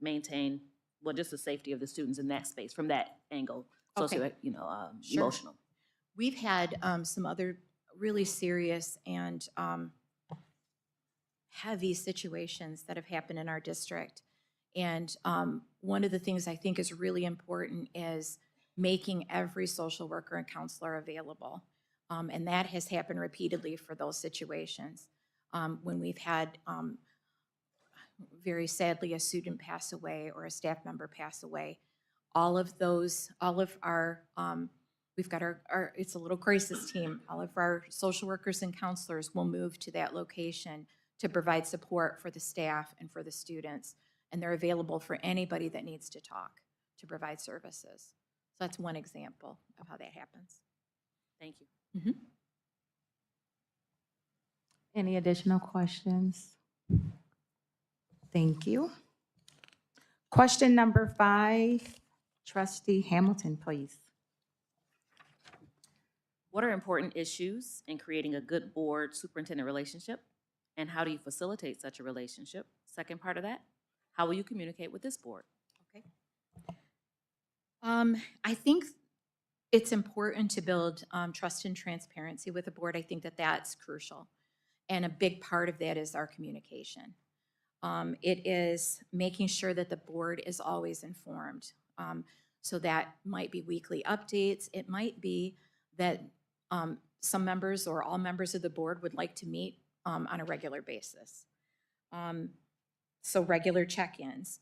maintain, well, just the safety of the students in that space from that angle, Okay. socio, Sure. emotional. We've had some other really serious and heavy situations that have happened in our district. And one of the things I think is really important is making every social worker and counselor available. And that has happened repeatedly for those situations. When we've had, very sadly, a student pass away or a staff member pass away, we've got our, it's a little crisis team. All of our social workers and counselors will move to that location to provide support for the staff and for the students. And they're available for anybody that needs to talk to provide services. So that's one example of how that happens. Thank you. Any additional questions? Thank you. Question number 5, Trustee Hamilton, please. What are important issues in creating a good board-superintendent relationship? And how do you facilitate such a relationship? Second part of that, how will you communicate with this board? Okay. I think it's important to build trust and transparency with the board. I think that that's crucial. And a big part of that is our communication. It is making sure that the board is always informed. So that might be weekly updates. It might be that some members or all members of the board would like to meet on a regular basis. So regular check-ins.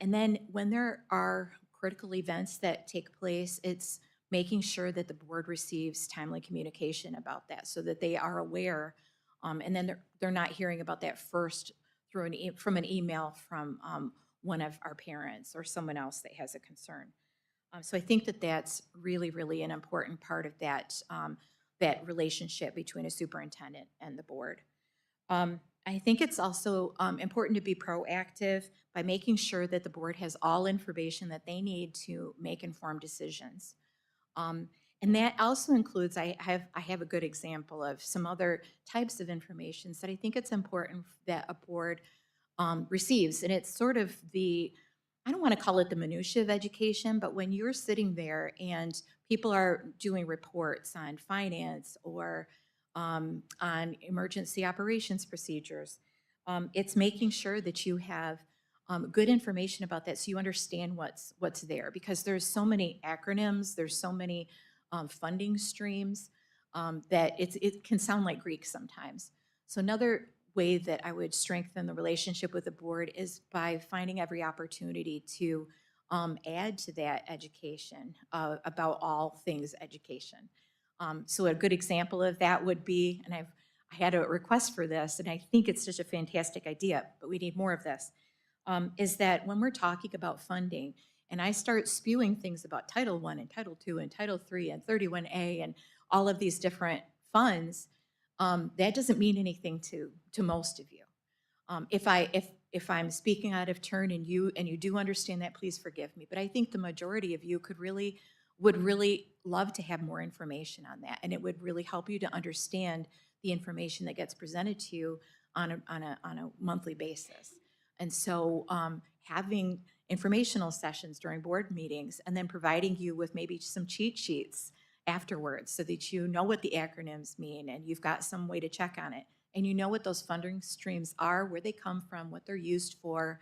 And then when there are critical events that take place, it's making sure that the board receives timely communication about that so that they are aware. And then they're not hearing about that first through from an email from one of our parents or someone else that has a concern. So I think that that's really, really an important part of that, that relationship between a superintendent and the board. I think it's also important to be proactive by making sure that the board has all information that they need to make informed decisions. And that also includes, I have a good example of some other types of information that I think it's important that a board receives. And it's sort of the, I don't want to call it the minutia of education, but when you're sitting there and people are doing reports on finance or on emergency operations procedures, it's making sure that you have good information about that so you understand what's there, because there's so many acronyms, there's so many funding streams that it can sound like Greek sometimes. So another way that I would strengthen the relationship with the board is by finding every opportunity to add to that education about all things education. So a good example of that would be, and I had a request for this, and I think it's such a fantastic idea, but we need more of this, is that when we're talking about funding, and I start spewing things about Title I and Title II and Title III and 31A and all of these different funds, that doesn't mean anything to most of you. If I'm speaking out of turn and you do understand that, please forgive me. But I think the majority of you would really love to have more information on that, and it would really help you to understand the information that gets presented to you on a monthly basis. And so having informational sessions during board meetings and then providing you with maybe some cheat sheets afterwards so that you know what the acronyms mean and you've got some way to check on it and you know what those funding streams are, where they come from, what they're used for,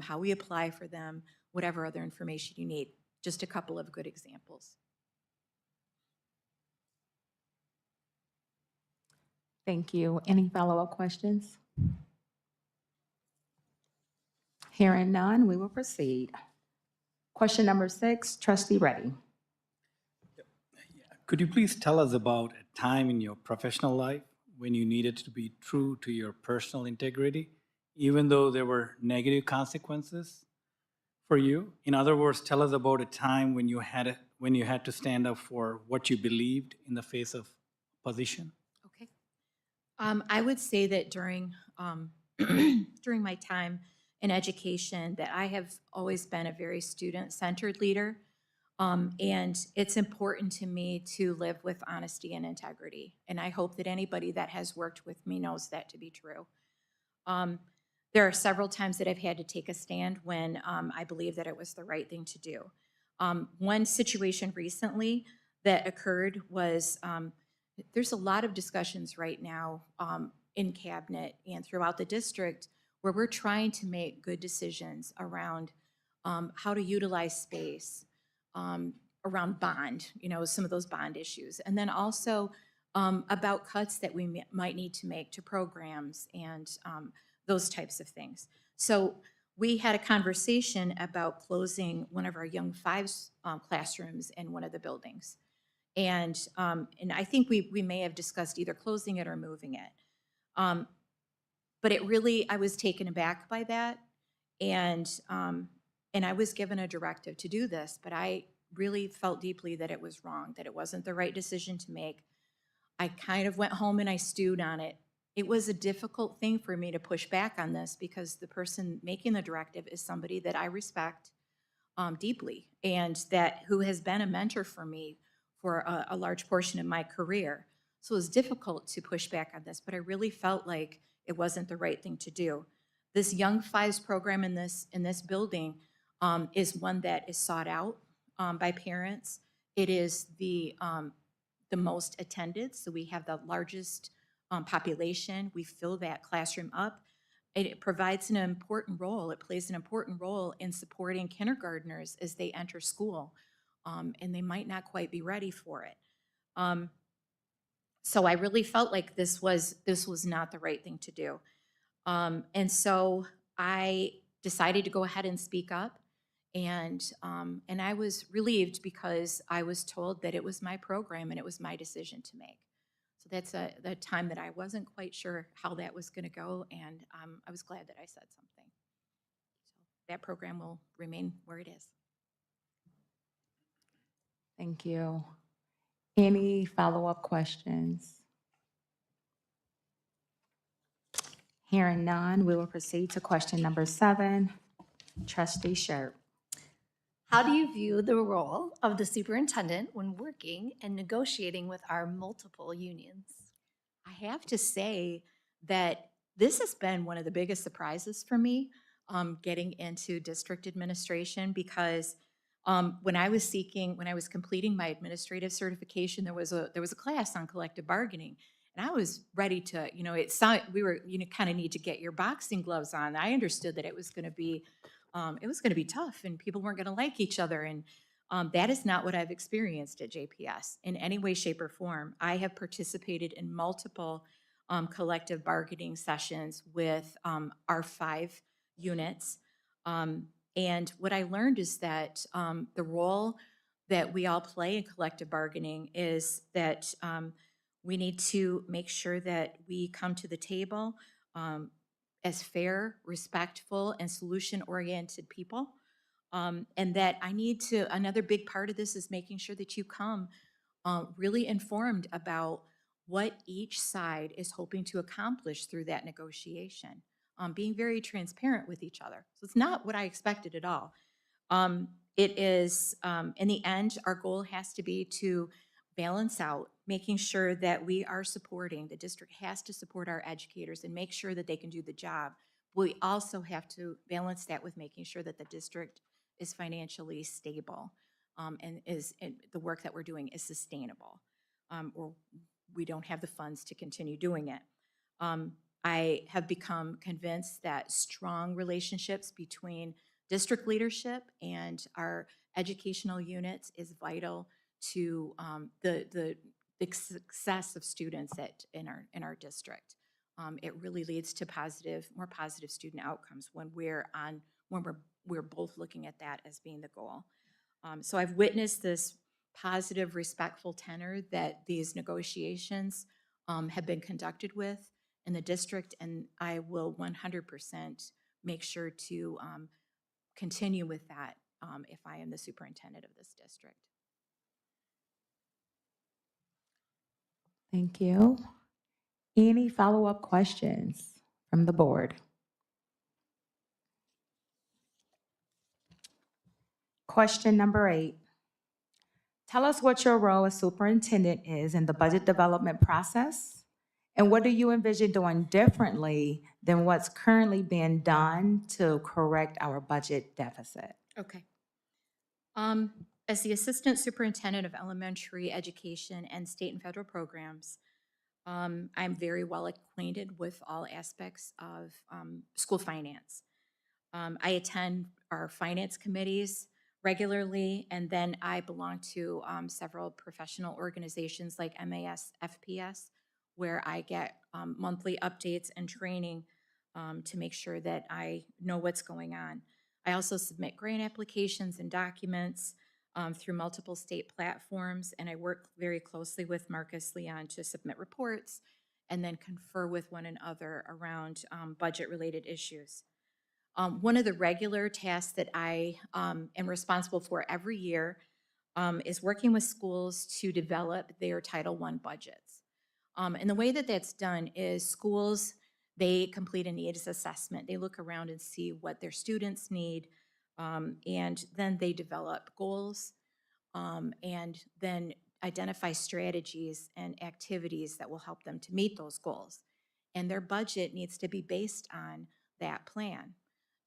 how we apply for them, whatever other information you need. Just a couple of good examples. Thank you. Any follow-up questions? Hearing none, we will proceed. Question number 6, Trustee Reddy. Could you please tell us about a time in your professional life when you needed to be true to your personal integrity, even though there were negative consequences for you? In other words, tell us about a time when you had to stand up for what you believed in the face of opposition. Okay. I would say that during during my time in education, that I have always been a very student-centered leader. And it's important to me to live with honesty and integrity. And I hope that anybody that has worked with me knows that to be true. There are several times that I've had to take a stand when I believe that it was the right thing to do. One situation recently that occurred was there's a lot of discussions right now in cabinet and throughout the district where we're trying to make good decisions around how to utilize space, around bond, some of those bond issues. And then also about cuts that we might need to make to programs and those types of things. So we had a conversation about closing one of our Young Fives classrooms in one of the buildings. And I think we may have discussed either closing it or moving it. But it really, I was taken aback by that. And I was given a directive to do this, but I really felt deeply that it was wrong, that it wasn't the right decision to make. I kind of went home and I stewed on it. It was a difficult thing for me to push back on this because the person making the directive is somebody that I respect deeply and who has been a mentor for me for a large portion of my career. So it was difficult to push back on this, but I really felt like it wasn't the right thing to do. This Young Fives program in this building is one that is sought out by parents. It is the most attended, so we have the largest population. We fill that classroom up. It provides an important role. It plays an important role in supporting kindergartners as they enter school, and they might not quite be ready for it. So I really felt like this was not the right thing to do. And so I decided to go ahead and speak up. And I was relieved because I was told that it was my program and it was my decision to make. So that's the time that I wasn't quite sure how that was going to go, and I was glad that I said something. So that program will remain where it is. Thank you. Any follow-up questions? Hearing none, we will proceed to question number 7. Trustee Sherp. How do you view the role of the superintendent when working and negotiating with our multiple unions? I have to say that this has been one of the biggest surprises for me, getting into district administration, because when I was completing my administrative certification, there was a class on collective bargaining, and I was ready to, we were, kind of need to get your boxing gloves on. I understood that it was going to be tough, and people weren't going to like each other, and that is not what I've experienced at JPS in any way, shape, or form. I have participated in multiple collective bargaining sessions with our 5 units. And what I learned is that the role that we all play in collective bargaining is that we need to make sure that we come to the table as fair, respectful, and solution-oriented people. And that another big part of this is making sure that you come really informed about what each side is hoping to accomplish through that negotiation, being very transparent with each other. So it's not what I expected at all. It is, in the end, our goal has to be to balance out, making sure that we are supporting, the district has to support our educators and make sure that they can do the job. We also have to balance that with making sure that the district is financially stable, and the work that we're doing is sustainable, or we don't have the funds to continue doing it. I have become convinced that strong relationships between district leadership and our educational units is vital to the success of students in our district. It really leads to more positive student outcomes when we're both looking at that as being the goal. So I've witnessed this positive, respectful tenor that these negotiations have been conducted with in the district, and I will 100% make sure to continue with that if I am the superintendent of this district. Thank you. Any follow-up questions from the board? Question number 8. Tell us what your role as superintendent is in the budget development process, and what do you envision doing differently than what's currently being done to correct our budget deficit? Okay. As the Assistant Superintendent of Elementary Education and State and Federal Programs, I'm very well acquainted with all aspects of school finance. I attend our finance committees regularly, and then I belong to several professional organizations like MAS, FPS, where I get monthly updates and training to make sure that I know what's going on. I also submit grant applications and documents through multiple state platforms, and I work very closely with Marcus Leon to submit reports and then confer with one another around budget-related issues. One of the regular tasks that I am responsible for every year is working with schools to develop their Title I budgets. And the way that that's done is schools, they complete a needs assessment. They look around and see what their students need, and then they develop goals, and then identify strategies and activities that will help them to meet those goals. And their budget needs to be based on that plan.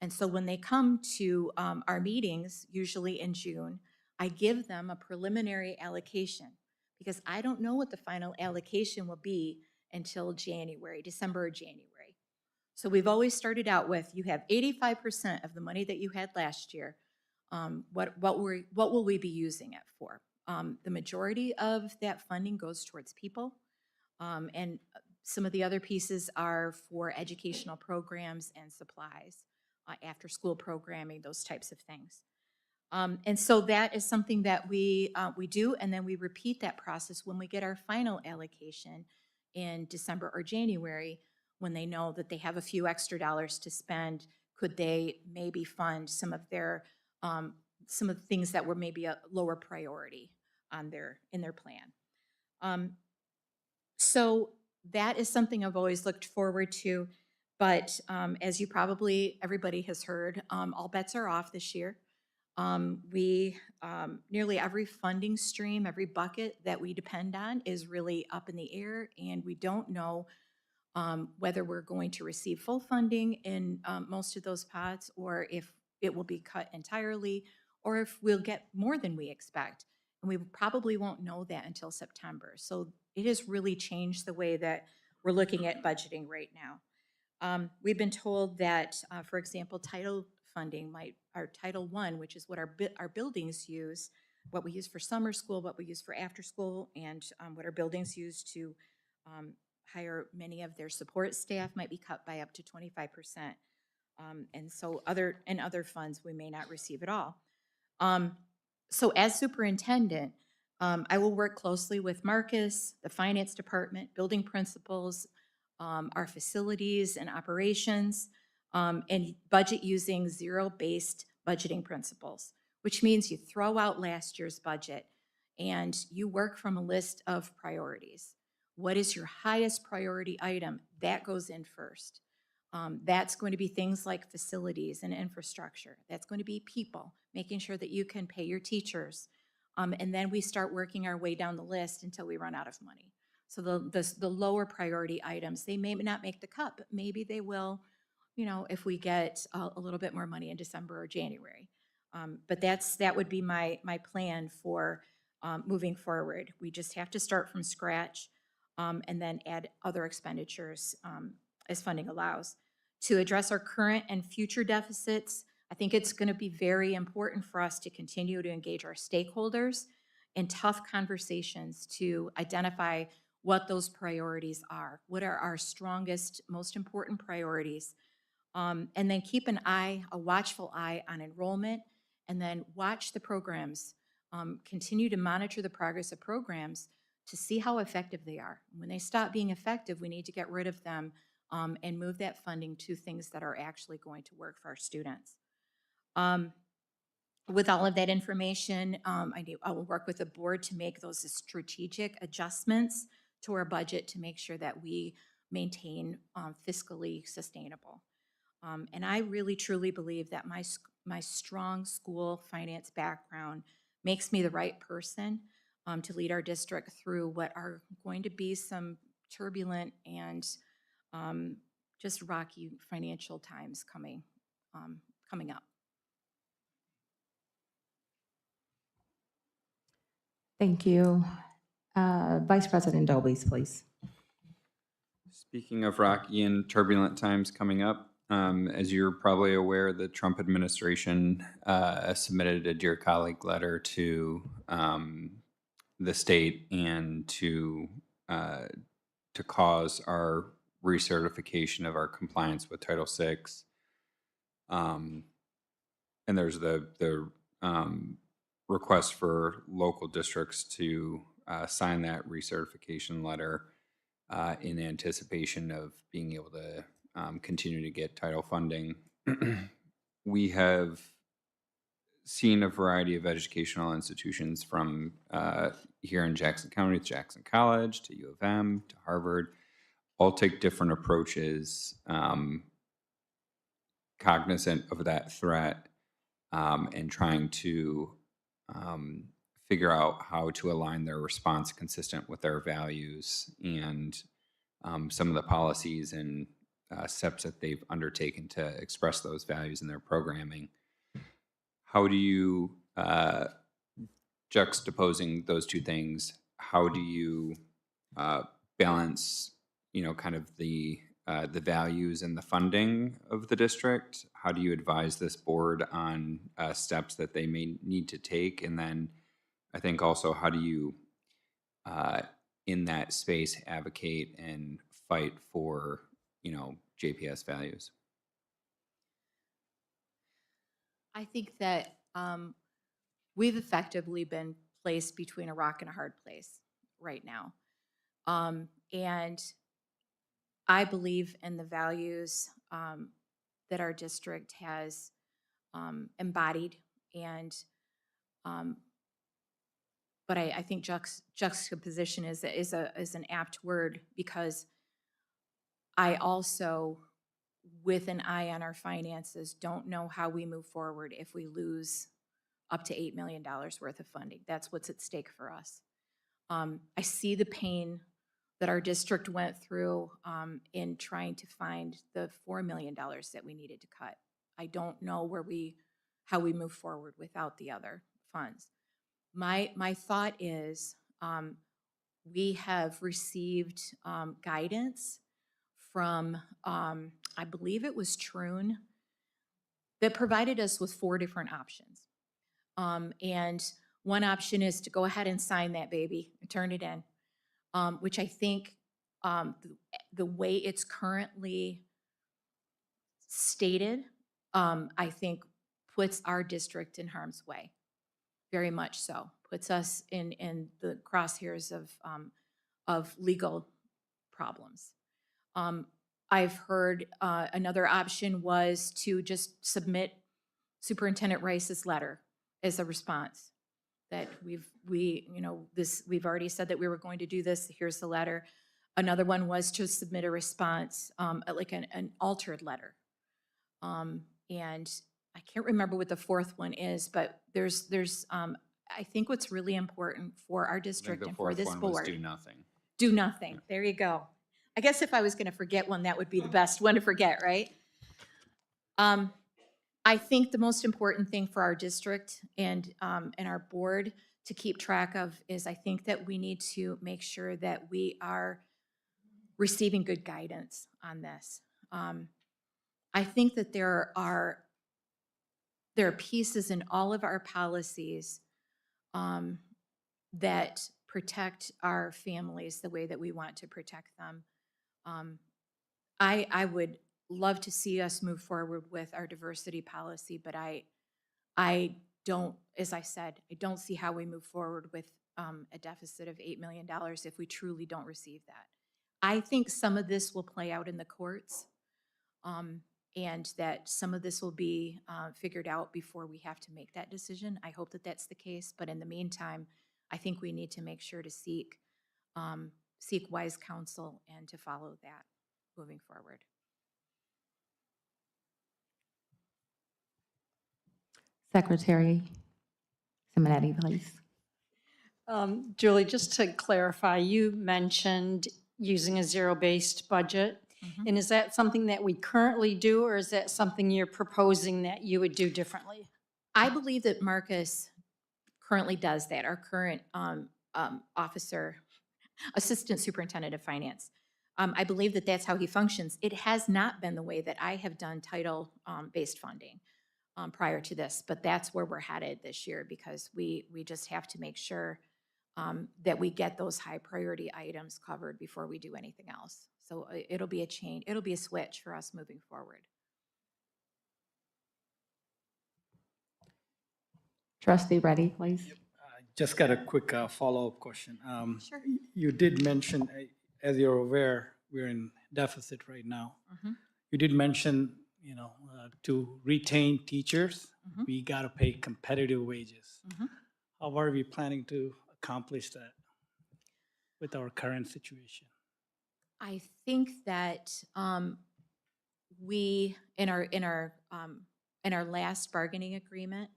And so when they come to our meetings, usually in June, I give them a preliminary allocation, because I don't know what the final allocation will be until December or January. So we've always started out with, you have 85% of the money that you had last year. What will we be using it for? The majority of that funding goes towards people, and some of the other pieces are for educational programs and supplies. after-school programming, those types of things. And so that is something that we do, and then we repeat that process when we get our final allocation in December or January, when they know that they have a few extra dollars to spend. Could they maybe fund some of their some of the things that were maybe a lower priority on in their plan? So that is something I've always looked forward to. But as you probably everybody has heard, all bets are off this year. We nearly every funding stream, every bucket that we depend on is really up in the air, and we don't know whether we're going to receive full funding in most of those pots, or if it will be cut entirely, or if we'll get more than we expect. And we probably won't know that until September. So it has really changed the way that we're looking at budgeting right now. We've been told that, for example, title funding our Title I, which is what our buildings use, what we use for summer school, what we use for after school, and what our buildings use to hire many of their support staff, might be cut by up to 25%. And so other funds we may not receive at all. So as superintendent, I will work closely with Marcus, the finance department, building principals, our facilities and operations, and budget using zero-based budgeting principles, which means you throw out last year's budget and you work from a list of priorities. What is your highest priority item? That goes in first. That's going to be things like facilities and infrastructure. That's going to be people, making sure that you can pay your teachers. And then we start working our way down the list until we run out of money. So the lower priority items, they may not make the cut, but maybe they will, if we get a little bit more money in December or January. But that would be my plan for moving forward. We just have to start from scratch and then add other expenditures as funding allows. To address our current and future deficits, I think it's going to be very important for us to continue to engage our stakeholders in tough conversations to identify what those priorities are. What are our strongest, most important priorities? And then keep a watchful eye on enrollment, and then watch the programs. Continue to monitor the progress of programs to see how effective they are. When they stop being effective, we need to get rid of them and move that funding to things that are actually going to work for our students. With all of that information, I will work with the board to make those strategic adjustments to our budget to make sure that we maintain fiscally sustainable. And I really truly believe that my strong school finance background makes me the right person to lead our district through what are going to be some turbulent and just rocky financial times coming up. Thank you. Vice President Dobies, please. Speaking of rocky and turbulent times coming up, as you're probably aware, the Trump administration submitted a Dear Colleague letter to the state and to cause our recertification of our compliance with Title VI. And there's the request for local districts to sign that recertification letter in anticipation of being able to continue to get title funding. We have seen a variety of educational institutions from here in Jackson County, to Jackson College, to U of M, to Harvard, all take different approaches, cognizant of that threat, and trying to figure out how to align their response consistent with their values and some of the policies and steps that they've undertaken to express those values in their programming. How do you, juxtaposing those two things, how do you balance, kind of the values and the funding of the district? How do you advise this board on steps that they may need to take? And then I think also, how do you, in that space, advocate and fight for, JPS values? I think that we've effectively been placed between a rock and a hard place right now. And I believe in the values that our district has embodied, and but I think juxtaposition is an apt word, because I also, with an eye on our finances, don't know how we move forward if we lose up to $8 million worth of funding. That's what's at stake for us. I see the pain that our district went through in trying to find the $4 million that we needed to cut. I don't know how we move forward without the other funds. My thought is we have received guidance from, I believe it was Troon, that provided us with 4 different options. And one option is to go ahead and sign that baby and turn it in, which I think the way it's currently stated, I think puts our district in harm's way, very much so. Puts us in the crosshairs of legal problems. I've heard another option was to just submit Superintendent Rice's letter as a response, that we've already said that we were going to do this. Here's the letter. Another one was to submit a response, like an altered letter. And I can't remember what the 4th one is, but there's I think what's really important for our district and for this board. Do nothing. Do nothing. There you go. I guess if I was going to forget one, that would be the best one to forget, right? I think the most important thing for our district and our board to keep track of is, I think that we need to make sure that we are receiving good guidance on this. I think that there are pieces in all of our policies that protect our families the way that we want to protect them. I would love to see us move forward with our diversity policy, but I don't, as I said, I don't see how we move forward with a deficit of $8 million if we truly don't receive that. I think some of this will play out in the courts, and that some of this will be figured out before we have to make that decision. I hope that that's the case, but in the meantime, I think we need to make sure to seek wise counsel and to follow that moving forward. Secretary Simonetti, please. Julie, just to clarify, you mentioned using a zero-based budget. And is that something that we currently do, or is that something you're proposing that you would do differently? I believe that Marcus currently does that, our current Assistant Superintendent of Finance. I believe that that's how he functions. It has not been the way that I have done title-based funding prior to this, but that's where we're headed this year, because we just have to make sure that we get those high priority items covered before we do anything else. So it'll be a change, it'll be a switch for us moving forward. Trustee Reddy, please. Just got a quick follow-up question. Sure. You did mention, as you're aware, we're in deficit right now. You did mention, to retain teachers, we got to pay competitive wages. How are we planning to accomplish that with our current situation? I think that we, in our last bargaining agreement,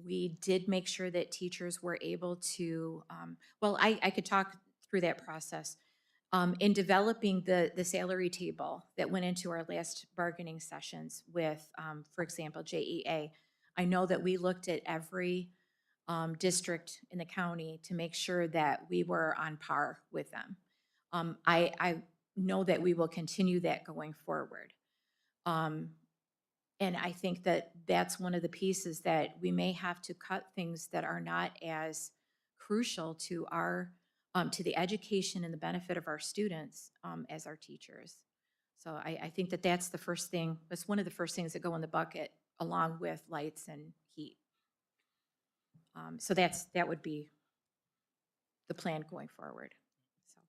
we did make sure that teachers were able to, well, I could talk through that process. In developing the salary table that went into our last bargaining sessions with, for example, JEA, I know that we looked at every district in the county to make sure that we were on par with them. I know that we will continue that going forward. And I think that that's one of the pieces that we may have to cut things that are not as crucial to to the education and the benefit of our students as our teachers. So I think that that's the first thing, that's one of the first things that go in the bucket along with lights and heat. So that would be the plan going forward. So.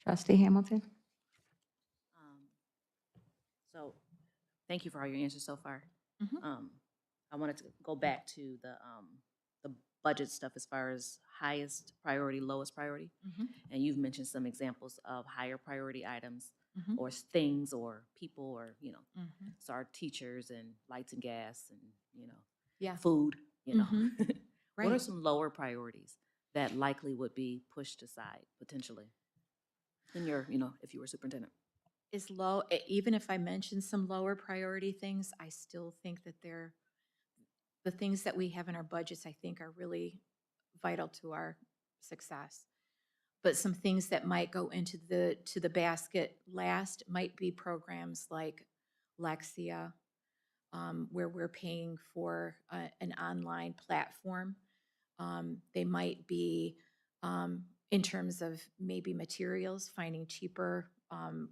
Trustee Hamilton? So, thank you for all your answers so far. Mhm. I wanted to go back to the budget stuff as far as highest priority, lowest priority. Mhm. And you've mentioned some examples of higher priority items Mhm. or things or people or, Mhm. so our teachers and lights and gas and, Yeah. food, Mhm. What are Right. some lower priorities that likely would be pushed aside potentially in your, if you were superintendent? Is low, even if I mention some lower priority things, I still think that the things that we have in our budgets, I think are really vital to our success. But some things that might go into the basket last might be programs like Lexia, where we're paying for an online platform. They might be in terms of maybe materials, finding cheaper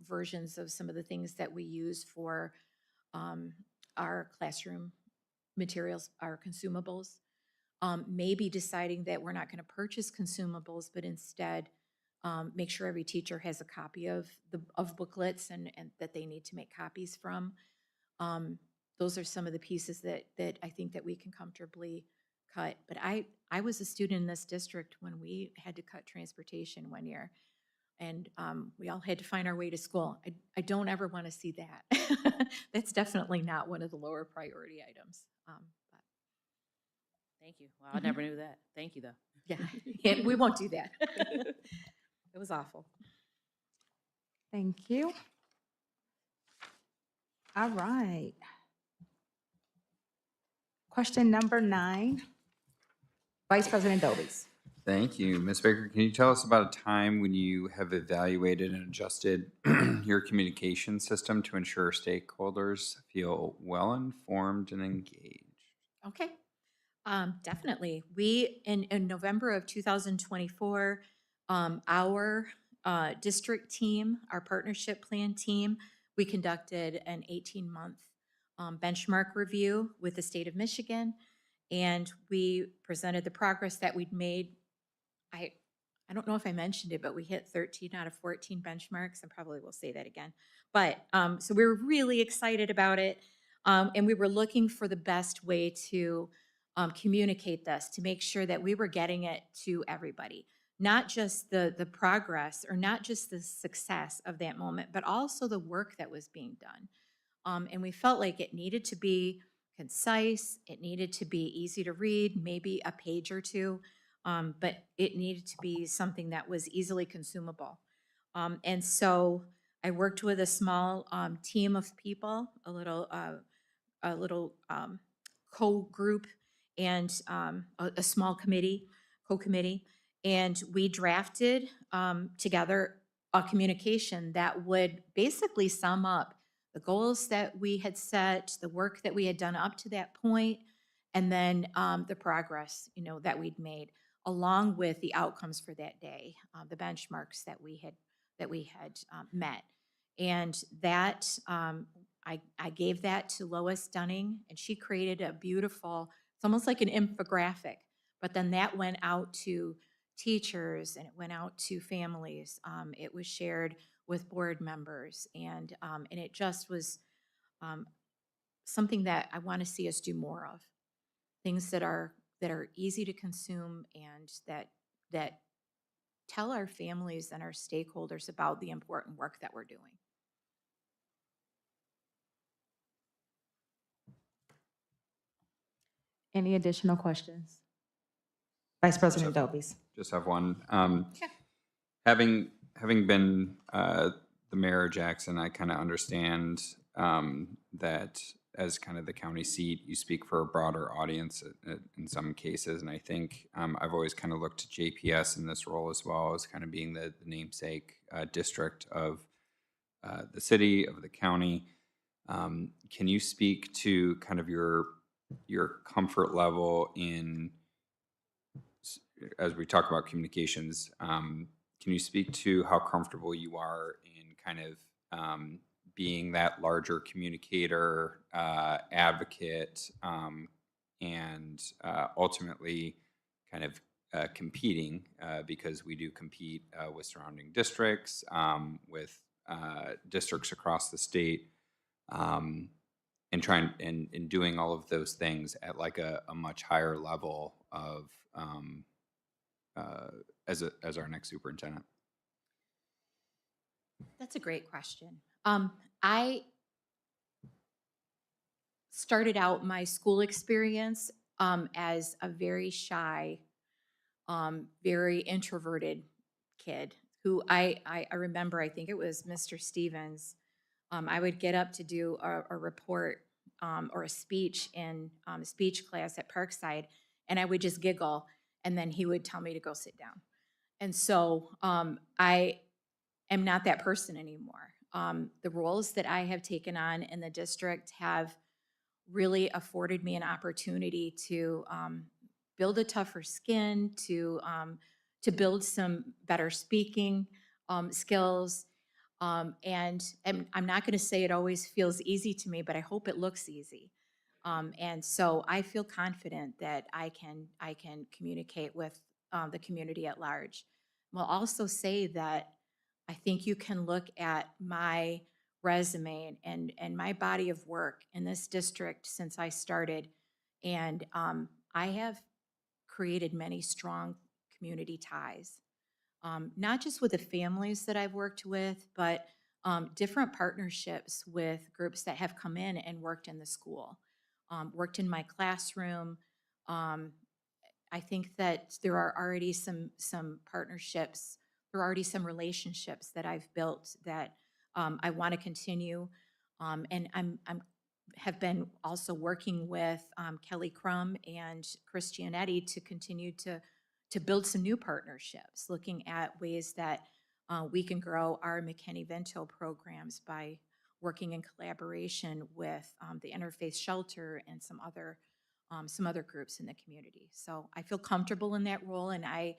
versions of some of the things that we use for our classroom materials, our consumables. Maybe deciding that we're not going to purchase consumables, but instead make sure every teacher has a copy of booklets and that they need to make copies from. Those are some of the pieces that I think that we can comfortably cut. But I was a student in this district when we had to cut transportation one year, and we all had to find our way to school. I don't ever want to see that. That's definitely not one of the lower priority items. But Thank you. Well, I never knew that. Thank you, though. yeah, we won't do that. It was awful. Thank you. All right. Question number 9, Vice President Dobies. Thank you. Ms. Baker, can you tell us about a time when you have evaluated and adjusted your communication system to ensure stakeholders feel well-informed and engaged? Okay. Definitely. We, in November of 2024, our district team, our partnership plan team, we conducted an 18-month benchmark review with the state of Michigan, and we presented the progress that we'd made. I don't know if I mentioned it, but we hit 13 out of 14 benchmarks. I probably will say that again. But so we were really excited about it, and we were looking for the best way to communicate this to make sure that we were getting it to everybody, not just the progress or not just the success of that moment, but also the work that was being done. And we felt like it needed to be concise, it needed to be easy to read, maybe a page or two, but it needed to be something that was easily consumable. And so I worked with a small team of people, a little co-group and a small committee, co-committee, and we drafted together a communication that would basically sum up the goals that we had set, the work that we had done up to that point, and then the progress, that we'd made, along with the outcomes for that day, the benchmarks that we had met, and that I gave that to Lois Dunning, and she created a beautiful, it's almost like an infographic, but then that went out to teachers and it went out to families. It was shared with board members, and it just was something that I want to see us do more of. Things that are easy to consume and that tell our families and our stakeholders about the important work that we're doing. Any additional questions? Vice President Dobies. Just have one. Sure. Having been the mayor of Jackson, I kind of understand that as kind of the county seat, you speak for a broader audience in some cases, and I think I've always kind of looked to JPS in this role as well as kind of being the namesake district of the city, of the county. Can you speak to kind of your comfort level in, as we talk about communications, can you speak to how comfortable you are in kind of being that larger communicator, advocate, and ultimately kind of competing, because we do compete with surrounding districts, with districts across the state, and trying and doing all of those things at like a much higher level of as our next superintendent? That's a great question. I started out my school experience as a very shy, very introverted kid who I remember, I think it was Mr. Stevens. I would get up to do a report or a speech in speech class at Parkside, and I would just giggle, and then he would tell me to go sit down. And so I am not that person anymore. The roles that I have taken on in the district have really afforded me an opportunity to build a tougher skin, to build some better speaking skills. And I'm not going to say it always feels easy to me, but I hope it looks easy. And so I feel confident that I can communicate with the community at large. We'll also say that I think you can look at my resume and my body of work in this district since I started, and I have created many strong community ties, not just with the families that I've worked with, but different partnerships with groups that have come in and worked in the school, worked in my classroom. I think that there are already some partnerships, there are already some relationships that I've built that I want to continue, and I'm have been also working with Kelly Crum and Christianetti to continue to build some new partnerships, looking at ways that we can grow our McKinney-Vento programs by working in collaboration with the Interfaith Shelter and some other groups in the community. So I feel comfortable in that role, and I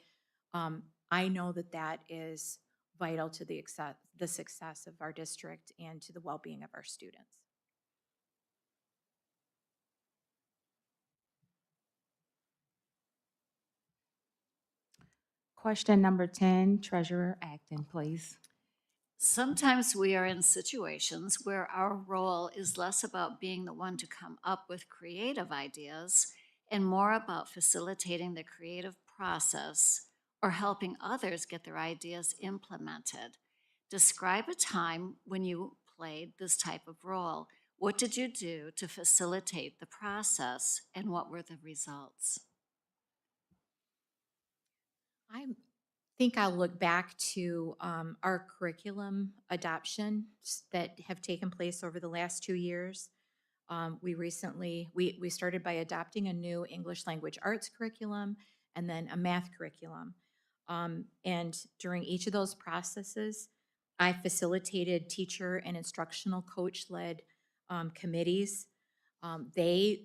know that that is vital to the success of our district and to the well-being of our students. Question number 10, Treasurer Acton, please. Sometimes we are in situations where our role is less about being the one to come up with creative ideas and more about facilitating the creative process or helping others get their ideas implemented. Describe a time when you played this type of role. What did you do to facilitate the process, and what were the results? I think I'll look back to our curriculum adoptions that have taken place over the last 2 years. We recently, we started by adopting a new English language arts curriculum and then a math curriculum. And during each of those processes, I facilitated teacher and instructional coach-led committees. They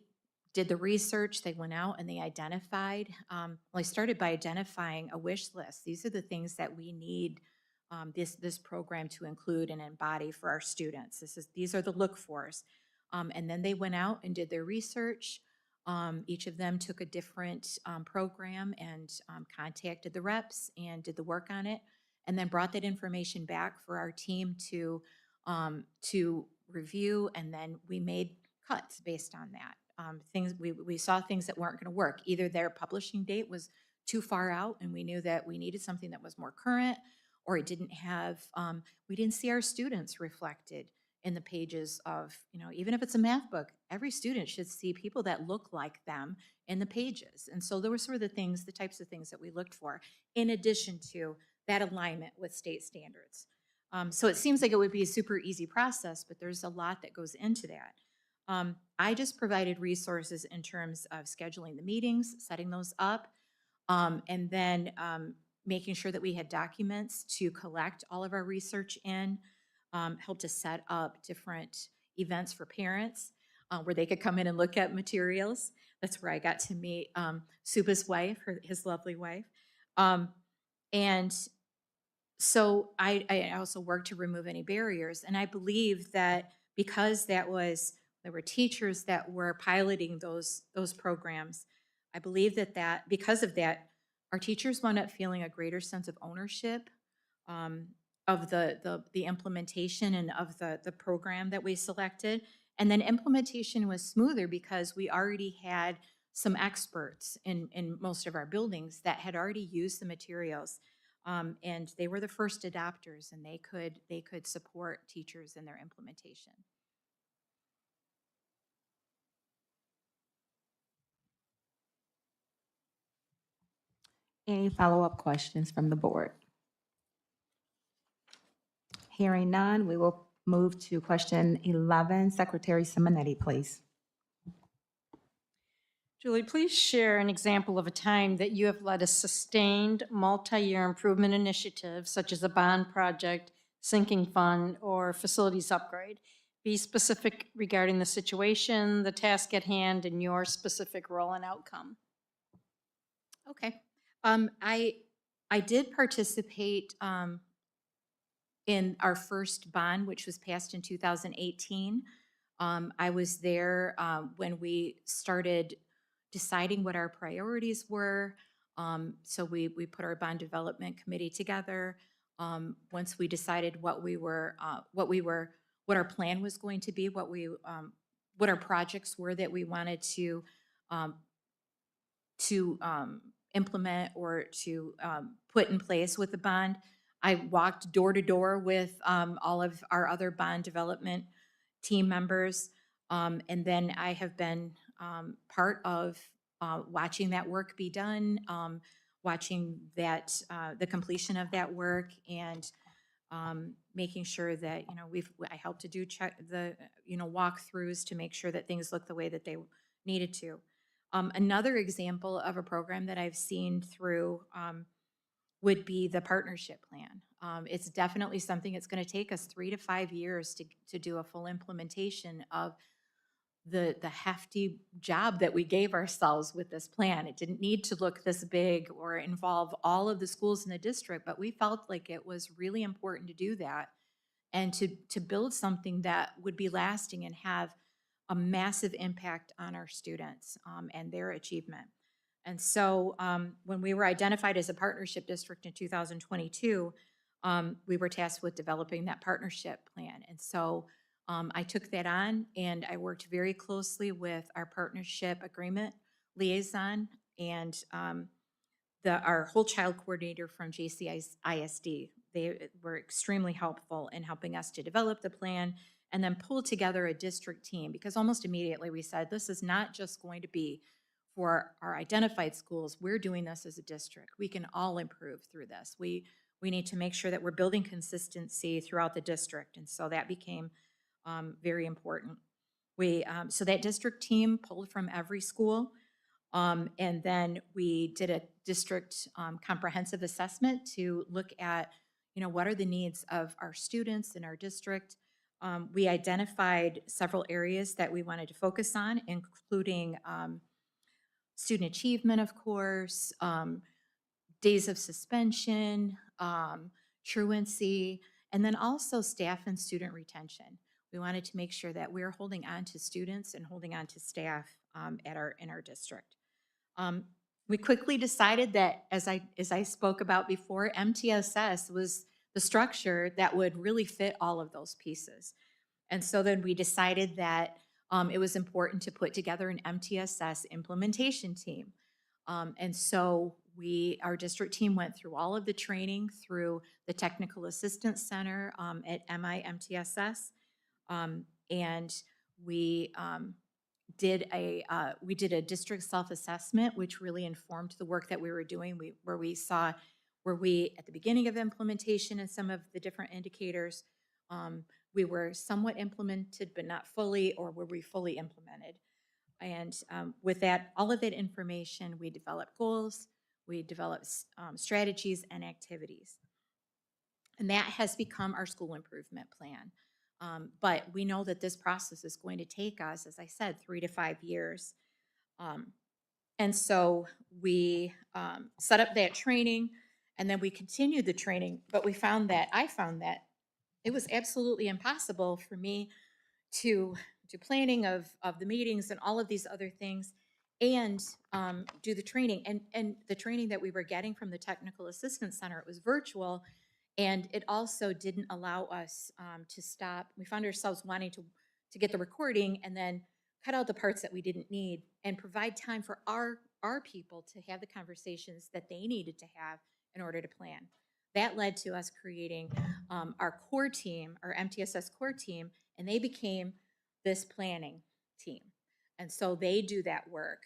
did the research, they went out and they identified, well, I started by identifying a wish list. These are the things that we need this program to include and embody for our students. These are the look-fors. And then they went out and did their research. Each of them took a different program and contacted the reps and did the work on it, and then brought that information back for our team to review, and then we made cuts based on that. We saw things that weren't going to work. Either their publishing date was too far out, and we knew that we needed something that was more current, or it didn't have. We didn't see our students reflected in the pages of, even if it's a math book, every student should see people that look like them in the pages. And so there were sort of the types of things that we looked for, in addition to that alignment with state standards. So it seems like it would be a super easy process, but there's a lot that goes into that. I just provided resources in terms of scheduling the meetings, setting those up, and then making sure that we had documents to collect all of our research in, helped to set up different events for parents where they could come in and look at materials. That's where I got to meet Suba's wife, his lovely wife. And So I also worked to remove any barriers, and I believe that because there were teachers that were piloting those programs, I believe that because of that, our teachers wound up feeling a greater sense of ownership um, of the implementation and of the program that we selected. And then implementation was smoother because we already had some experts in most of our buildings that had already used the materials. And they were the first adopters, and they could support teachers in their implementation. Any follow-up questions from the board? Hearing none, we will move to question 11. Secretary Simonetti, please. Julie, please share an example of a time that you have led a sustained multi-year improvement initiative, such as a bond project, sinking fund, or facilities upgrade. Be specific regarding the situation, the task at hand, and your specific role and outcome. Okay. I did participate in our first bond, which was passed in 2018. I was there when we started deciding what our priorities were. So we put our bond development committee together. Once we decided what our plan was going to be, what our projects were that we wanted to implement or to put in place with the bond. I walked door to door with all of our other bond development team members. And then I have been part of watching that work be done, watching that the completion of that work, and making sure that, I helped to do walkthroughs to make sure that things look the way that they needed to. Another example of a program that I've seen through would be the partnership plan. It's definitely something that's going to take us 3 to 5 years to do a full implementation of the hefty job that we gave ourselves with this plan. It didn't need to look this big or involve all of the schools in the district, but we felt like it was really important to do that and to build something that would be lasting and have a massive impact on our students and their achievement. And so when we were identified as a partnership district in 2022, we were tasked with developing that partnership plan. And so I took that on, and I worked very closely with our partnership agreement liaison and our whole child coordinator from JCISD. They were extremely helpful in helping us to develop the plan and then pull together a district team, because almost immediately we said, this is not just going to be for our identified schools. We're doing this as a district. We can all improve through this. We need to make sure that we're building consistency throughout the district. And so that became very important. So that district team pulled from every school. And then we did a district comprehensive assessment to look at, what are the needs of our students in our district. We identified several areas that we wanted to focus on, including student achievement, of course, days of suspension, truancy, and then also staff and student retention. We wanted to make sure that we're holding on to students and holding on to staff in our district. We quickly decided that, as I spoke about before, MTSS was the structure that would really fit all of those pieces. And so then we decided that it was important to put together an MTSS implementation team. And so our district team went through all of the training through the Technical Assistance Center at MIMTSS. And we did a district self-assessment, which really informed the work that we were doing. Where we at the beginning of implementation and some of the different indicators, we were somewhat implemented but not fully, or were we fully implemented? And with all of that information, we developed goals, we developed strategies and activities. And that has become our school improvement plan. But we know that this process is going to take us, as I said, 3 to 5 years. And so we set up that training, And then we continued the training, but I found that it was absolutely impossible for me to do planning of the meetings and all of these other things and do the training. And the training that we were getting from the Technical Assistance Center, it was virtual, and it also didn't allow us to stop. We found ourselves wanting to get the recording and then cut out the parts that we didn't need and provide time for our people to have the conversations that they needed to have in order to plan. That led to us creating our core team, our MTSS core team, and they became this planning team. And so they do that work,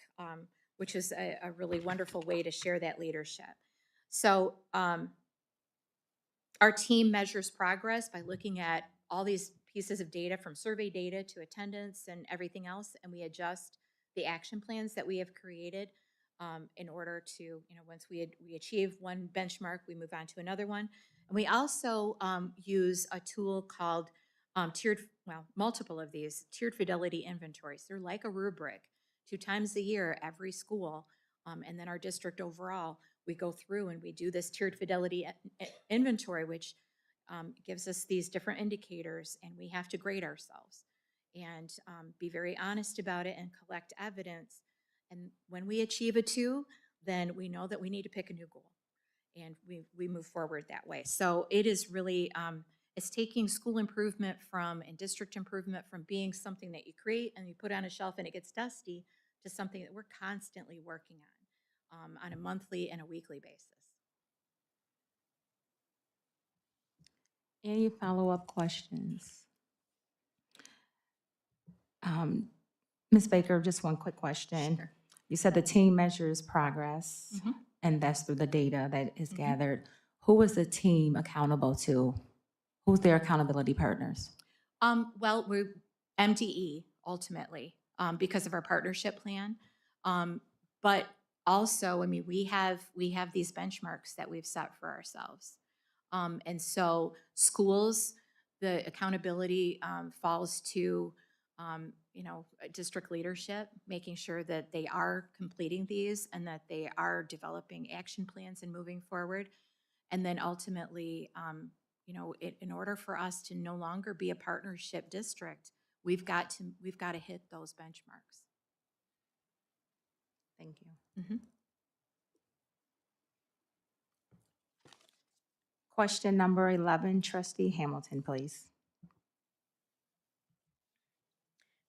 which is a really wonderful way to share that leadership. So our team measures progress by looking at all these pieces of data, from survey data to attendance and everything else, and we adjust the action plans that we have created in order to, once we achieve one benchmark, we move on to another one. And we also use a tool called multiple of these tiered fidelity inventories. They're like a rubric. 2 times a year, every school, and then our district overall, we go through and we do this tiered fidelity inventory, which gives us these different indicators, and we have to grade ourselves and be very honest about it and collect evidence. And when we achieve a 2, then we know that we need to pick a new goal, and we move forward that way. So it is really, it's taking school improvement and district improvement from being something that you create and you put on a shelf and it gets dusty to something that we're constantly working on a monthly and a weekly basis. Any follow-up questions? Ms. Baker, just one quick question. Sure. You said the team measures progress, Mhm. and that's through the data that is gathered. Who is the team accountable to? Who's their accountability partners? Well, we're MDE ultimately because of our partnership plan. But also, I mean, we have these benchmarks that we've set for ourselves. And so schools, the accountability falls to, district leadership, making sure that they are completing these and that they are developing action plans and moving forward. And then ultimately, in order for us to no longer be a partnership district, we've got to hit those benchmarks. Thank you. Mhm. Question number 11, Trustee Hamilton, please.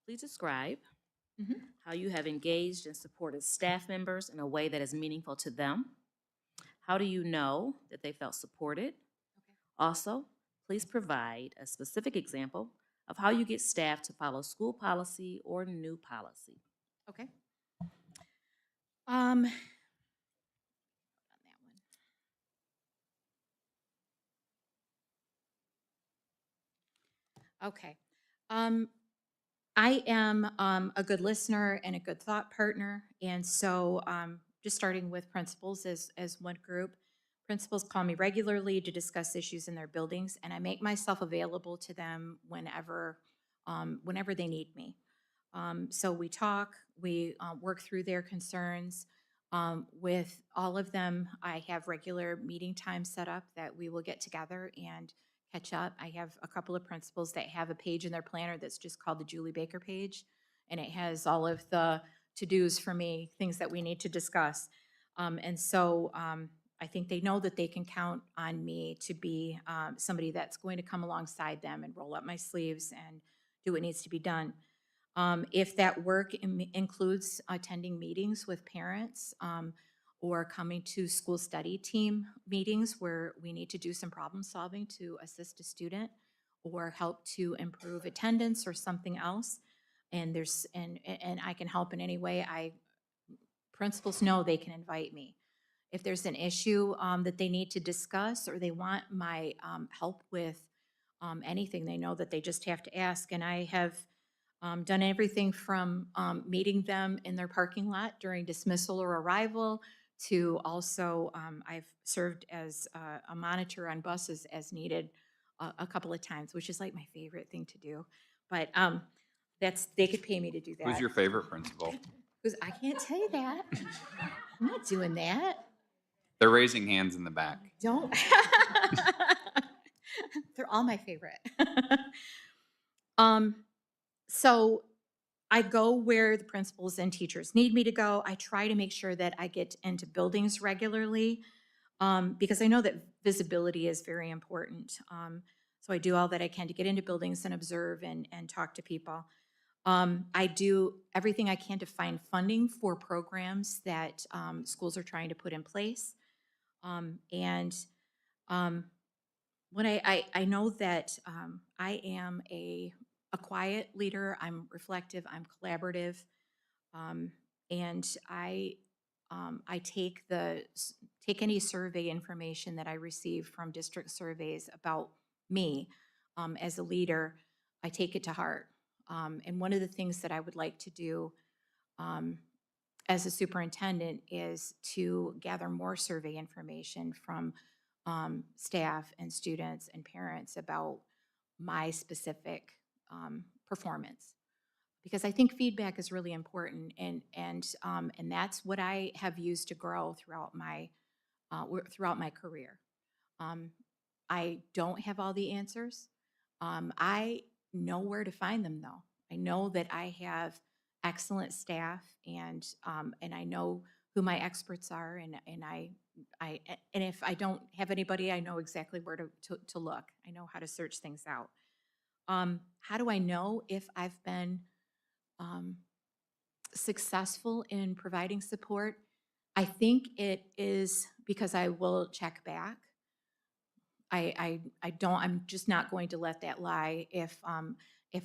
Please describe Mhm. how you have engaged and supported staff members in a way that is meaningful to them. How do you know that they felt supported? Also, please provide a specific example of how you get staff to follow school policy or new policy. Okay. On that one. Okay. I am a good listener and a good thought partner, and so just starting with principals as one group. Principals call me regularly to discuss issues in their buildings, and I make myself available to them whenever they need me. So we talk, we work through their concerns. With all of them, I have regular meeting times set up that we will get together and catch up. I have a couple of principals that have a page in their planner that's just called the Julie Baker page, and it has all of the to-dos for me, things that we need to discuss. And so I think they know that they can count on me to be somebody that's going to come alongside them and roll up my sleeves and do what needs to be done. If that work includes attending meetings with parents or coming to school study team meetings where we need to do some problem solving to assist a student or help to improve attendance or something else, and I can help in any way, principals know they can invite me. If there's an issue that they need to discuss or they want my help with anything, they know that they just have to ask, and I have done everything from meeting them in their parking lot during dismissal or arrival to also I've served as a monitor on buses as needed a couple of times, which is like my favorite thing to do. But they could pay me to do that. Who's your favorite principal? I can't tell you that. I'm not doing that. They're raising hands in the back. Don't. They're all my favorite. So I go where the principals and teachers need me to go. I try to make sure that I get into buildings regularly because I know that visibility is very important. So I do all that I can to get into buildings and observe and talk to people. I do everything I can to find funding for programs that schools are trying to put in place. And when I know that I am a quiet leader, I'm reflective, I'm collaborative, and I take any survey information that I receive from district surveys about me as a leader. I take it to heart. And one of the things that I would like to do um, as a superintendent is to gather more survey information from staff and students and parents about my specific performance, because I think feedback is really important, and that's what I have used to grow throughout my career. Um, I don't have all the answers. I know where to find them, though. I know that I have excellent staff, and I know who my experts are, and if I don't have anybody, I know exactly where to look. I know how to search things out. How do I know if I've been successful in providing support? I think it is because I will check back. I'm just not going to let that lie. If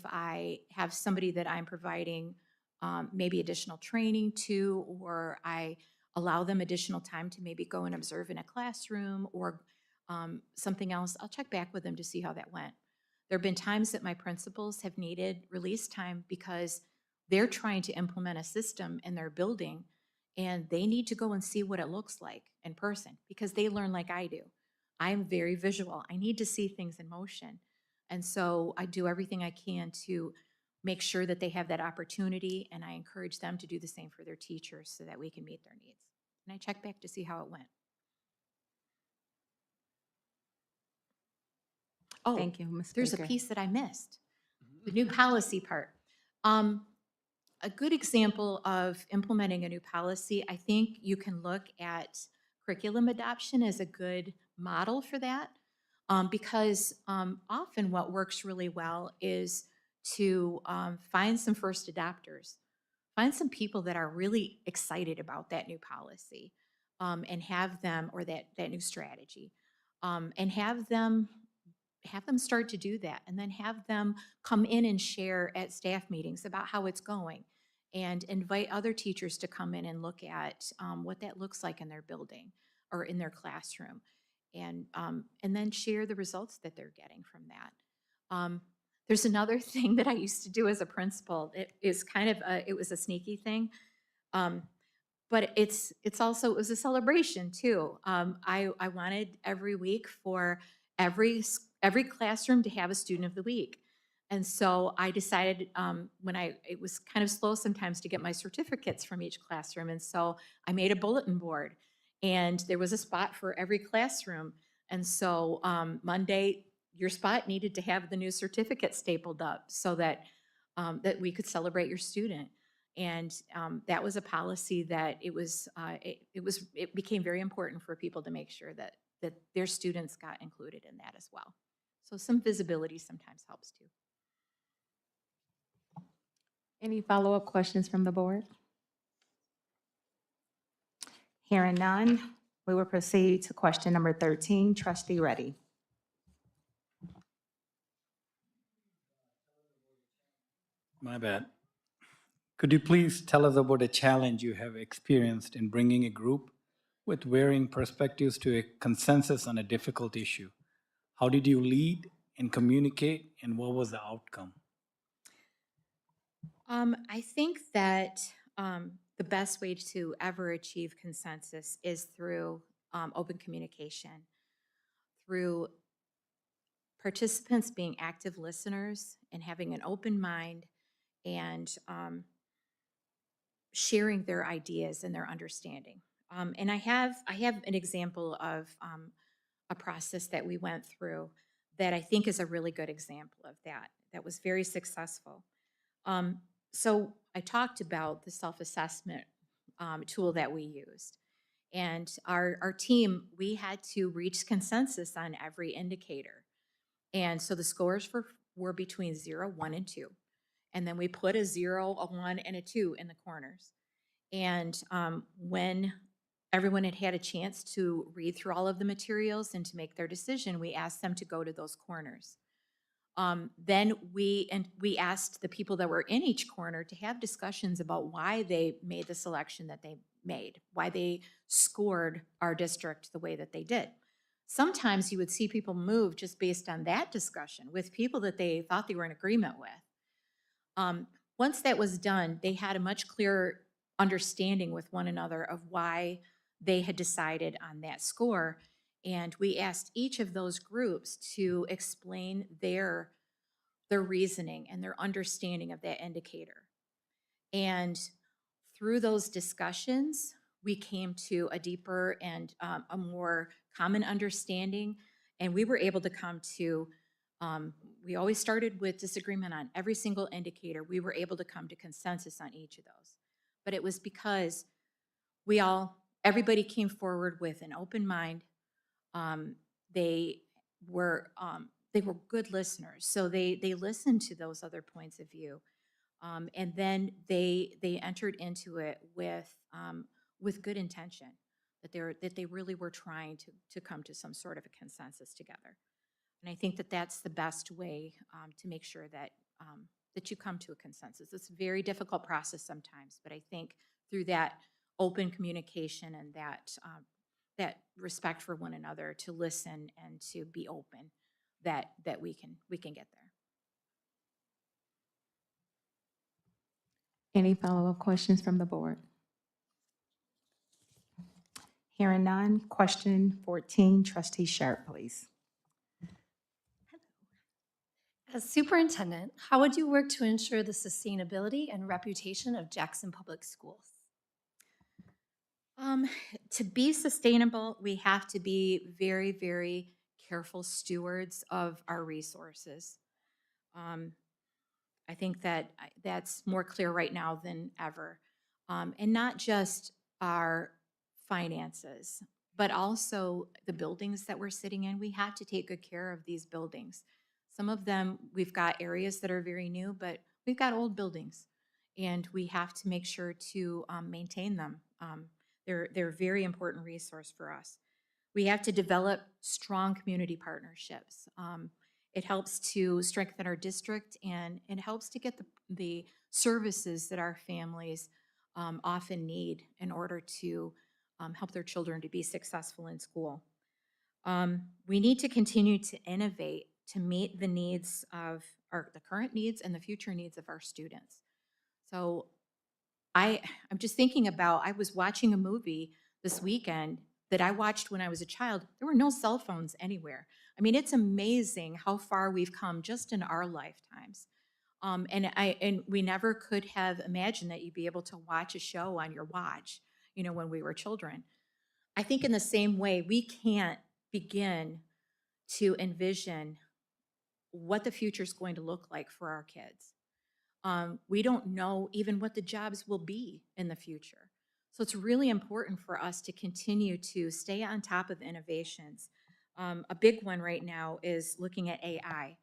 I have somebody that I'm providing maybe additional training to, or I allow them additional time to maybe go and observe in a classroom or something else, I'll check back with them to see how that went. There have been times that my principals have needed release time because they're trying to implement a system in their building and they need to go and see what it looks like in person because they learn like I do. I'm very visual. I need to see things in motion. And so I do everything I can to make sure that they have that opportunity, and I encourage them to do the same for their teachers so that we can meet their needs. And I check back to see how it went. Oh, Thank you, Ms. there's a Baker. piece that I missed, the new policy part. A good example of implementing a new policy, I think you can look at curriculum adoption as a good model for that, because often what works really well is to find some first adopters, find some people that are really excited about that new policy, and have them, or that new strategy, and have them start to do that, and then have them come in and share at staff meetings about how it's going, and invite other teachers to come in and look at what that looks like in their building or in their classroom, and then share the results that they're getting from that. There's another thing that I used to do as a principal. It is kind of it was a sneaky thing. But it was a celebration too. I wanted every week for every classroom to have a student of the week. And so I decided it was kind of slow sometimes to get my certificates from each classroom. And so I made a bulletin board, and there was a spot for every classroom. And so Monday, your spot needed to have the new certificate stapled up so that we could celebrate your student. And that was a policy that it became very important for people to make sure that their students got included in that as well. So some visibility sometimes helps too. Any follow-up questions from the board? Hearing none, we will proceed to question number 13. Trustee Reddy. My bad. Could you please tell us about a challenge you have experienced in bringing a group with varying perspectives to a consensus on a difficult issue? How did you lead and communicate, and what was the outcome? I think that the best way to ever achieve consensus is through open communication, through participants being active listeners and having an open mind, and sharing their ideas and their understanding. And I have an example of a process that we went through that I think is a really good example of that. That was very successful. So I talked about the self-assessment tool that we used. And our team, we had to reach consensus on every indicator. And so the scores were between 0, 1, and 2. And then we put a 0, a 1, and a 2 in the corners. And when everyone had had a chance to read through all of the materials and to make their decision, we asked them to go to those corners. Then we asked the people that were in each corner to have discussions about why they made the selection that they made, why they scored our district the way that they did. Sometimes you would see people move just based on that discussion with people that they thought they were in agreement with. Once that was done, they had a much clearer understanding with one another of why they had decided on that score. And we asked each of those groups to explain their reasoning and their understanding of that indicator. And through those discussions, we came to a deeper and a more common understanding. And we were able to come to, we always started with disagreement on every single indicator. We were able to come to consensus on each of those. But it was because everybody came forward with an open mind. They were good listeners, so they listened to those other points of view, and then they entered into it with good intention, that they really were trying to come to some sort of a consensus together. And I think that that's the best way to make sure that that you come to a consensus. It's a very difficult process sometimes, but I think through that open communication and that respect for one another, to listen and to be open, that we can get there. Any follow-up questions from the board? Hearing none, question 14, Trustee Sharp, please. As superintendent, how would you work to ensure the sustainability and reputation of Jackson Public Schools? To be sustainable, we have to be very, very careful stewards of our resources. I think that that's more clear right now than ever. And not just our finances, but also the buildings that we're sitting in. We have to take good care of these buildings. Some of them, we've got areas that are very new, but we've got old buildings, and we have to make sure to maintain them. They're a very important resource for us. We have to develop strong community partnerships. It helps to strengthen our district, and it helps to get the services that our families often need in order to help their children to be successful in school. We need to continue to innovate to meet the needs of the current needs and the future needs of our students. So I'm just thinking about, I was watching a movie this weekend that I watched when I was a child. There were no cell phones anywhere. I mean, it's amazing how far we've come just in our lifetimes. And we never could have imagined that you'd be able to watch a show on your watch, when we were children. I think in the same way, we can't begin to envision what the future is going to look like for our kids. We don't know even what the jobs will be in the future. So it's really important for us to continue to stay on top of innovations. A big one right now is looking at AI.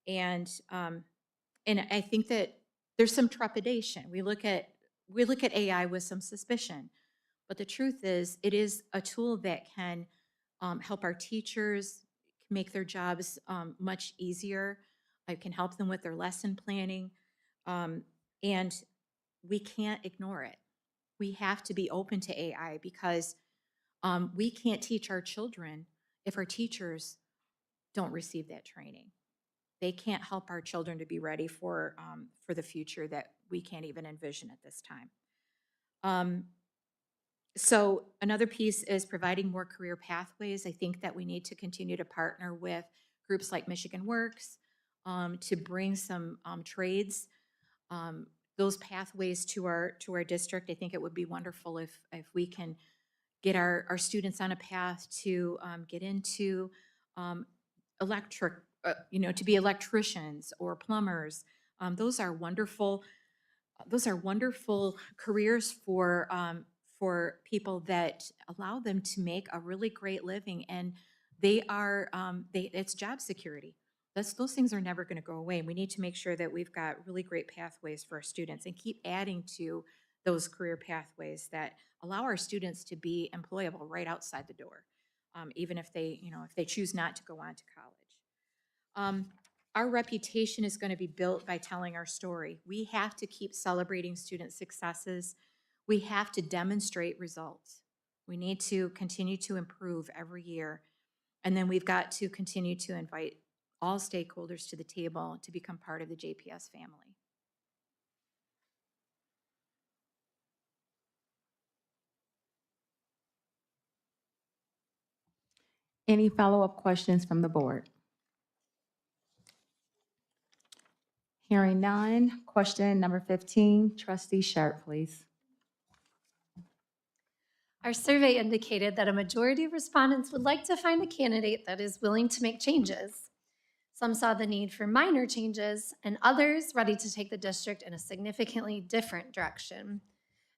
And I think that there's some trepidation. We look at AI with some suspicion. But the truth is, it is a tool that can help our teachers make their jobs much easier. It can help them with their lesson planning. And we can't ignore it. We have to be open to AI, because we can't teach our children if our teachers don't receive that training. They can't help our children to be ready for the future that we can't even envision at this time. So another piece is providing more career pathways. I think that we need to continue to partner with groups like Michigan Works to bring some trades, those pathways to our district. I think it would be wonderful if we can get our students on a path to get into electric, to be electricians or plumbers. Those are wonderful. Those are wonderful careers for people that allow them to make a really great living, and it's job security. Those things are never going to go away. We need to make sure that we've got really great pathways for our students and keep adding to those career pathways that allow our students to be employable right outside the door, even if they choose not to go on to college. Our reputation is going to be built by telling our story. We have to keep celebrating student successes. We have to demonstrate results. We need to continue to improve every year. And then we've got to continue to invite all stakeholders to the table to become part of the JPS family. Any follow-up questions from the board? Hearing none. Question number 15, Trustee Sharp, please. Our survey indicated that a majority of respondents would like to find a candidate that is willing to make changes. Some saw the need for minor changes, and others ready to take the district in a significantly different direction.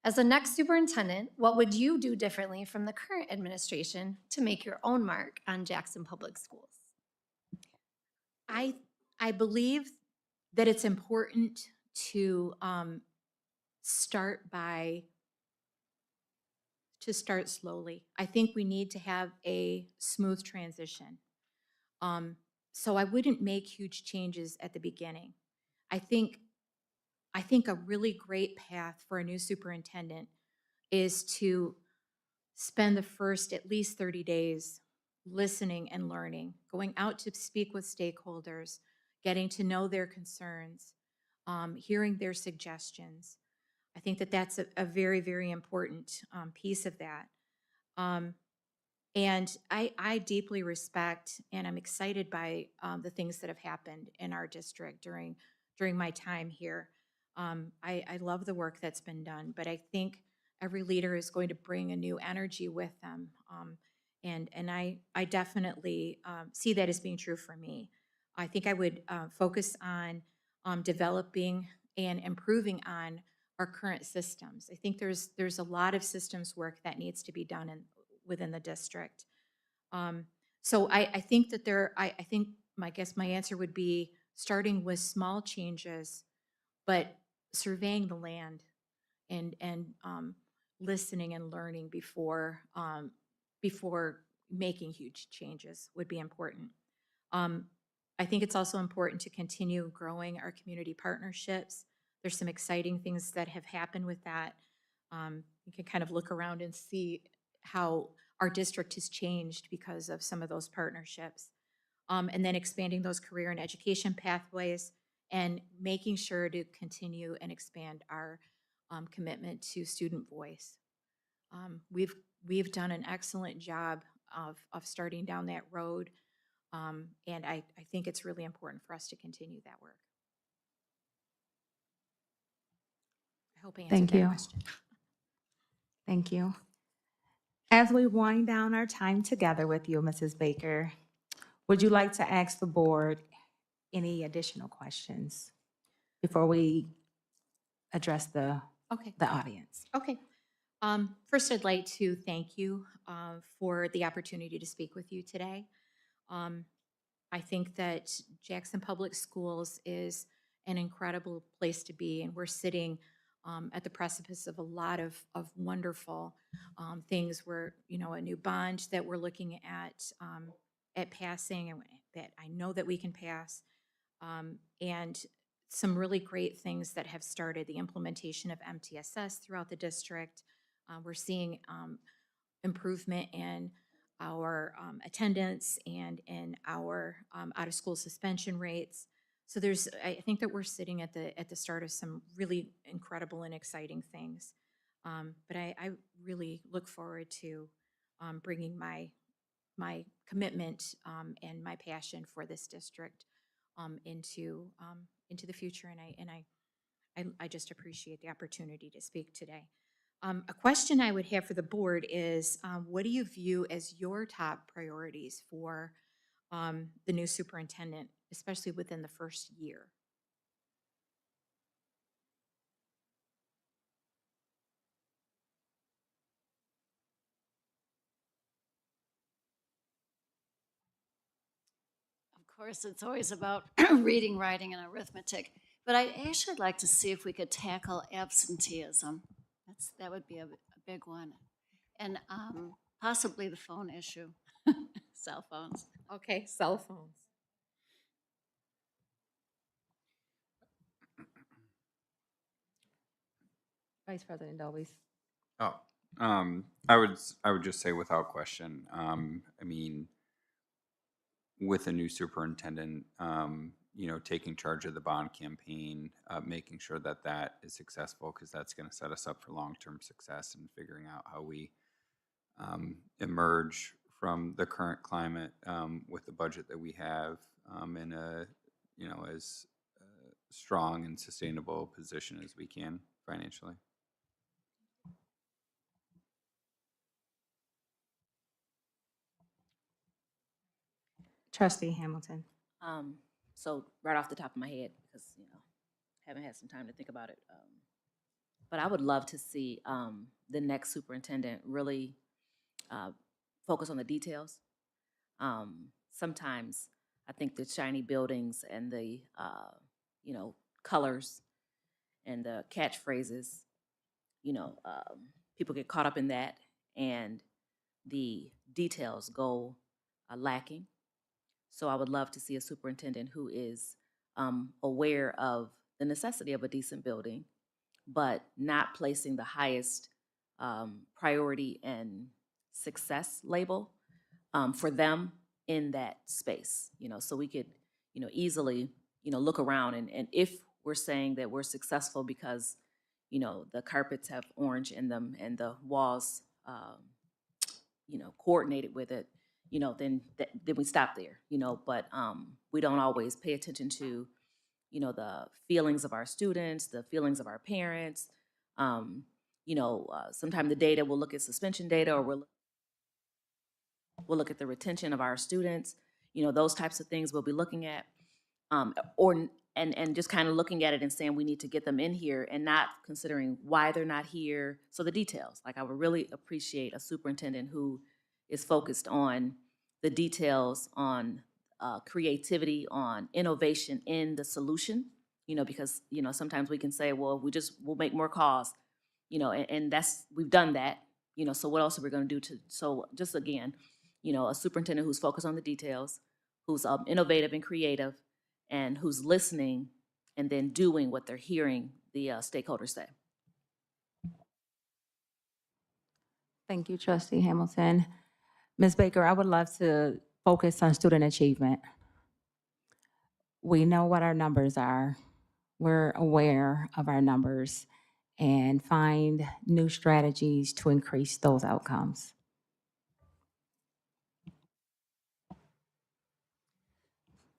As the next superintendent, what would you do differently from the current administration to make your own mark on Jackson Public Schools? I believe that it's important to start slowly. I think we need to have a smooth transition. So I wouldn't make huge changes at the beginning. I think a really great path for a new superintendent is to spend the first at least 30 days listening and learning, going out to speak with stakeholders, getting to know their concerns, hearing their suggestions. I think that that's a very, very important piece of that. And I deeply respect and I'm excited by the things that have happened in our district during my time here. I love the work that's been done, but I think every leader is going to bring a new energy with them. And I definitely see that as being true for me. I think I would focus on developing and improving on our current systems. I think there's a lot of systems work that needs to be done within the district. So I think that I think my answer would be starting with small changes, but surveying the land and listening and learning before making huge changes would be important. I think it's also important to continue growing our community partnerships. There's some exciting things that have happened with that. You can kind of look around and see how our district has changed because of some of those partnerships. And then expanding those career and education pathways and making sure to continue and expand our commitment to student voice. We've done an excellent job of starting down that road, and I think it's really important for us to continue that work. I hope I answered Thank that you. question. Thank you. As we wind down our time together with you, Mrs. Baker, would you like to ask the board any additional questions before we address the Okay. audience? Okay. First, I'd like to thank you for the opportunity to speak with you today. I think that Jackson Public Schools is an incredible place to be, and we're sitting at the precipice of a lot of wonderful things. We're, a new bond that we're looking at passing, and that I know that we can pass, and some really great things that have started, the implementation of MTSS throughout the district. We're seeing improvement in our attendance and in our out-of-school suspension rates. So I think that we're sitting at the start of some really incredible and exciting things. But I really look forward to bringing my commitment and my passion for this district into the future, and I just appreciate the opportunity to speak today. A question I would have for the board is, what do you view as your top priorities for the new superintendent, especially within the first year? Of course, it's always about reading, writing, and arithmetic. But I'd actually like to see if we could tackle absenteeism. That would be a big one. And possibly the phone issue, cell phones. Okay, cell phones. Vice President Dobies. Oh, I would just say without question. I mean, with a new superintendent, taking charge of the bond campaign, making sure that that is successful, because that's going to set us up for long-term success and figuring out how we emerge from the current climate with the budget that we have in a, as strong and sustainable position as we can financially. Trustee Hamilton. So right off the top of my head, because, haven't had some time to think about it. But I would love to see the next superintendent really focus on the details. Sometimes I think the shiny buildings and the, colors and the catchphrases, people get caught up in that, and the details go lacking. So I would love to see a superintendent who is aware of the necessity of a decent building, but not placing the highest priority and success label for them in that space. So we could, easily, look around, and if we're saying that we're successful because, the carpets have orange in them and the walls, coordinated with it, then we stop there, but we don't always pay attention to, the feelings of our students, the feelings of our parents. Sometimes the data, we'll look at suspension data, or we'll look at the retention of our students, those types of things we'll be looking at, and just kind of looking at it and saying we need to get them in here and not considering why they're not here. So the details, like I would really appreciate a superintendent who is focused on the details, on creativity, on innovation in the solution, because, sometimes we can say, well, we'll make more calls, and we've done that, so what else are we going to do so just again, a superintendent who's focused on the details, who's innovative and creative, and who's listening and then doing what they're hearing the stakeholders say. Thank you, Trustee Hamilton. Ms. Baker, I would love to focus on student achievement. We know what our numbers are. We're aware of our numbers and find new strategies to increase those outcomes.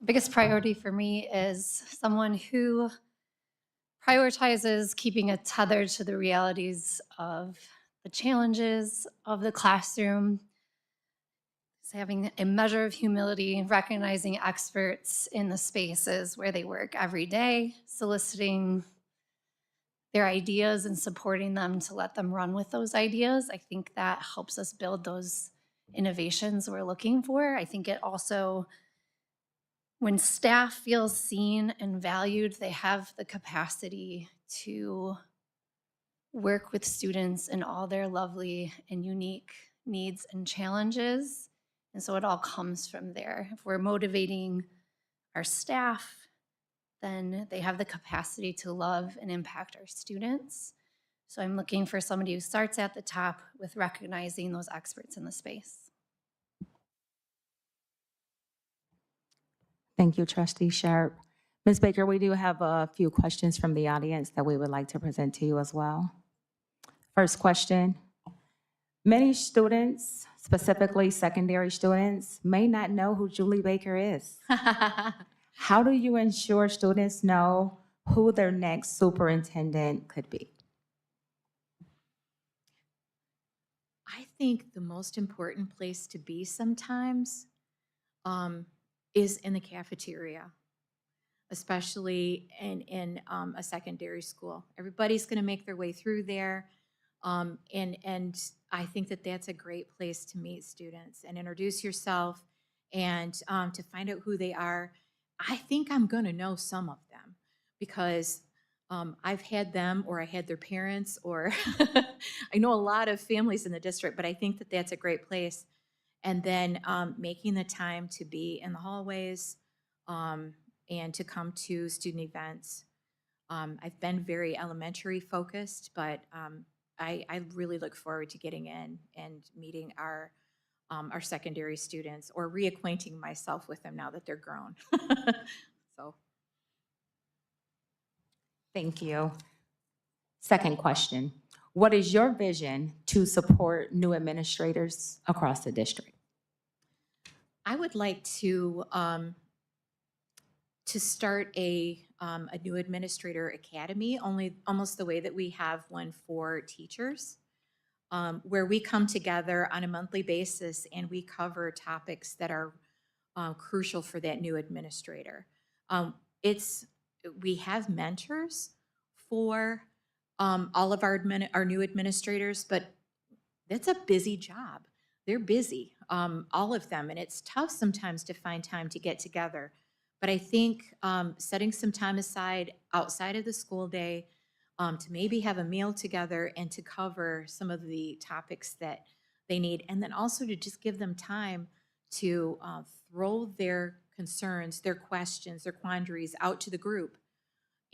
Biggest priority for me is someone who prioritizes keeping it tethered to the realities of the challenges of the classroom, having a measure of humility, recognizing experts in the spaces where they work every day, soliciting their ideas and supporting them to let them run with those ideas. I think that helps us build those innovations we're looking for. I think it also, when staff feels seen and valued, they have the capacity to work with students in all their lovely and unique needs and challenges. And so it all comes from there. If we're motivating our staff, then they have the capacity to love and impact our students. So I'm looking for somebody who starts at the top with recognizing those experts in the space. Thank you, Trustee Sharp. Ms. Baker, we do have a few questions from the audience that we would like to present to you as well. First question. Many students, specifically secondary students, may not know who Julie Baker is. How do you ensure students know who their next superintendent could be? I think the most important place to be sometimes is in the cafeteria, especially in a secondary school. Everybody's going to make their way through there. And I think that that's a great place to meet students and introduce yourself and to find out who they are. I think I'm going to know some of them because I've had them, or I had their parents, or I know a lot of families in the district, but I think that that's a great place. And then making the time to be in the hallways and to come to student events. I've been very elementary focused, but I really look forward to getting in and meeting our secondary students, or reacquainting myself with them now that they're grown. So, Thank you. Second question. What is your vision to support new administrators across the district? I would like to start a new administrator academy, almost the way that we have one for teachers, where we come together on a monthly basis and we cover topics that are crucial for that new administrator. We have mentors for all of our new administrators, but that's a busy job. They're busy, all of them, and it's tough sometimes to find time to get together. But I think setting some time aside outside of the school day to maybe have a meal together and to cover some of the topics that they need, and then also to just give them time to throw their concerns, their questions, their quandaries out to the group,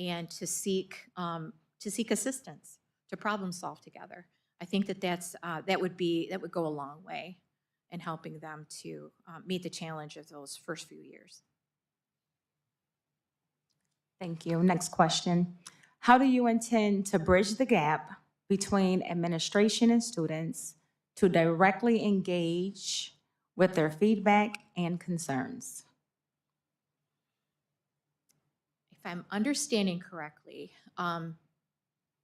and to seek assistance, to problem solve together. I think that that would go a long way in helping them to meet the challenge of those first few years. Thank you. Next question. How do you intend to bridge the gap between administration and students to directly engage with their feedback and concerns? If I'm understanding correctly,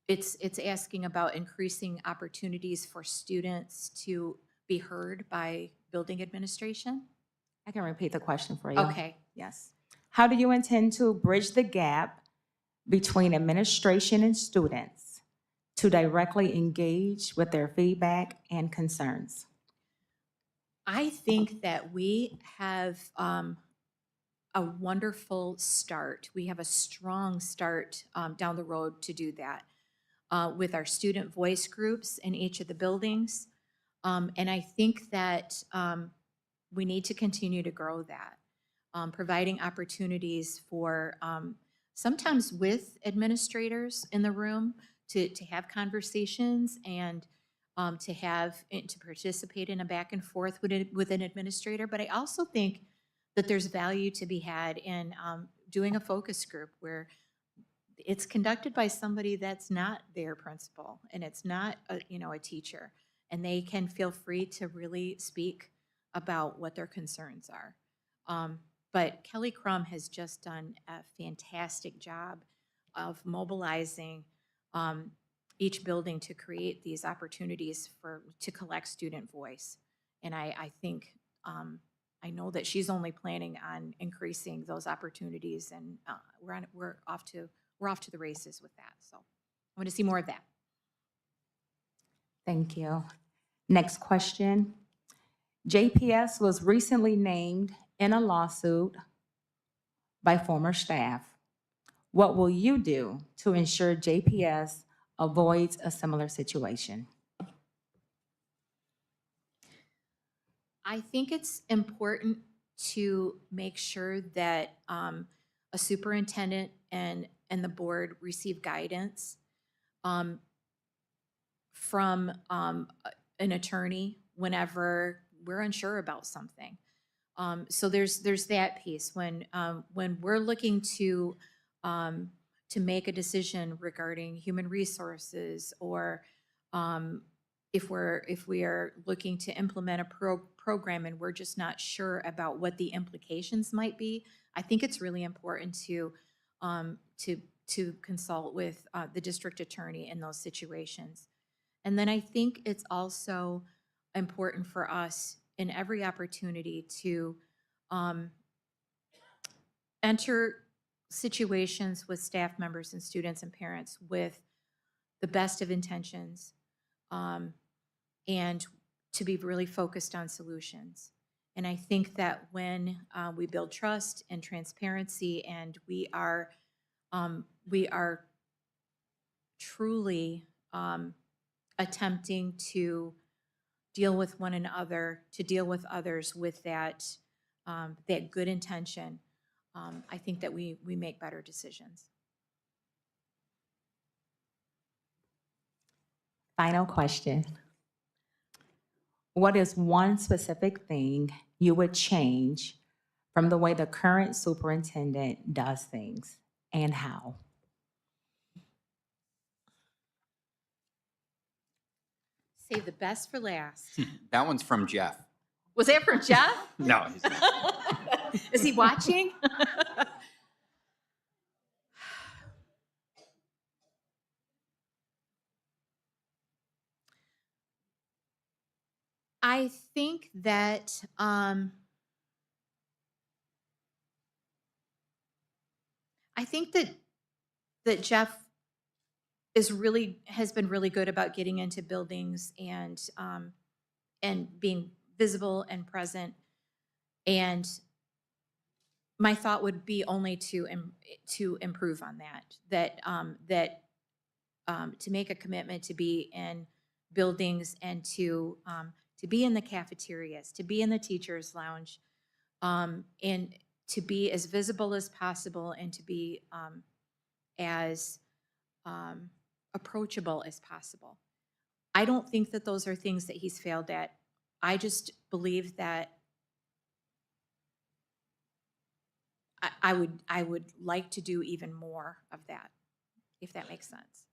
it's asking about increasing opportunities for students to be heard by building administration? I can repeat the question for you. Okay. Yes. How do you intend to bridge the gap between administration and students to directly engage with their feedback and concerns? I think that we have a wonderful start. We have a strong start down the road to do that with our student voice groups in each of the buildings. And I think that we need to continue to grow that, providing opportunities for sometimes with administrators in the room to have conversations and to participate in a back and forth with an administrator. But I also think that there's value to be had in doing a focus group where it's conducted by somebody that's not their principal and it's not a teacher, and they can feel free to really speak about what their concerns are. But Kelly Crum has just done a fantastic job of mobilizing each building to create these opportunities to collect student voice. And I think, I know that she's only planning on increasing those opportunities, and we're off to the races with that. So I want to see more of that. Thank you. Next question. JPS was recently named in a lawsuit by former staff. What will you do to ensure JPS avoids a similar situation? I think it's important to make sure that a superintendent and the board receive guidance from an attorney whenever we're unsure about something. So there's that piece when we're looking to make a decision regarding human resources, or if we are looking to implement a program and we're just not sure about what the implications might be. I think it's really important to consult with the district attorney in those situations. And then I think it's also important for us in every opportunity to enter situations with staff members and students and parents with the best of intentions, and to be really focused on solutions. And I think that when we build trust and transparency, and we are truly attempting to deal with one another, to deal with others with that that good intention, I think that we make better decisions. Final question. What is one specific thing you would change from the way the current superintendent does things, and how? Save the best for last. That one's from Jeff. Was that from Jeff? No, he's not. Is he watching? I think that that Jeff has been really good about getting into buildings and being visible and present. And my thought would be only to improve on that. To make a commitment to be in buildings and to be in the cafeterias, to be in the teachers' lounge, and to be as visible as possible, and to be as approachable as possible. I don't think that those are things that he's failed at. I just believe that I would like to do even more of that, if that makes sense.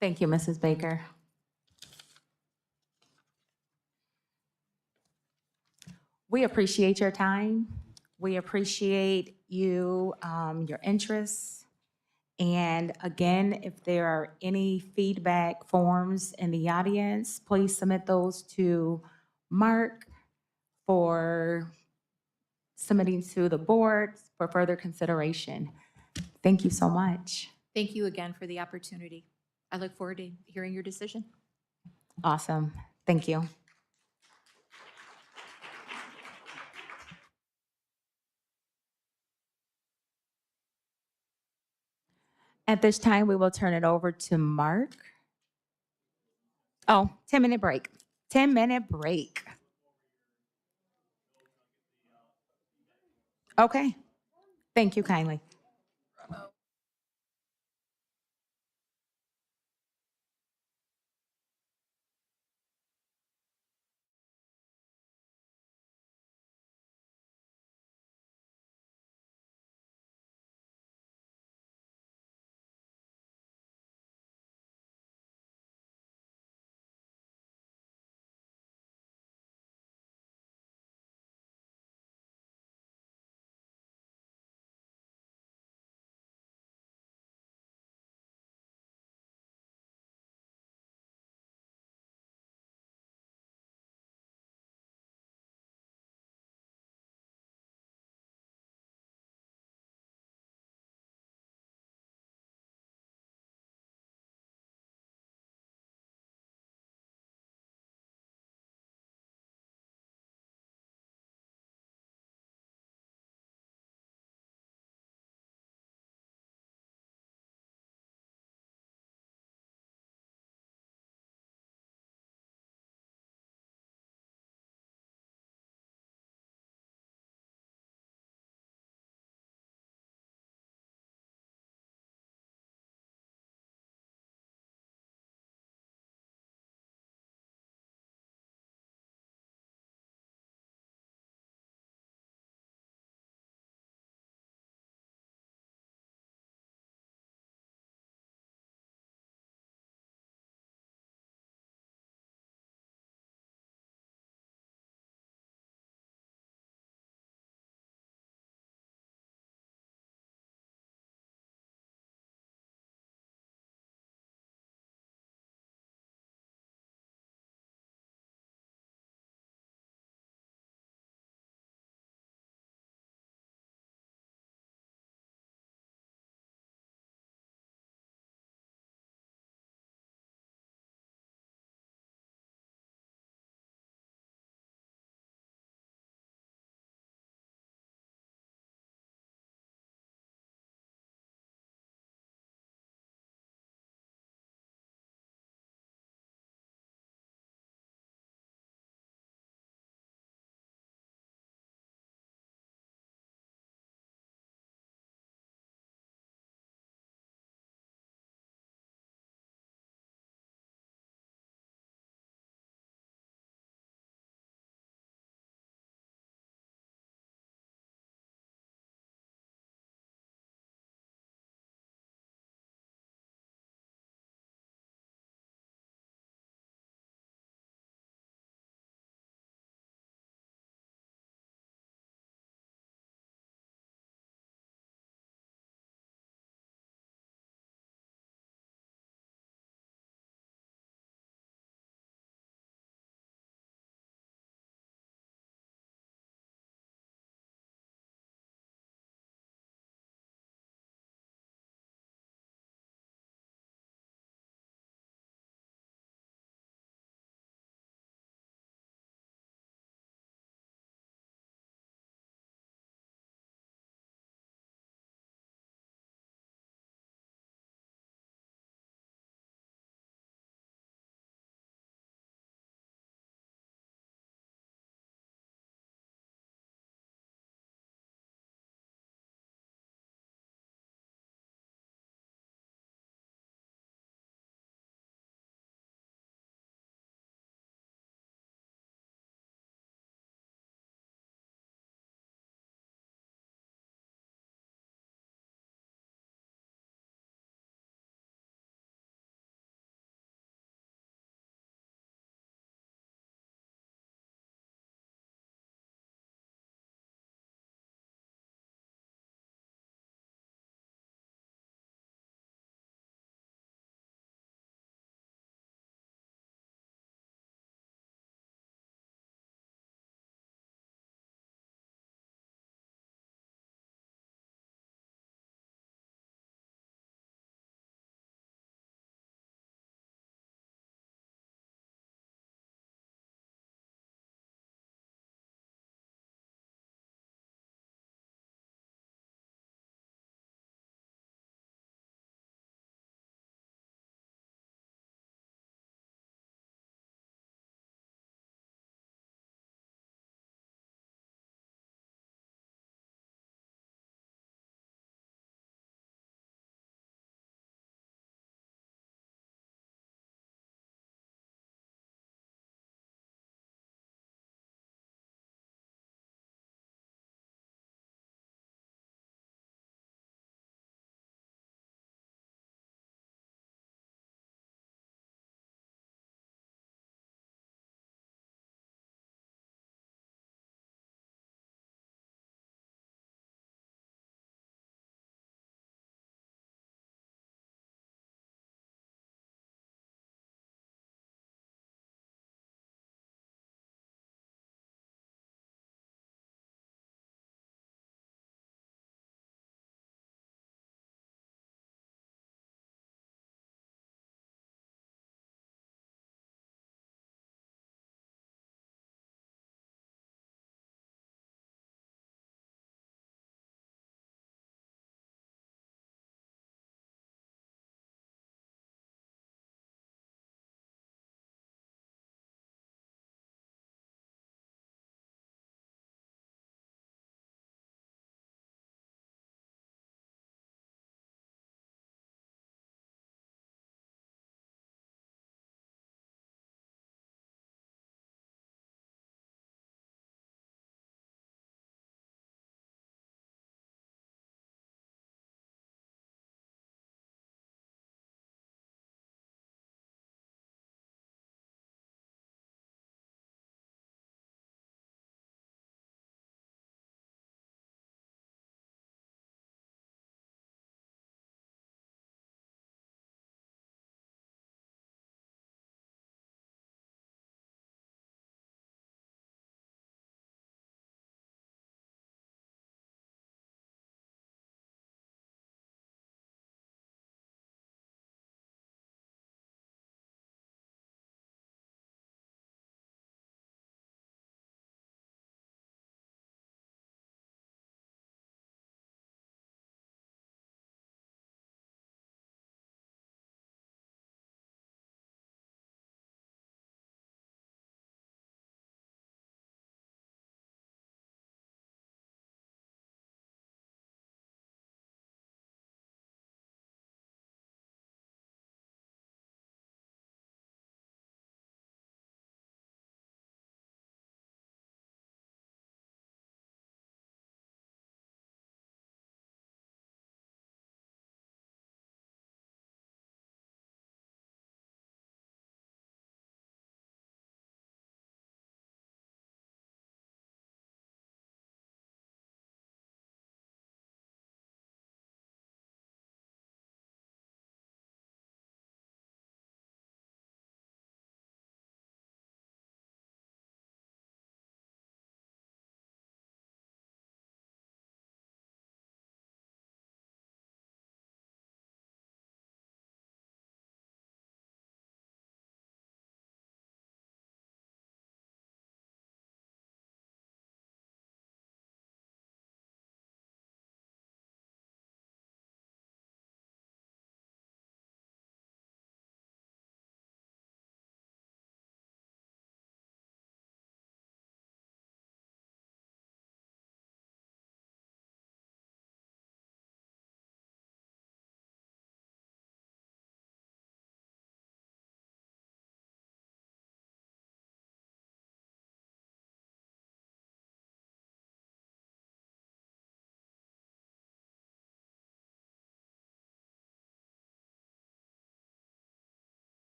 Thank you, Mrs. Baker. We appreciate your time. We appreciate you, your interests. And again, if there are any feedback forms in the audience, please submit those to Mark for submitting to the board for further consideration. Thank you so much. Thank you again for the opportunity. I look forward to hearing your decision. Awesome. Thank you. At this time, we will turn it over to Mark. Oh, 10-minute break. 10-minute break. Okay. Thank you kindly.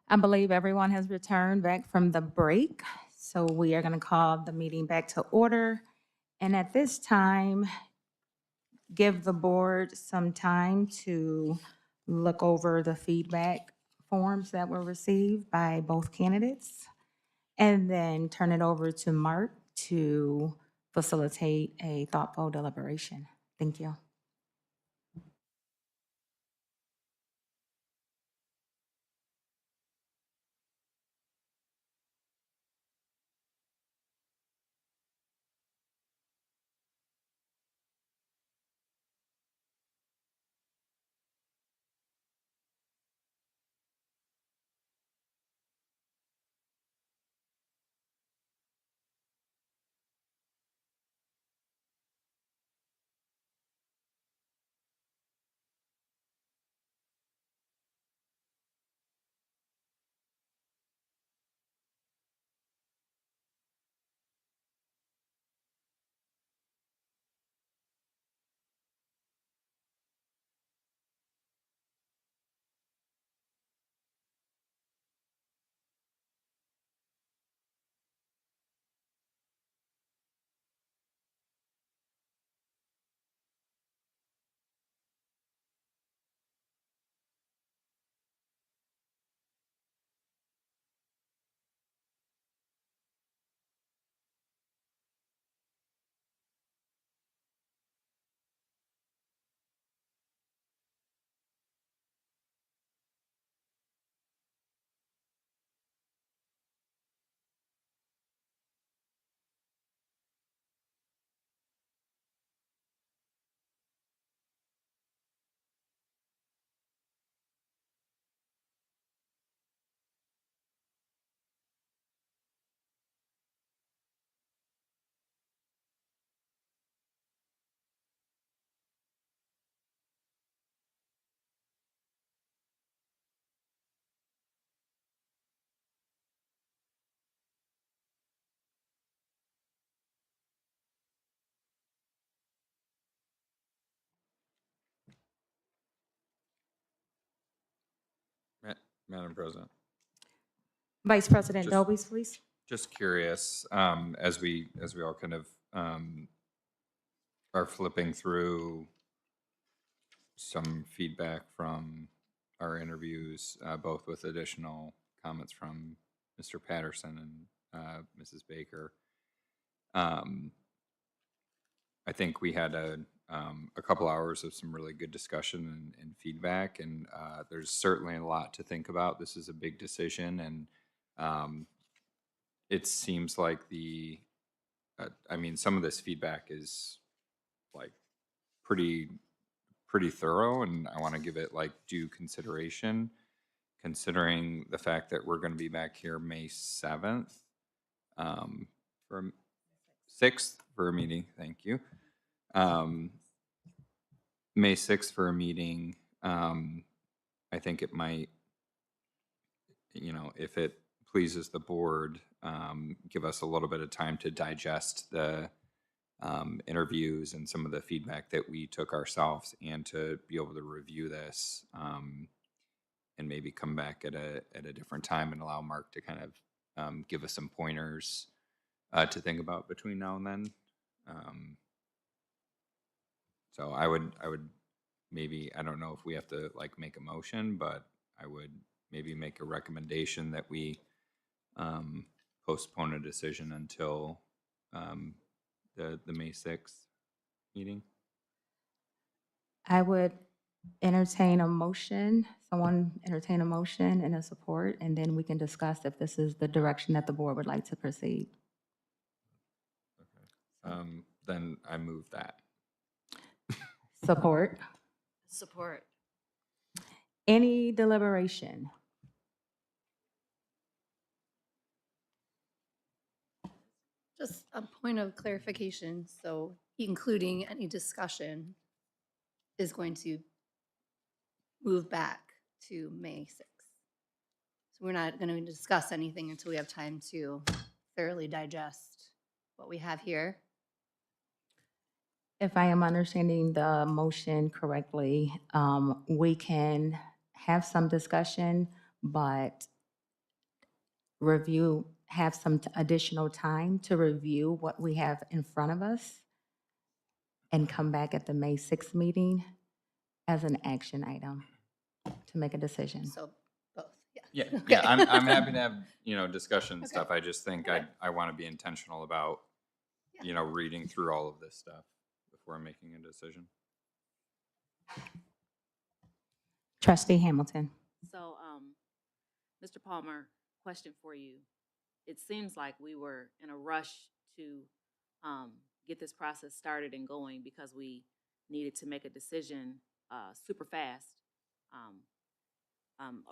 I believe everyone has returned back from the break, so we are going to call the meeting back to order. And at this time, give the board some time to look over the feedback forms that were received by both candidates, and then turn it over to Mark to facilitate a thoughtful deliberation. Thank you. Madam President, Vice President Just- Dobies, please. just curious, as we all kind of are flipping through some feedback from our interviews, both with additional comments from Mr. Patterson and Mrs. Baker. I think we had a couple hours of some really good discussion and feedback, and there's certainly a lot to think about. This is a big decision, and it seems like I mean, some of this feedback is like pretty thorough, and I want to give it like due consideration, considering the fact that we're going to be back here May 7th for 6th for a meeting. Thank you. May 6th for a meeting. I think it might, if it pleases the board, give us a little bit of time to digest the interviews and some of the feedback that we took ourselves, and to be able to review this, and maybe come back at a different time and allow Mark to kind of give us some pointers to think about between now and then. So I would maybe, I don't know if we have to like make a motion, but I would maybe make a recommendation that we postpone a decision until the May 6th meeting. I would entertain a motion, someone entertain a motion and a support, and then we can discuss if this is the direction that the board would like to proceed. Then I move that. Support. Support. Any deliberation? Just a point of clarification, so including any discussion is going to move back to May 6th. So we're not going to discuss anything until we have time to thoroughly digest what we have here. If I am understanding the motion correctly, we can have some discussion, but have some additional time to review what we have in front of us and come back at the May 6th meeting as an action item to make a decision. So both, yeah. Yeah, Okay. yeah, I'm happy to have, discussion and Okay. stuff. I just think Okay. I want to be intentional about, Yeah. reading through all of this stuff before making a decision. Trustee Hamilton. So, Mr. Palmer, question for you. It seems like we were in a rush to get this process started and going because we needed to make a decision super fast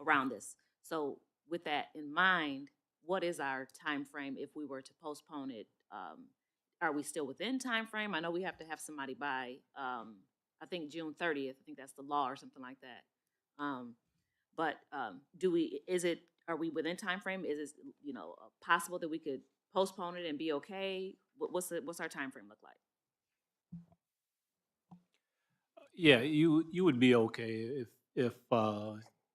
around this. So, with that in mind, what is our time frame if we were to postpone it? Are we still within time frame? I know we have to have somebody by I think June 30th. I think that's the law or something like that. But are we within time frame? Is it, possible that we could postpone it and be okay? What's our time frame look like? Yeah, you would be okay if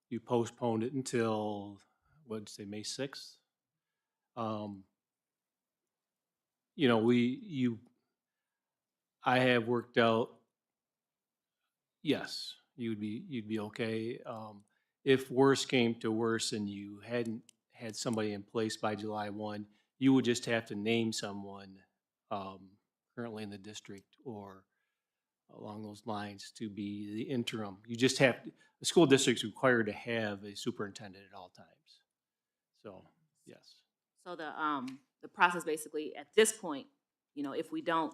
you postponed it until, what'd you say, May 6th? I have worked out, yes, you'd be okay. If worse came to worse and you hadn't had somebody in place by July 1, you would just have to name someone currently in the district or along those lines to be the interim. You just have, the school district's required to have a superintendent at all times. So, yes. So the process basically at this point, if we don't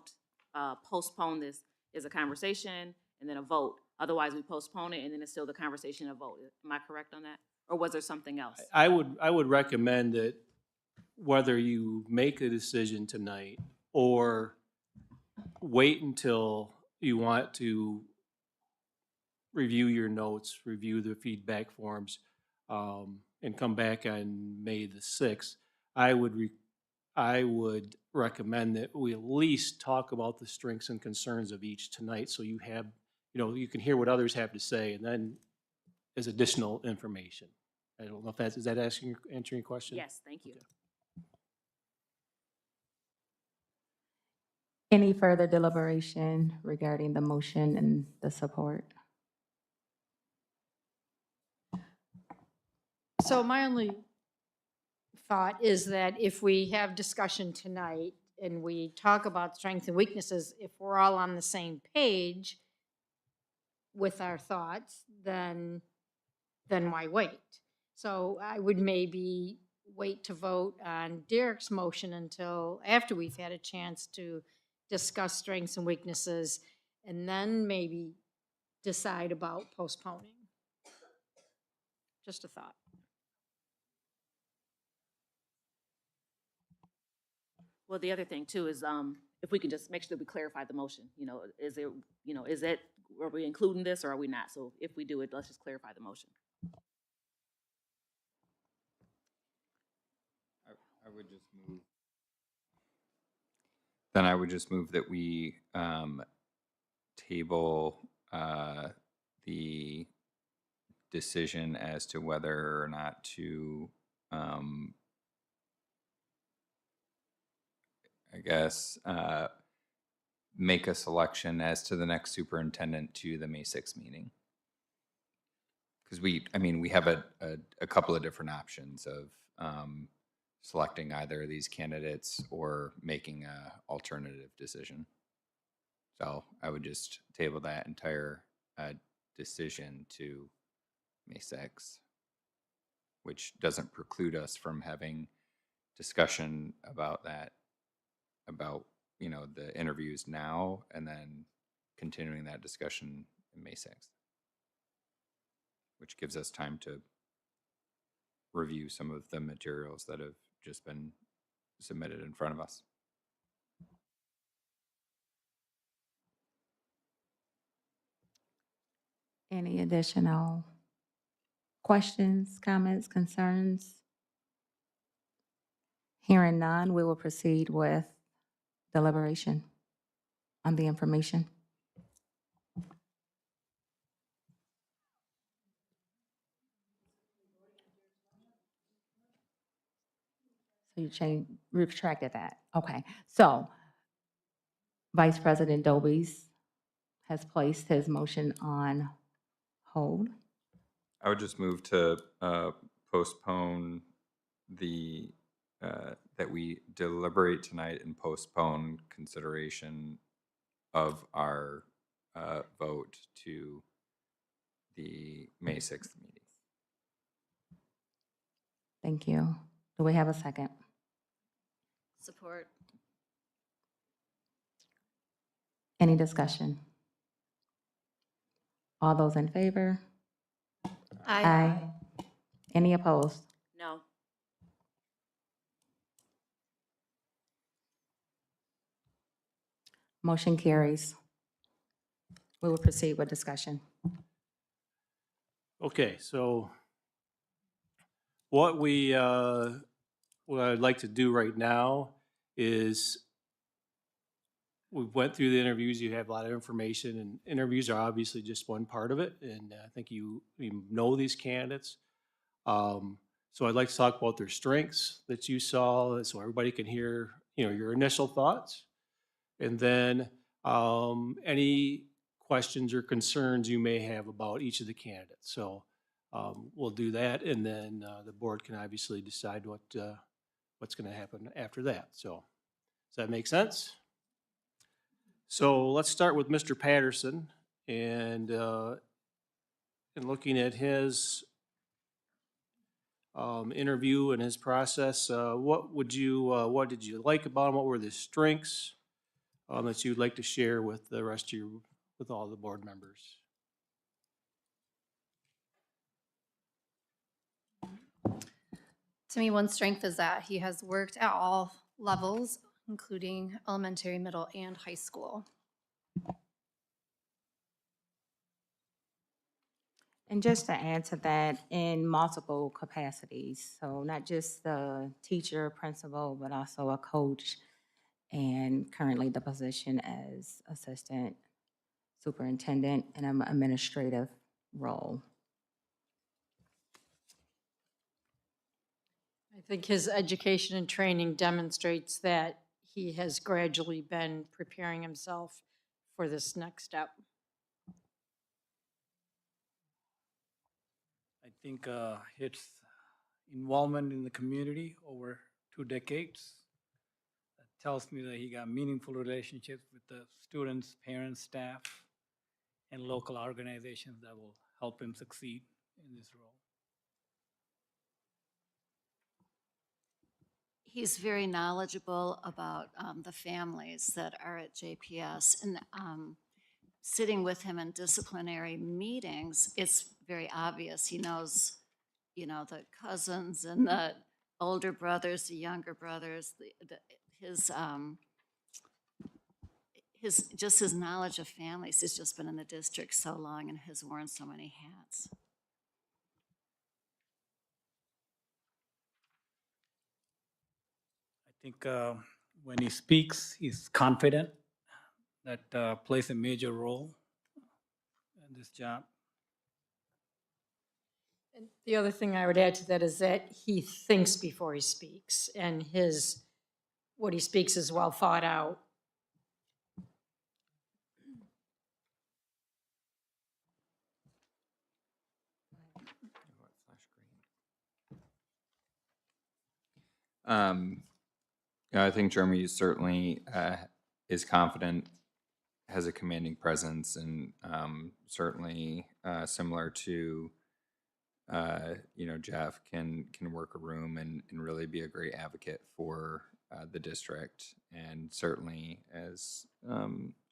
postpone this, is a conversation and then a vote. Otherwise, we postpone it and then it's still the conversation and a vote. Am I correct on that? Or was there something else? I would recommend that whether you make a decision tonight or wait until you want to review your notes, review the feedback forms, and come back on May the 6th, I would recommend that we at least talk about the strengths and concerns of each tonight, so you have, you can hear what others have to say, and then as additional information. I don't know if is that answering your question? Yes, thank you. Okay. Any further deliberation regarding the motion and the support? So my only thought is that if we have discussion tonight and we talk about strengths and weaknesses, if we're all on the same page with our thoughts, then why wait? So I would maybe wait to vote on Derek's motion until after we've had a chance to discuss strengths and weaknesses, and then maybe decide about postponing. Just a thought. Well, the other thing too is if we can just make sure that we clarify the motion. Are we including this or are we not? So if we do it, let's just clarify the motion. I would just move. Then I would just move that we table the decision as to whether or not to, make a selection as to the next superintendent to the May 6th meeting. Because we have a couple of different options of selecting either of these candidates or making a alternative decision. So I would just table that entire decision to May 6th, which doesn't preclude us from having discussion about that, about, the interviews now, and then continuing that discussion in May 6th, which gives us time to review some of the materials that have just been submitted in front of us. Any additional questions, comments, concerns? Hearing none, we will proceed with deliberation on the information. So you retracted that. Okay. So Vice President Dobies has placed his motion on hold. I would just move to postpone that we deliberate tonight and postpone consideration of our vote to the May 6th meeting. Thank you. Do we have a second? Support. Any discussion? All those in favor? Aye. Any opposed? No. Motion carries. We will proceed with discussion. Okay, so what I'd like to do right now is we went through the interviews. You have a lot of information, and interviews are obviously just one part of it. And I think you know these candidates. So I'd like to talk about their strengths that you saw, so everybody can hear, your initial thoughts. And then any questions or concerns you may have about each of the candidates. So we'll do that, and then the board can obviously decide what's going to happen after that. So does that make sense? So let's start with Mr. Patterson, and looking at his interview and his process. What did you like about him? What were the strengths that you'd like to share with the rest of with all the board members? To me, one strength is that he has worked at all levels, including elementary, middle, and high school. And just to add to that, in multiple capacities, so not just the teacher, principal, but also a coach, and currently the position as assistant superintendent in an administrative role. I think his education and training demonstrates that he has gradually been preparing himself for this next step. I think his involvement in the community over 2 decades that tells me that he got meaningful relationships with the students, parents, staff, and local organizations that will help him succeed in this role. He's very knowledgeable about the families that are at JPS, and sitting with him in disciplinary meetings, it's very obvious. He knows, the cousins and the older brothers, the younger brothers, his knowledge of families. He's just been in the district so long and has worn so many hats. I think when he speaks, he's confident. That plays a major role in this job. And the other thing I would add to that is that he thinks before he speaks, and what he speaks is well thought out. I think Jeremy certainly is confident, has a commanding presence, and certainly similar to Jeff can work a room and really be a great advocate for the district, and certainly, as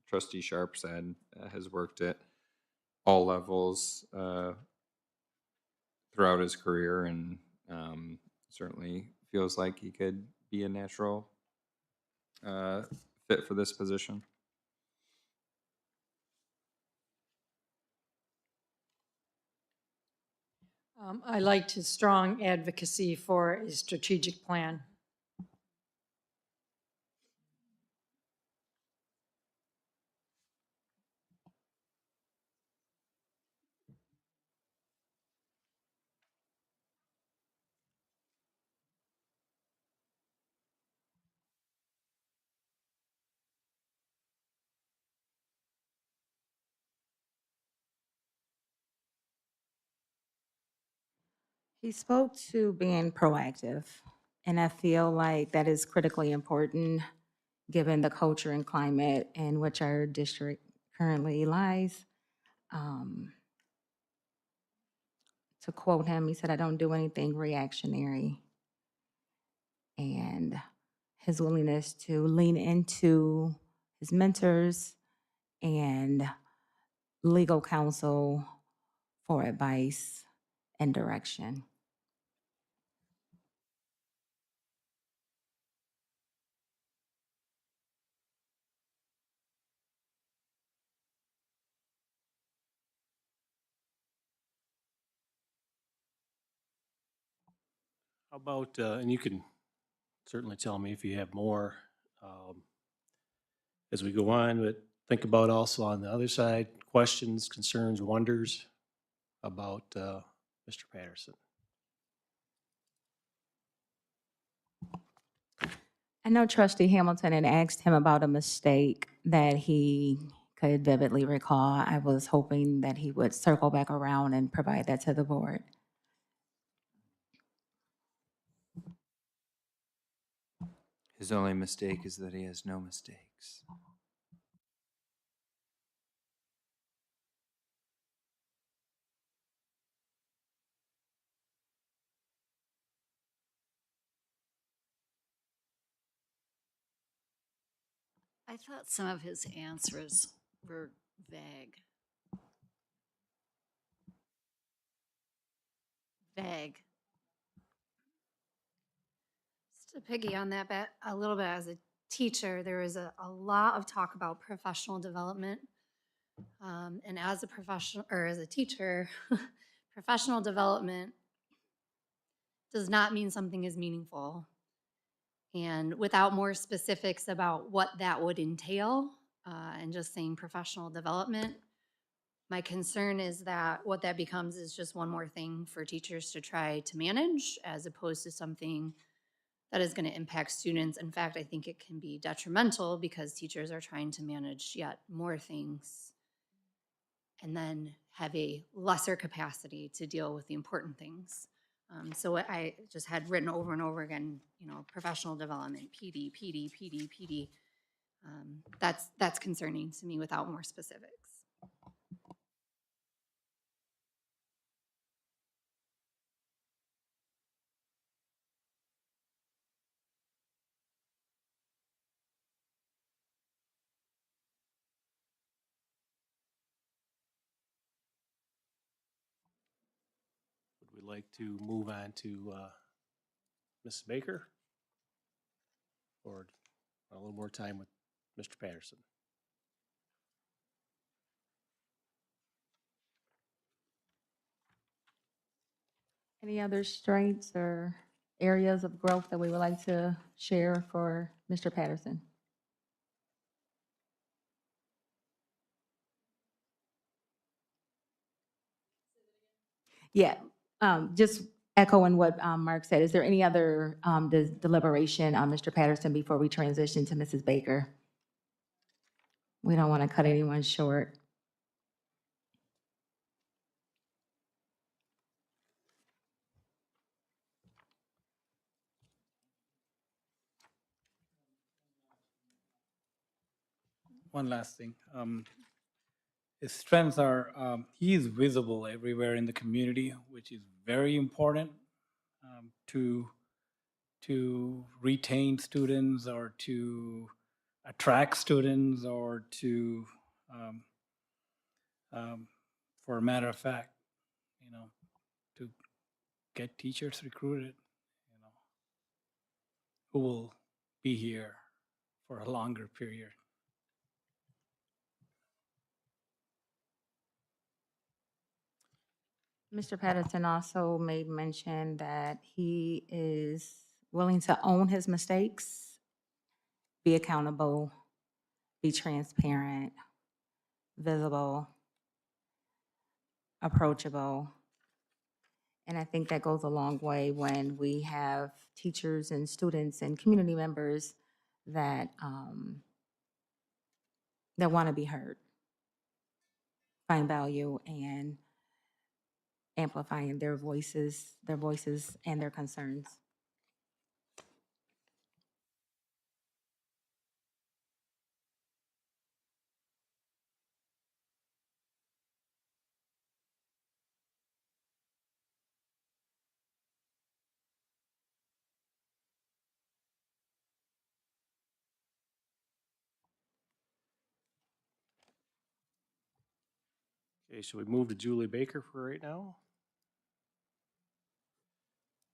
Trustee Sharp said, has worked at all levels throughout his career, and certainly feels like he could be a natural fit for this position. I liked his strong advocacy for a strategic plan. He spoke to being proactive, and I feel like that is critically important given the culture and climate in which our district currently lies. Um, to quote him, he said, "I don't do anything reactionary." And his willingness to lean into his mentors and legal counsel for advice and direction. How about, and you can certainly tell me if you have more as we go on, but think about also on the other side, questions, concerns, wonders about Mr. Patterson. I know Trustee Hamilton had asked him about a mistake that he could vividly recall. I was hoping that he would circle back around and provide that to the board. His only mistake is that he has no mistakes. I thought some of his answers were vague. Vague. Just to piggy on that bit, a little bit as a teacher, there is a lot of talk about professional development. And as a professional or as a teacher, professional development does not mean something is meaningful. And without more specifics about what that would entail, and just saying professional development, my concern is that what that becomes is just one more thing for teachers to try to manage as opposed to something that is going to impact students. In fact, I think it can be detrimental because teachers are trying to manage yet more things and then have a lesser capacity to deal with the important things. So what I just had written over and over again, you know, professional development, PD, PD, PD, PD. That's concerning to me without more specifics. Would we like to move on to Mrs. Baker? Or a little more time with Mr. Patterson? Any other strengths or areas of growth that we would like to share for Mr. Patterson? Yeah, just echoing what Mark said. Is there any other deliberation on Mr. Patterson before we transition to Mrs. Baker? We don't want to cut anyone short. One last thing. His strengths are he is visible everywhere in the community, which is very important to retain students or to attract students or to, for a matter of fact, you know, to get teachers recruited, you know, who will be here for a longer period. Mr. Patterson also made mention that he is willing to own his mistakes, be accountable, be transparent, visible, approachable. And I think that goes a long way when we have teachers and students and community members that that want to be heard, find value, and amplifying their voices and their concerns. Okay, so we move to Julie Baker for right now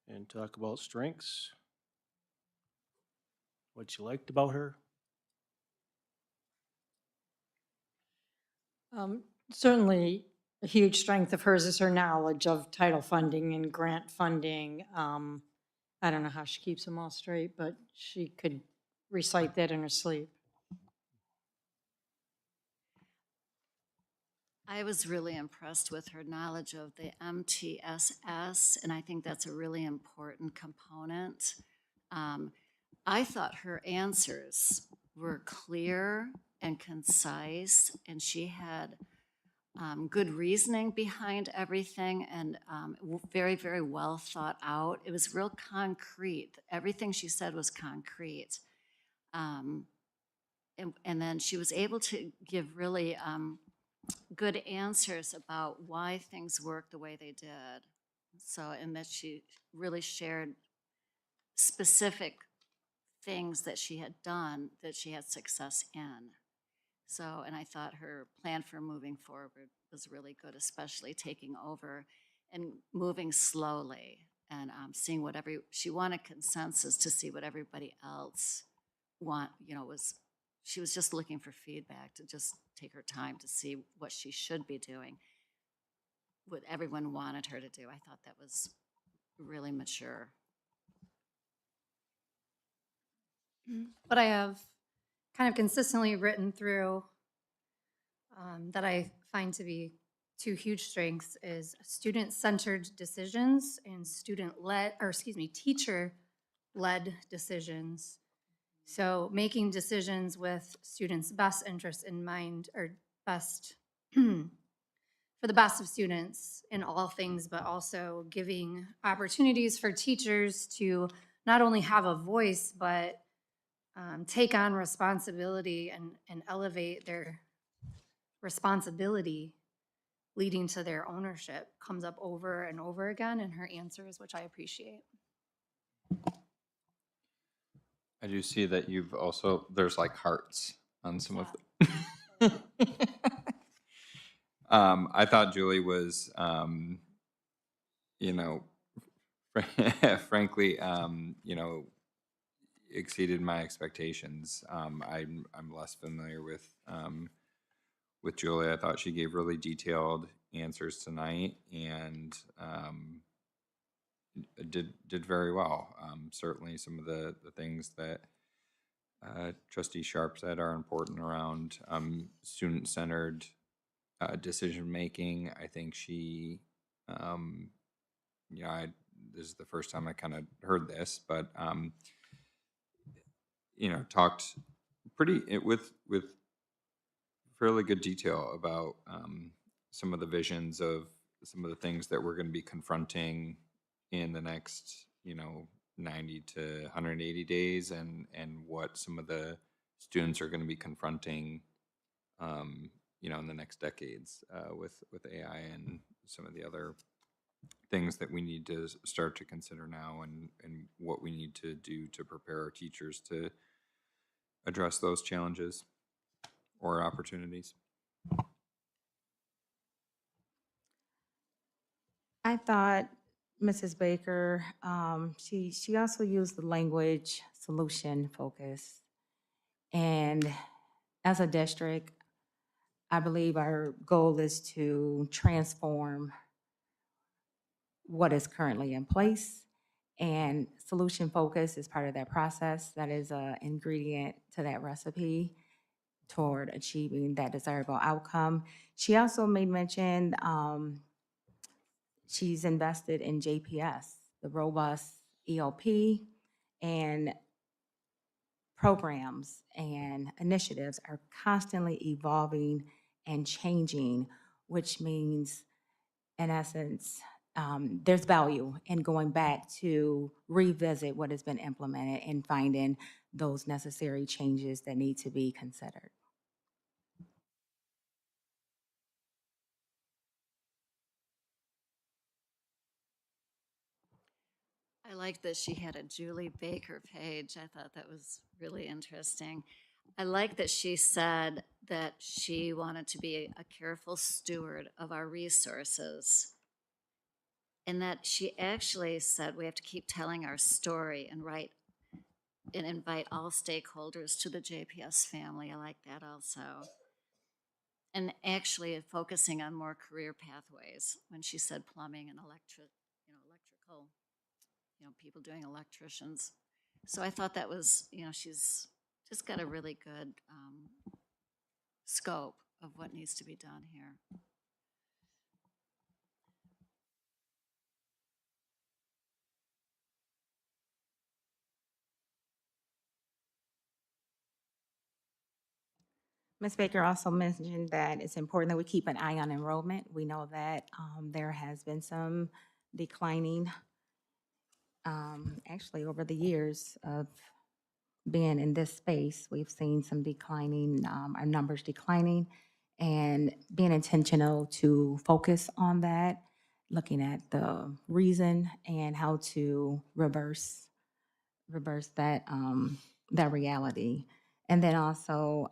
and talk about strengths, what you liked about her. Certainly, a huge strength of hers is her knowledge of title funding and grant funding. I don't know how she keeps them all straight, but she could recite that in her sleep. I was really impressed with her knowledge of the MTSS, and I think that's a really important component. I thought her answers were clear and concise, and she had good reasoning behind everything and very, very well thought out. It was real concrete. Everything she said was concrete. And then she was able to give really good answers about why things worked the way they did. So, and that she really shared specific things that she had done that she had success in. So, and I thought her plan for moving forward was really good, especially taking over and moving slowly and seeing what she wanted consensus to see what everybody else she was just looking for feedback to just take her time to see what she should be doing, what everyone wanted her to do. I thought that was really mature. What I have kind of consistently written through that I find to be two huge strengths is student-centered decisions and teacher-led decisions. So making decisions with students' best interests in mind, or best for the best of students in all things, but also giving opportunities for teachers to not only have a voice, but take on responsibility and elevate their responsibility, leading to their ownership, comes up over and over again in her answers, which I appreciate. I do see that you've also, there's like hearts on some of the. I thought Julie was, you know, frankly, exceeded my expectations. I'm less familiar with Julie. I thought she gave really detailed answers tonight and did very well. Certainly, some of the things that Trustee Sharp said are important around student-centered decision making. I think she, this is the first time I kind of heard this, but talked with fairly good detail about some of the visions of some of the things that we're going to be confronting in the next 90 to 180 days and what some of the students are going to be confronting in the next decades with AI and some of the other things that we need to start to consider now and what we need to do to prepare our teachers to address those challenges or opportunities. I thought Mrs. Baker, she also used the language solution focus. And as a district, I believe our goal is to transform what is currently in place. And solution focus is part of that process. That is an ingredient to that recipe toward achieving that desirable outcome. She also made mention she's invested in JPS, the robust ELP, and programs and initiatives are constantly evolving and changing, which means in essence, there's value in going back to revisit what has been implemented and finding those necessary changes that need to be considered. I like that she had a Julie Baker page. I thought that was really interesting. I like that she said that she wanted to be a careful steward of our resources. And that she actually said we have to keep telling our story and write and invite all stakeholders to the JPS family. I like that also. And actually focusing on more career pathways when she said plumbing and electrical, people doing electricians. So I thought that was, she's just got a really good scope of what needs to be done here. Ms. Baker also mentioned that it's important that we keep an eye on enrollment. We know that there has been some declining, actually over the years of being in this space, we've seen some declining, our numbers declining, and being intentional to focus on that, looking at the reason and how to reverse that, that reality. And then also,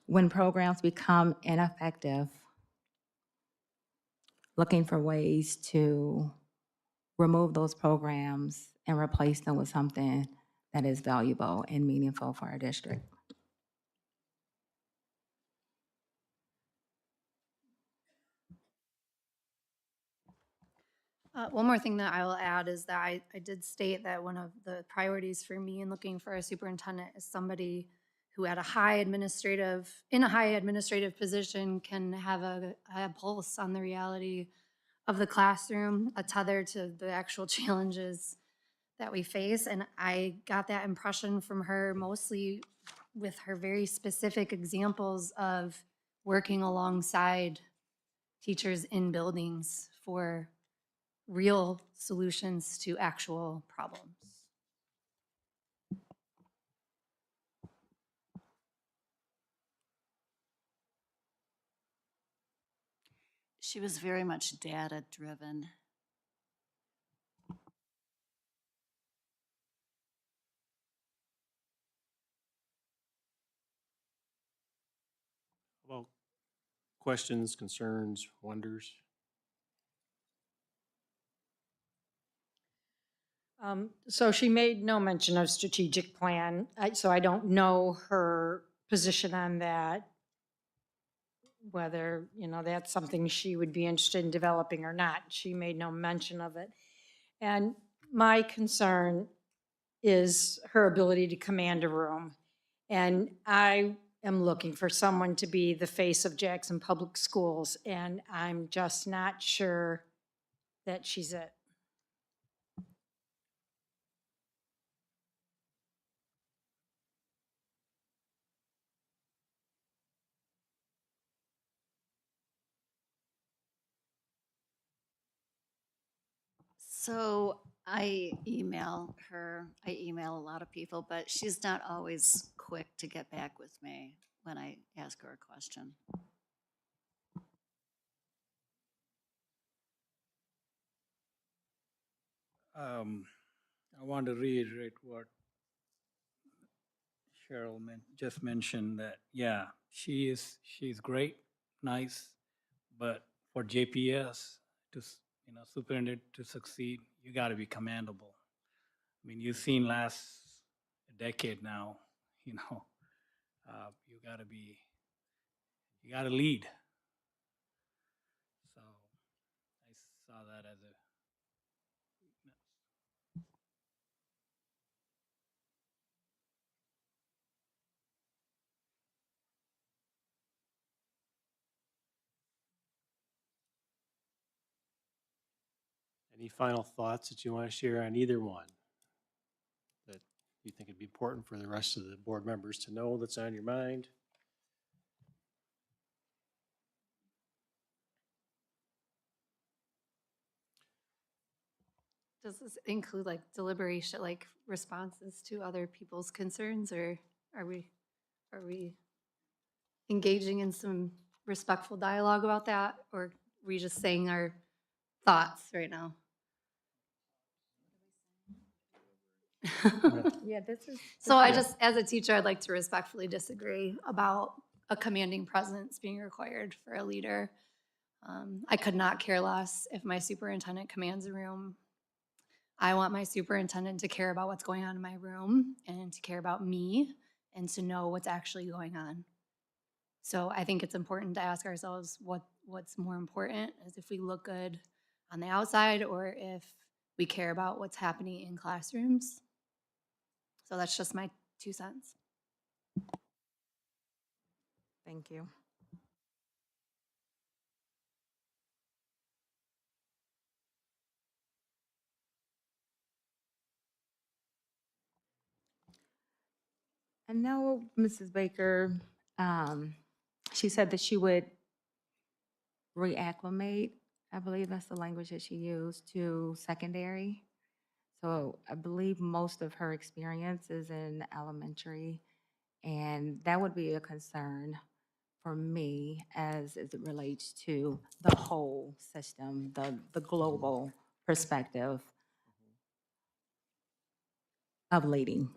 when programs become ineffective, looking for ways to remove those programs and replace them with something that is valuable and meaningful for our district. One more thing that I will add is that I did state that one of the priorities for me in looking for a superintendent is somebody who in a high administrative position can have a pulse on the reality of the classroom, a tether to the actual challenges that we face. And I got that impression from her mostly with her very specific examples of working alongside teachers in buildings for real solutions to actual problems. She was very much data driven. Well, questions, concerns, wonders? So she made no mention of strategic plan, so I don't know her position on that, whether, that's something she would be interested in developing or not. She made no mention of it. And my concern is her ability to command a room. And I am looking for someone to be the face of Jackson Public Schools, and I'm just not sure that she's it. So I email her, I email a lot of people, but she's not always quick to get back with me when I ask her a question. I want to reiterate what Cheryl just mentioned, that, yeah, she's great, nice, but for JPS to, superintendent to succeed, you got to be commandable. I mean, you've seen last decade now, you got to lead. So I saw that as a weakness. Any final thoughts that you want to share on either one that you think would be important for the rest of the board members to know that's on your mind? Does this include like deliberation, like responses to other people's concerns, or are we engaging in some respectful dialogue about that, or are we just saying our thoughts right now? Yeah, this is. So I just, as a teacher, I'd like to respectfully disagree about a commanding presence being required for a leader. I could not care less if my superintendent commands a room. I want my superintendent to care about what's going on in my room and to care about me and to know what's actually going on. So I think it's important to ask ourselves what's more important, is if we look good on the outside or if we care about what's happening in classrooms. So that's just my 2 cents. Thank you. I know Mrs. Baker, she said that she would reacclimate, I believe that's the language that she used, to secondary. So I believe most of her experience is in elementary, and that would be a concern for me as it relates to the whole system, the global perspective of leading.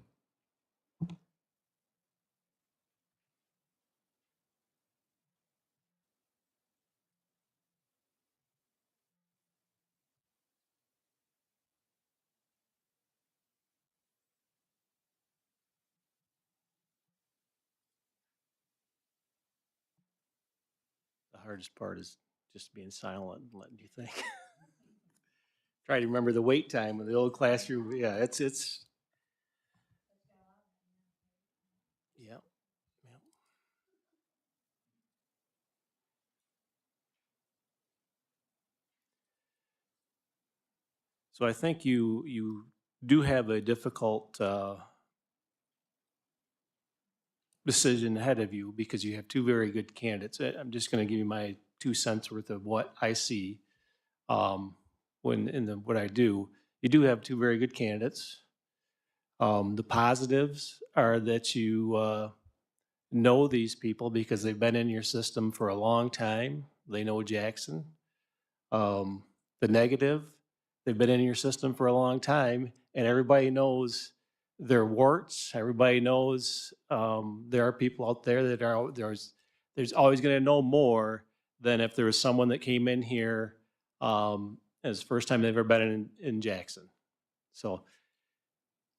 The hardest part is just being silent and letting you think. Try to remember the wait time of the old classroom. Yeah, it's. Yeah. Yeah. So I think you do have a difficult decision ahead of you because you have two very good candidates. I'm just going to give you my 2 cents worth of what I see what I do. You do have two very good candidates. The positives are that you know these people because they've been in your system for a long time. They know Jackson. The negative, they've been in your system for a long time, and everybody knows their warts. Everybody knows there are people out there that are there's always going to know more than if there was someone that came in here as the first time they've ever been in Jackson. So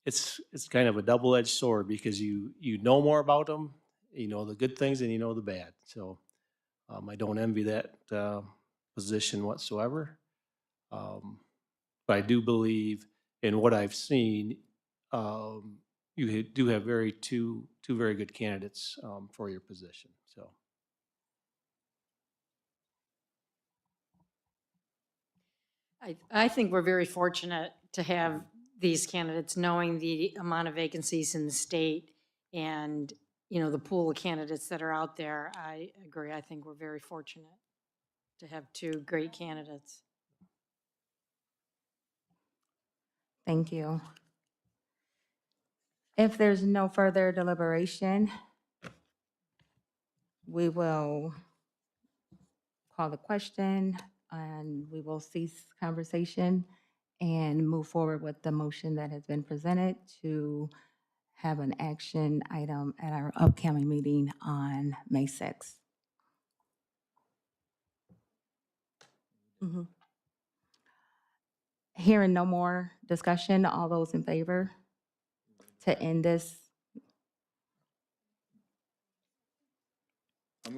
it's kind of a double-edged sword because you know more about them, you know the good things and you know the bad. So I don't envy that position whatsoever. But I do believe in what I've seen, you do have two very good candidates for your position. So I think we're very fortunate to have these candidates, knowing the amount of vacancies in the state and, you know, the pool of candidates that are out there. I agree. I think we're very fortunate to have two great candidates. Thank you. If there's no further deliberation, we will call the question and we will cease conversation and move forward with the motion that has been presented to have an action item at our upcoming meeting on May 6th. Hearing no more discussion, all those in favor to end this?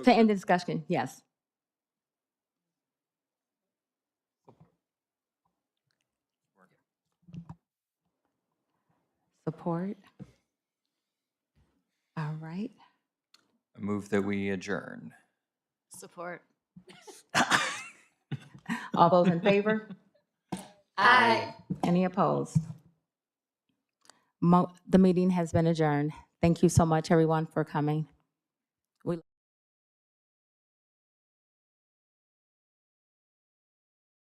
To end the discussion, yes. Support? All right. I move that we adjourn. Support. All those in favor? Aye. Any opposed? The meeting has been adjourned. Thank you so much, everyone, for coming.